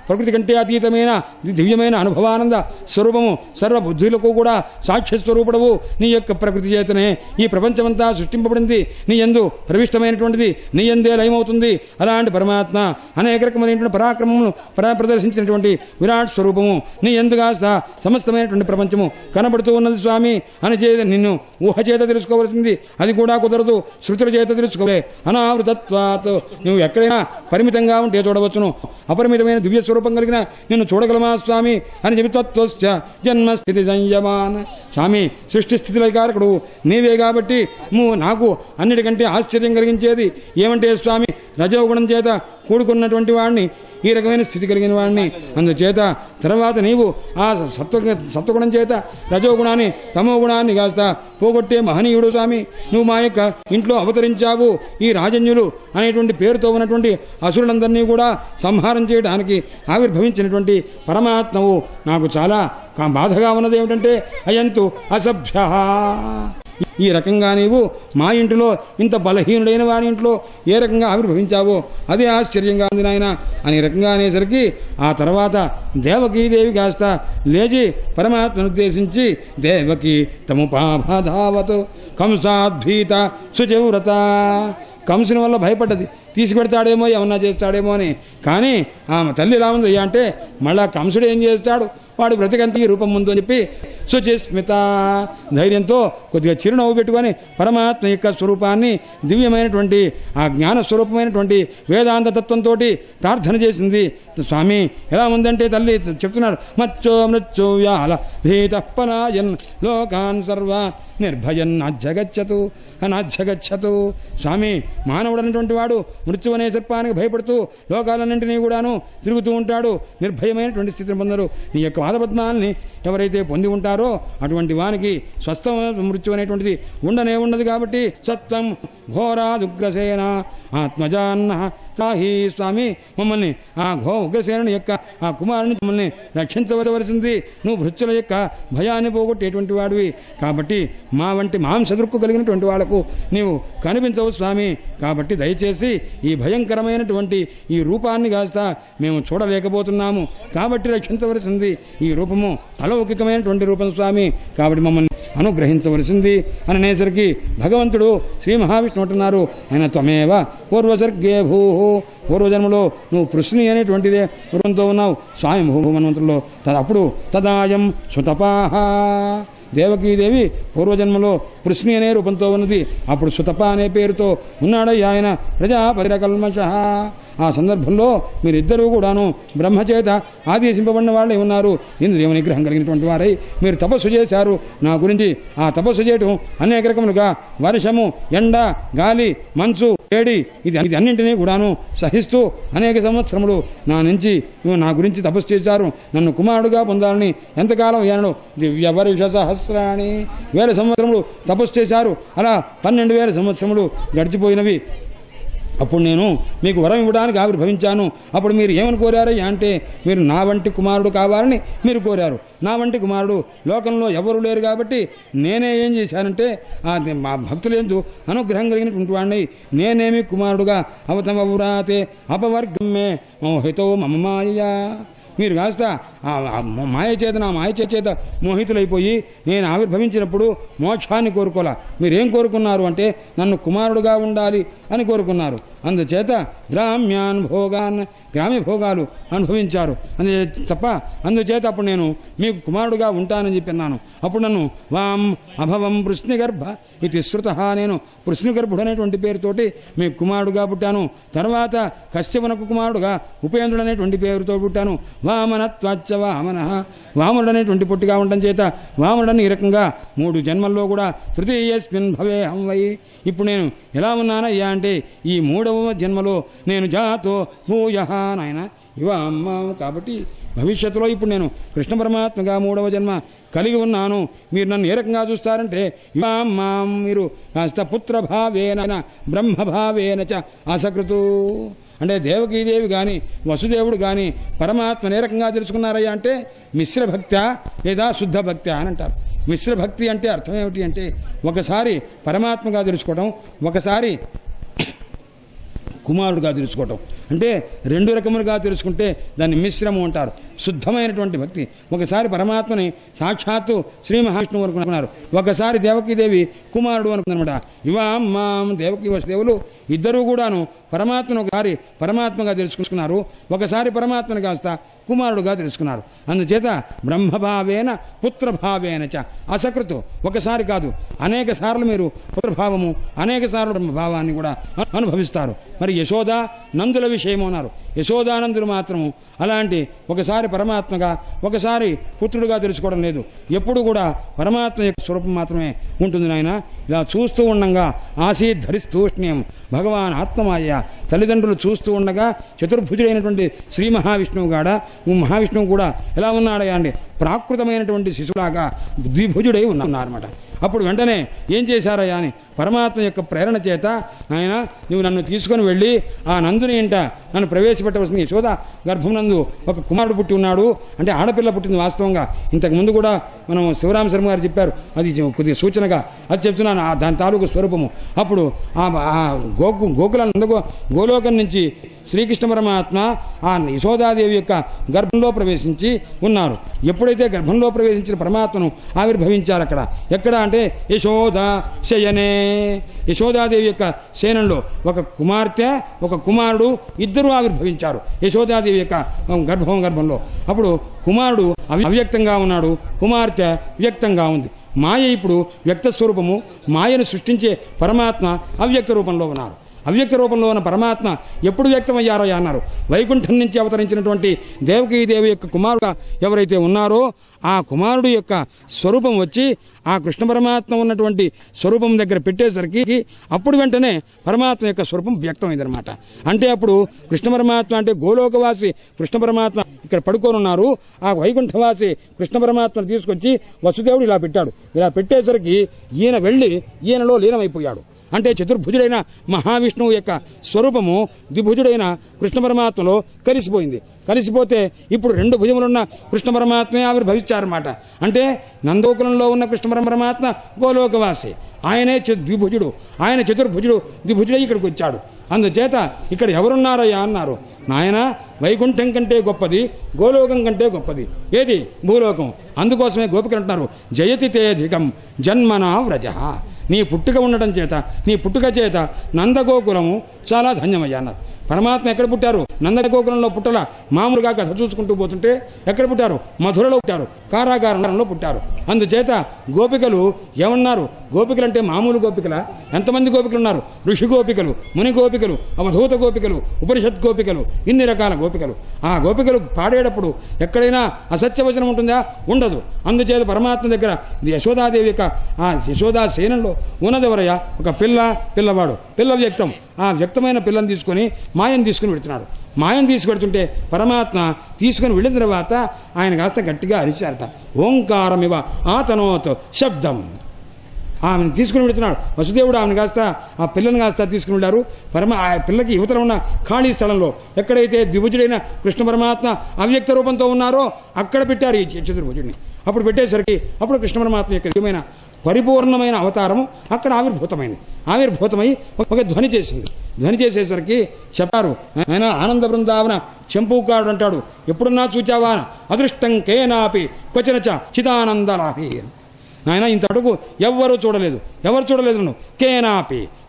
ప్రకృతి కంటే అతీతమైన దివ్యమైన అనుభవానంద స్వరూపము సర్వబుద్ధులకు కూడా సాక్ష్య స్వరూపుడవు నీ యొక్క ప్రకృతి చేతనే ఈ ప్రపంచమంతా సృష్టింపబడింది, నీ యందు ప్రవిష్టమైనటువంటిది, నీ యందే లయమవుతుంది. అలాంటి పరమాత్మ అనేక రకమైనటువంటి పరాక్రమమును ప్రదర్శించినటువంటి విరాట్ స్వరూపము నీ యందుగా సమస్తమైనటువంటి ప్రపంచము కనబడుతూ ఉన్నది స్వామి అని నిన్ను ఊహ చేత తెలుసుకోవలసింది. అది కూడా కుదరదు, శృతుల చేత తెలుసుకోలే. అనావృతత్వాత్ నువ్వు ఎక్కడైనా పరిమితంగా ఉంటే చూడవచ్చును, అపరిమితమైన దివ్య స్వరూపం కలిగిన నిన్ను చూడగలమా స్వామి అని చెబుతత్వశ్చ జన్మస్థితి సంయమాన్. స్వామి సృష్టి స్థితిలో కారకుడు నీవే కాబట్టి నాకు అన్నిటికంటే ఆశ్చర్యం కలిగించేది ఏమంటే స్వామి, రజోగుణం చేత కూడుకున్నటువంటి వాడిని, ఈ రకమైన స్థితి కలిగిన వాడిని. అందుచేత తర్వాత నీవు ఆ సత్వగుణం చేత రజోగుణాన్ని తమో గుణాన్ని కాస్త పోగొట్టే మహనీయుడు స్వామి. నువ్వు మా యొక్క ఇంట్లో అవతరించావు. ఈ రాజన్యులు అనేటువంటి పేరుతో ఉన్నటువంటి అసురులందరినీ కూడా సంహారం చేయడానికి ఆవిర్భవించినటువంటి పరమాత్మవు నాకు చాలా బాధగా ఉన్నది. ఏమిటంటే అయంతు అసభ్య, ఈ రకంగా నీవు మా ఇంటిలో ఇంత బలహీనుడైన వారి ఇంట్లో ఏ రకంగా ఆవిర్భవించావో అదే ఆశ్చర్యంగా ఉంది నాయన అని రకంగా అనేసరికి ఆ తర్వాత దేవకీదేవి కాస్త లేచి పరమాత్మను ఉద్దేశించి దేవకి తముపాధావత్ కంసాద్భీత శుచివ్రత. కంసుని వల్ల భయపడ్డది, తీసుకెడతాడేమో ఏమన్నా చేస్తాడేమో అని. కానీ ఆమె తల్లి ఎలా ఉంది అంటే మళ్ళా కంసుడు ఏం చేస్తాడు, వాడు బ్రతికంతి రూపం ముందు అని చెప్పి శుచిస్మిత ధైర్యంతో కొద్దిగా చిరునవ్వు పెట్టుకొని పరమాత్మ యొక్క స్వరూపాన్ని దివ్యమైనటువంటి ఆ జ్ఞాన స్వరూపమైనటువంటి వేదాంత తత్వంతో ప్రార్థన చేసింది. స్వామి ఎలా ఉందంటే తల్లి చెప్తున్నారు, మచ్చో మృత్యో వ్యాల భీతపనాయన్ లోకాన్ సర్వా నిర్భయన్ అధ్యగచ్చతు అనాధ్యగచ్చతు. స్వామి మానవుడు అనేటువంటి వాడు మృత్యు అనే సర్పానికి భయపడుతూ లోకాలన్నింటినీ కూడాను తిరుగుతూ ఉంటాడు. నిర్భయమైనటువంటి స్థితిని పొందరు. నీ యొక్క పాదపద్మాలని ఎవరైతే పొంది ఉంటారో అటువంటి వానికి స్వస్థ మృత్యు అనేటువంటిది ఉండనే ఉండదు. కాబట్టి సత్వం ఘోరాదుగ్రసేన ఆత్మజాన్న సాహి. స్వామి మమ్మల్ని ఆ ఉగ్రసేనుని యొక్క ఆ కుమారుని మమ్మల్ని రక్షించవలసింది. నువ్వు భృత్యుల యొక్క భయాన్ని పోగొట్టేటువంటి వాడివి కాబట్టి మా వంటి మాంసదృక్కు కలిగినటువంటి వాళ్లకు నీవు కనిపించవు స్వామి. కాబట్టి దయచేసి ఈ భయంకరమైనటువంటి ఈ రూపాన్ని కాస్త మేము చూడలేకపోతున్నాము కాబట్టి రక్షించవలసింది. ఈ రూపము అలౌకికమైనటువంటి రూపం స్వామి, కాబట్టి మమ్మల్ని అనుగ్రహించవలసింది అని అనేసరికి భగవంతుడు శ్రీ మహావిష్ణువు అంటున్నారు, ఆయన త్వమేవ పూర్వసర్గే భూ, పూర్వజన్మలో నువ్వు పృష్ణి అనేటువంటిదే రూపంతో ఉన్నావు స్వామి భూమన్వంతుల్లో. అప్పుడు తదాయం సుతపాహ, దేవకీదేవి పూర్వజన్మలో పృష్ణి అనే రూపంతో ఉన్నది. అప్పుడు సుతప అనే పేరుతో ఉన్నాడయ్య ఆయన ప్రజాపతిర కల్మష. ఆ సందర్భంలో మీరిద్దరూ కూడాను బ్రహ్మచేత ఆదేశింపబడిన వాళ్ళే ఉన్నారు. ఇంద్రియ నిగ్రహం కలిగినటువంటి వారై మీరు తపస్సు చేశారు నా గురించి. ఆ తపస్సు చేయటం అనేక రకములుగా వర్షము, ఎండ, గాలి, మంచు, వేడి ఇది అన్నింటినీ కూడాను సహిస్తూ అనేక సంవత్సరములు నా గురించి తపస్సు చేశారు. నన్ను కుమారుడుగా పొందాలని ఎంతకాలం అయ్యాను, దివ్య వర్ష సహస్రాణి, 1000 సంవత్సరములు తపస్సు చేశారు. అలా 12,000 సంవత్సరములు గడిచిపోయినవి. అప్పుడు నేను మీకు వరం ఇవ్వడానికి ఆవిర్భవించాను. అప్పుడు మీరు ఏమని కోరారయ్యా అంటే మీరు నా వంటి కుమారుడు కావాలని మీరు కోరారు. నా వంటి కుమారుడు లోకంలో ఎవరు లేరు కాబట్టి నేనే ఏం చేశానంటే మా భక్తులందు అనుగ్రహం కలిగినటువంటి వాడిని నేనేమి కుమారుడుగా అవతమవురాతే అపవర్గమ్మే మోహితో మమ మాయా. మీరు కాస్త మాయ చేత నా మాయ చేత మోహితులైపోయి నేను ఆవిర్భవించినప్పుడు మోక్షాన్ని కోరుకోలే. మీరేం కోరుకున్నారు అంటే నన్ను కుమారుడుగా ఉండాలి అని కోరుకున్నారు. అందుచేత గ్రామ్యాన్ భోగాన్, గ్రామ్య భోగాలు అనుభవించారు తప్ప. అందుచేత అప్పుడు నేను మీకు కుమారుడుగా ఉంటానని చెప్పిన్నాను. అప్పుడు నన్ను వాం అభవం పృష్ణిగర్భ ఇది శృత, నేను పృష్ణిగర్భుడు అనేటువంటి పేరుతోటి మీకు కుమారుడుగా పుట్టాను. తర్వాత కశ్యపునకు కుమారుడుగా ఉపేంద్రుడు అనేటువంటి పేరుతో పుట్టాను. వామనత్వాచ్చ వామన, వామనుడు అనేటువంటి పొట్టిగా ఉండడం చేత వామనుడని ఈ రకంగా 3 జన్మల్లో కూడా తృతీయస్మిన్ భవే హంవై. ఇప్పుడు నేను ఎలా ఉన్నానయ్యా అంటే ఈ 3వ జన్మలో నేను జాతో భూయః నాయన ఇవ అమ్మ. కాబట్టి భవిష్యత్తులో ఇప్పుడు నేను కృష్ణ పరమాత్మగా 3వ జన్మ కలిగి ఉన్నాను. మీరు నన్ను ఏ రకంగా చూస్తారంటే ఇవాం, మీరు కాస్త పుత్రభావేన బ్రహ్మభావేన చ అసకృతు. అంటే దేవకీదేవి కానీ వసుదేవుడు కానీ పరమాత్మను ఏ రకంగా తెలుసుకున్నారయ్యా అంటే మిశ్ర భక్త లేదా శుద్ధ భక్త అని అంటారు. మిశ్ర భక్తి అంటే అర్థం ఏమిటి అంటే ఒకసారి పరమాత్మగా తెలుసుకోవటం, ఒకసారి కుమారుడుగా తెలుసుకోవటం. అంటే రెండు రకములుగా తెలుసుకుంటే దాన్ని మిశ్రమం అంటారు. శుద్ధమైనటువంటి భక్తి. ఒకసారి పరమాత్మని సాక్షాత్తు శ్రీ మహావిష్ణువు అనుకున్నారు, ఒకసారి దేవకీదేవి కుమారుడు అనుకున్నమాట. ఇవాం మాం దేవకీ వసుదేవులు ఇద్దరూ కూడాను పరమాత్మను ఒకసారి పరమాత్మగా తెలుసుకున్నారు, ఒకసారి పరమాత్మని కాస్త కుమారుడుగా తెలుసుకున్నారు. అందుచేత బ్రహ్మభావేన పుత్రభావేన చ అసకృతు, ఒకసారి కాదు అనేక సార్లు మీరు పుత్రభావము అనేక సార్లు బ్రహ్మభావాన్ని కూడా అనుభవిస్తారు. మరి యశోద నందుల విషయం అన్నారు. యశోదానందులు మాత్రము అలాంటి ఒకసారి పరమాత్మగా ఒకసారి పుత్రుడుగా తెలుసుకోవడం లేదు. ఎప్పుడు కూడా పరమాత్మ యొక్క స్వరూపం మాత్రమే ఉంటుంది. నాయన ఇలా చూస్తూ ఉండగా ఆసీత్ ధరిస్తూష్ణ్యం భగవాన్ ఆత్మమాయ, తల్లిదండ్రులు చూస్తూ ఉండగా చతుర్భుజుడైనటువంటి శ్రీ మహావిష్ణువు గాడ మహావిష్ణువు కూడా ఎలా ఉన్నాడయా అండి, ప్రాకృతమైనటువంటి శిశులాగా ద్విభుజుడై ఉన్నారన్నమాట. అప్పుడు వెంటనే ఏం చేశారయ్యా అని పరమాత్మ యొక్క ప్రేరణ చేత, ఆయన నువ్వు నన్ను తీసుకొని వెళ్ళి ఆ నందుని ఇంట నన్ను ప్రవేశపెట్టవలసింది. యశోద గర్భం నందు ఒక కుమారుడు పుట్టి ఉన్నాడు, అంటే ఆడపిల్ల పుట్టింది. వాస్తవంగా ఇంతకు ముందు కూడా మనం శివరామ శర్మ గారు చెప్పారు, అది కొద్దిగా సూచనగా అది చెప్తున్నాను, దాని తాలూకు స్వరూపము. అప్పుడు ఆ గోకుల గోలోకం నుంచి శ్రీకృష్ణ పరమాత్మ ఆ యశోదాదేవి యొక్క గర్భంలో ప్రవేశించి ఉన్నారు. ఎప్పుడైతే గర్భంలో ప్రవేశించిన పరమాత్మను ఆవిర్భవించారు అక్కడ. ఎక్కడ అంటే యశోద శయనే, యశోదాదేవి యొక్క శయనంలో ఒక కుమార్తె ఒక కుమారుడు ఇద్దరు ఆవిర్భవించారు యశోదాదేవి యొక్క గర్భంలో. అప్పుడు కుమారుడు అవ్యక్తంగా ఉన్నాడు, కుమార్తె వ్యక్తంగా ఉంది. మాయ ఇప్పుడు వ్యక్త స్వరూపము, మాయను సృష్టించే పరమాత్మ అవ్యక్త రూపంలో ఉన్నారు. అవ్యక్త రూపంలో ఉన్న పరమాత్మ ఎప్పుడు వ్యక్తమయ్యారో అన్నారు. వైకుంఠం నుంచి అవతరించినటువంటి దేవకీదేవి యొక్క కుమారుడు ఎవరైతే ఉన్నారో ఆ కుమారుడు యొక్క స్వరూపం వచ్చి ఆ కృష్ణ పరమాత్మ ఉన్నటువంటి స్వరూపం దగ్గర పెట్టేసరికి అప్పుడు వెంటనే పరమాత్మ యొక్క స్వరూపం వ్యక్తమైందనమాట. అంటే అప్పుడు కృష్ణ పరమాత్మ అంటే గోలోకవాసి కృష్ణ పరమాత్మ ఇక్కడ పడుకోనున్నారు. ఆ వైకుంఠవాసి కృష్ణ పరమాత్మను తీసుకొచ్చి వసుదేవుడు ఇలా పెట్టాడు. ఇలా పెట్టేసరికి ఈయన వెళ్ళి ఈయనలో లీనమైపోయాడు. అంటే చతుర్భుజుడైన మహావిష్ణువు యొక్క స్వరూపము ద్విభుజుడైన కృష్ణ పరమాత్మలో కలిసిపోయింది. కలిసిపోతే ఇప్పుడు రెండు భుజములున్న కృష్ణ పరమాత్మే ఆవిర్భవించారన్నమాట. అంటే నందోకులంలో ఉన్న కృష్ణ పరమాత్మ గోలోకవాసి, ఆయనే ద్విభుజుడు, ఆయన చతుర్భుజుడు ద్విభుజుడై ఇక్కడికి వచ్చాడు. అందుచేత ఇక్కడ ఎవరున్నారయ్యా అన్నారు. నాయన వైకుంఠం కంటే గొప్పది గోలోకం కంటే గొప్పది ఏది? భూలోకం. అందుకోసమే గోపికలు అంటున్నారు, జయతి తేధికం జన్మనా వ్రజ. నీ పుట్టుక ఉండటం చేత నీ పుట్టుక చేత నందగోకులము చాలా ధన్యమయ్యా అన్నారు. పరమాత్మ ఎక్కడ పుట్టారు? నందగోకులంలో పుట్టల. మామూలుగా కథ చూసుకుంటూ పోతుంటే ఎక్కడ పుట్టారు? మధురలో పుట్టారు, కారాగారంలో పుట్టారు. అందుచేత గోపికలు ఏమన్నారు? గోపికలు అంటే మామూలు గోపికల? ఎంతమంది గోపికలు ఉన్నారు? ఋషి గోపికలు, ముని గోపికలు, అవధూత గోపికలు, ఉపనిషత్ గోపికలు, ఇన్ని రకాల గోపికలు. ఆ గోపికలు పాడేటప్పుడు ఎక్కడైనా అసత్యవచనం ఉంటుందా? ఉండదు. అందుచేత పరమాత్మ దగ్గర యశోదాదేవి యొక్క ఆ యశోదా సేనంలో ఉన్నదెవరయ్యా? ఒక పిల్లవాడు, పిల్ల వ్యక్తం. ఆ వ్యక్తమైన పిల్లని తీసుకొని మాయను తీసుకుని పెడుతున్నాడు. మాయను తీసుకెడుతుంటే పరమాత్మ తీసుకుని వెళ్ళిన తర్వాత ఆయన కాస్త గట్టిగా అరిచారట. ఓంకారమివ ఆతనోత్ శబ్దం. ఆమెను తీసుకుని వెళుతున్నాడు వసుదేవుడు. ఆమెను కాస్త ఆ పిల్లని కాస్త తీసుకుని వెళ్ళారు. ఆ పిల్లకి యువతలో ఉన్న ఖాళీ స్థలంలో ఎక్కడైతే ద్విభుజుడైన కృష్ణ పరమాత్మ అవ్యక్త రూపంతో ఉన్నారో అక్కడ పెట్టారు ఈ చతుర్భుజుడిని. అప్పుడు పెట్టేసరికి అప్పుడు కృష్ణ పరమాత్మ యొక్క నిజమైన పరిపూర్ణమైన అవతారము అక్కడ ఆవిర్భూతమై ఒక ధ్వని చేసింది. ధ్వని చేసేసరికి చెప్పారు, ఆయన ఆనంద బృందావన చెంపూకాడు అంటాడు, ఎప్పుడున్నా చూచావా అదృష్టం కేనాపి క్వచనచ చిదానందలాభి. నాయన ఇంత అడుగు ఎవరు చూడలేదు నన్ను.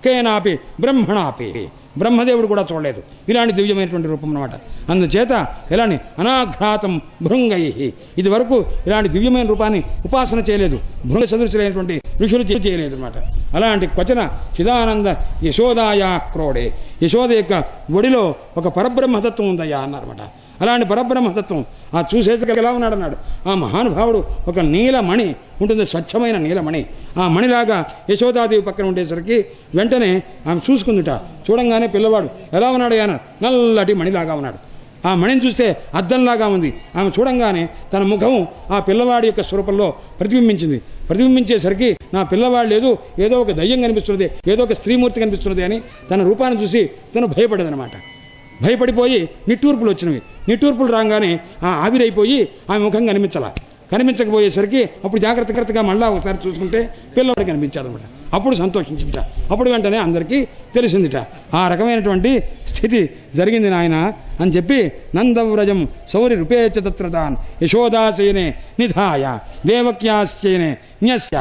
కేనాపి బ్రహ్మణాపి, బ్రహ్మదేవుడు కూడా చూడలేదు ఇలాంటి దివ్యమైనటువంటి రూపం అన్నమాట. అందుచేత ఇలాంటి అనాఘ్రాతం భృంగై, ఇది వరకు ఇలాంటి దివ్యమైన రూపాన్ని ఉపాసన చేయలేదు, భృంగ సదృశులైనటువంటి ఋషులు చేయలేదు అనమాట. అలాంటి క్వచన చిదానంద యశోదాయా క్రోడే, యశోద యొక్క ఒడిలో ఒక పరబ్రహ్మతత్వం ఉందయ్యా అన్నారన్నమాట. అలాంటి పరబ్రహ్మతత్వం ఆ చూసేసరికి ఎలా ఉన్నాడన్నాడు. ఆ మహానుభావుడు ఒక నీలమణి ఉంటుంది, స్వచ్ఛమైన నీలమణి. ఆ మణిలాగా యశోదాదేవి పక్కన ఉండేసరికి వెంటనే ఆమె చూసుకుందిట. చూడంగానే పిల్లవాడు ఎలా ఉన్నాడు ఆయన? నల్లటి మణిలాగా ఉన్నాడు. ఆ మణిని చూస్తే అద్దంలాగా ఉంది. ఆమె చూడంగానే తన ముఖం ఆ పిల్లవాడి యొక్క స్వరూపంలో ప్రతిబింబించేసరికి నా పిల్లవాడు లేదు, ఏదో ఒక దయ్యం కనిపిస్తున్నది, ఏదో ఒక స్త్రీమూర్తి కనిపిస్తున్నది అని తన రూపాన్ని చూసి తను భయపడదనమాట. భయపడిపోయి నిట్టూర్పులు వచ్చినవి. నిట్టూర్పులు రాగానే ఆ ఆవిరైపోయి ఆమె ముఖం కనిపించకపోయేసరికి అప్పుడు జాగ్రత్తగా మళ్ళా ఒకసారి చూసుకుంటే పిల్లవాడు కనిపించాడు అనమాట. అప్పుడు సంతోషించిందిట. అప్పుడు వెంటనే అందరికీ తెలిసిందిట. ఆ రకమైనటువంటి స్థితి జరిగింది నాయన అని చెప్పి నందవ్రజం సౌరి రూపేచ తత్రదాన్ యశోదాసేనే నిధాయ దేవక్యాశ్చేనే న్యస్య.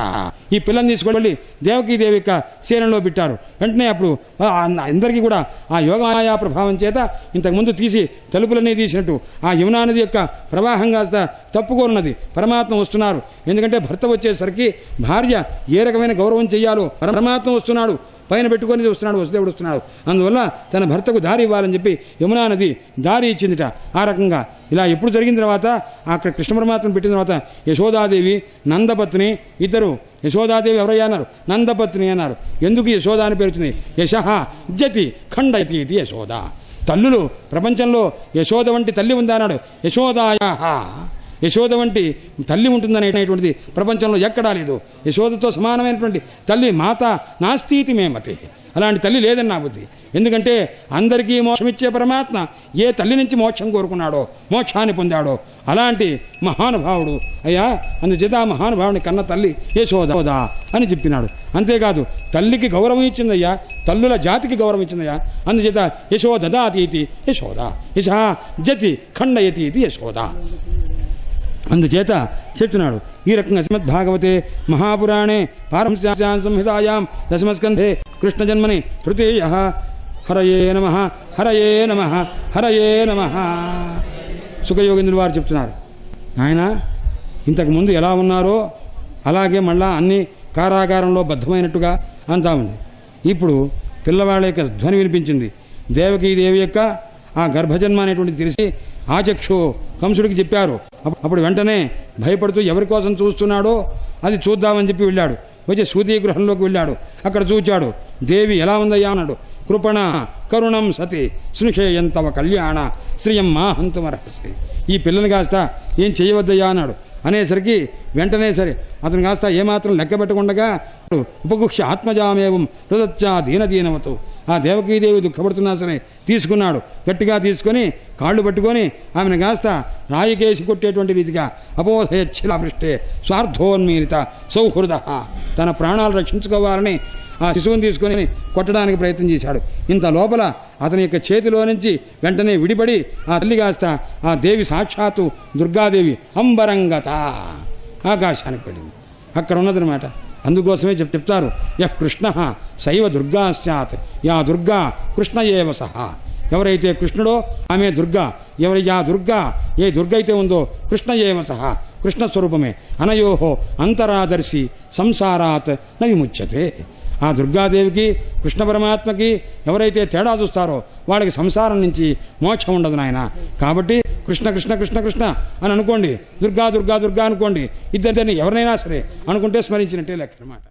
ఈ పిల్లని తీసుకొని దేవకీదేవి యొక్క శయనంలో పెట్టారు. వెంటనే అప్పుడు అందరికీ కూడా ఆ యోగమాయా ప్రభావం చేత ఇంతకుముందు తీసి తలుపులన్నీ తీసినట్టు ఆ యమునా నది యొక్క ప్రవాహం కాస్త తప్పుకోనున్నది. పరమాత్మ వస్తున్నారు. ఎందుకంటే భర్త వచ్చేసరికి భార్య ఏ రకమైన గౌరవం చెయ్యాలో పరమాత్మ వస్తున్నాడు, పైన పెట్టుకొని వస్తున్నాడు, వసుదేవుడు వస్తున్నాడు. అందువల్ల తన భర్తకు దారి ఇవ్వాలని చెప్పి యమునా నది దారి ఇచ్చిందిట. ఆ రకంగా ఇలా ఎప్పుడు జరిగిన తర్వాత అక్కడ కృష్ణ పరమాత్మను పెట్టిన తర్వాత యశోదాదేవి నందపత్ని ఇద్దరు. యశోదాదేవి ఎవరయ్యా అన్నారు? నందపత్ని అన్నారు. ఎందుకు యశోద అని పేరుతుంది? యశః జతి ఖండయతి ఇది యశోద. తల్లులు ప్రపంచంలో యశోద వంటి తల్లి ఉందా అన్నాడు. యశోదాయాః, యశోద వంటి తల్లి ఉంటుందనేటువంటిది ప్రపంచంలో ఎక్కడా లేదు. యశోదతో సమానమైనటువంటి తల్లి మాత నాస్తి మే మతే. అలాంటి తల్లి లేదని నా బుద్ధి. ఎందుకంటే అందరికీ మోక్షమిచ్చే పరమాత్మ ఏ తల్లి నుంచి మోక్షం కోరుకున్నాడో, మోక్షాన్ని పొందాడో అలాంటి మహానుభావుడు అయ్యా. అందుచేత ఆ మహానుభావుని కన్న తల్లి యశోద అని చెప్పినాడు. అంతేకాదు తల్లికి గౌరవం ఇచ్చిందయ్యా, తల్లుల జాతికి గౌరవం ఇచ్చిందయ్యా. అందుచేత యశోదదాతి ఇది యశోద, యశః జతి ఖండయతి ఇది యశోద. అందుచేత చెప్తున్నాడు. ఈ రకంగా శ్రీమద్భాగవతే మహాపురాణే పారమహంస్యాం సంహితాయాం దశమస్కంధే కృష్ణ జన్మని తృతీయ. హరయే నమః హరయే నమః హరయే నమః. సుఖయోగేంద్రుల వారు చెప్తున్నారు, ఆయన ఇంతకుముందు ఎలా ఉన్నారో అలాగే మళ్ళా అన్ని కారాగారంలో బద్ధమైనట్టుగా అంతా ఉంది. ఇప్పుడు పిల్లవాళ్ళ యొక్క ధ్వని వినిపించింది. దేవకీదేవి యొక్క ఆ గర్భజన్మ అనేటువంటి తెలిసి ఆచక్షు కంసుడికి చెప్పారు. అప్పుడు వెంటనే భయపడుతూ ఎవరి కోసం చూస్తున్నాడో అది చూద్దామని చెప్పి వెళ్ళాడు. వచ్చి సూతీ గృహంలోకి వెళ్ళాడు. అక్కడ చూచాడు. దేవి ఎలా ఉందయ్యా అన్నాడు. కృపణ కరుణం సతి స్నుషేయంతవ కళ్యాణ శ్రియం మాహంతుమర్హసి. ఈ పిల్లని కాస్త ఏం చేయవద్దయ్యా అన్నాడు. అనేసరికి వెంటనే సరే అతను కాస్త ఏమాత్రం లెక్క పెట్టకుండా ఉపగుహ్య ఆత్మజామేవం హృదత్యా దీనదీనవతు. ఆ దేవకీదేవి దుఃఖపడుతున్నా సరే తీసుకున్నాడు. గట్టిగా తీసుకొని కాళ్ళు పట్టుకొని ఆమెను కాస్త రాయికేసి కొట్టేటువంటి రీతిగా అపోధయచ్చిలాపృష్టే స్వార్థోన్మీలిత సౌహృద. తన ప్రాణాలు రక్షించుకోవాలని ఆ శిశువుని తీసుకొని కొట్టడానికి ప్రయత్నం చేశాడు. ఇంత లోపల అతని యొక్క చేతిలో నుంచి వెంటనే విడిపడి ఆ తల్లి కాస్త ఆ దేవి సాక్షాత్తు దుర్గాదేవి అంబరంగత ఆకాశానికి పడింది. అక్కడ ఉన్నదనమాట. అందుకోసమే చెప్తారు, యః కృష్ణ సైవ దుర్గా స్యాత్. యా దుర్గా కృష్ణ ఏవ సహ. ఎవరైతే కృష్ణుడో ఆమె దుర్గా. ఎవరి ఆ దుర్గా ఏ దుర్గ అయితే ఉందో కృష్ణ ఏవ సహ, కృష్ణ స్వరూపమే. అనయోహో అంతరాదర్శి సంసారాత్ న విముచ్యతే. ఆ దుర్గాదేవికి కృష్ణ పరమాత్మకి ఎవరైతే తేడా చూస్తారో వాళ్ళకి సంసారం నుంచి మోక్షం ఉండదు నాయన. కాబట్టి కృష్ణ కృష్ణ కృష్ణ కృష్ణ అని అనుకోండి, దుర్గా దుర్గా దుర్గా అనుకోండి. ఇద్దరిని ఎవరినైనా సరే అనుకుంటే స్మరించినట్టే లెక్క అనమాట.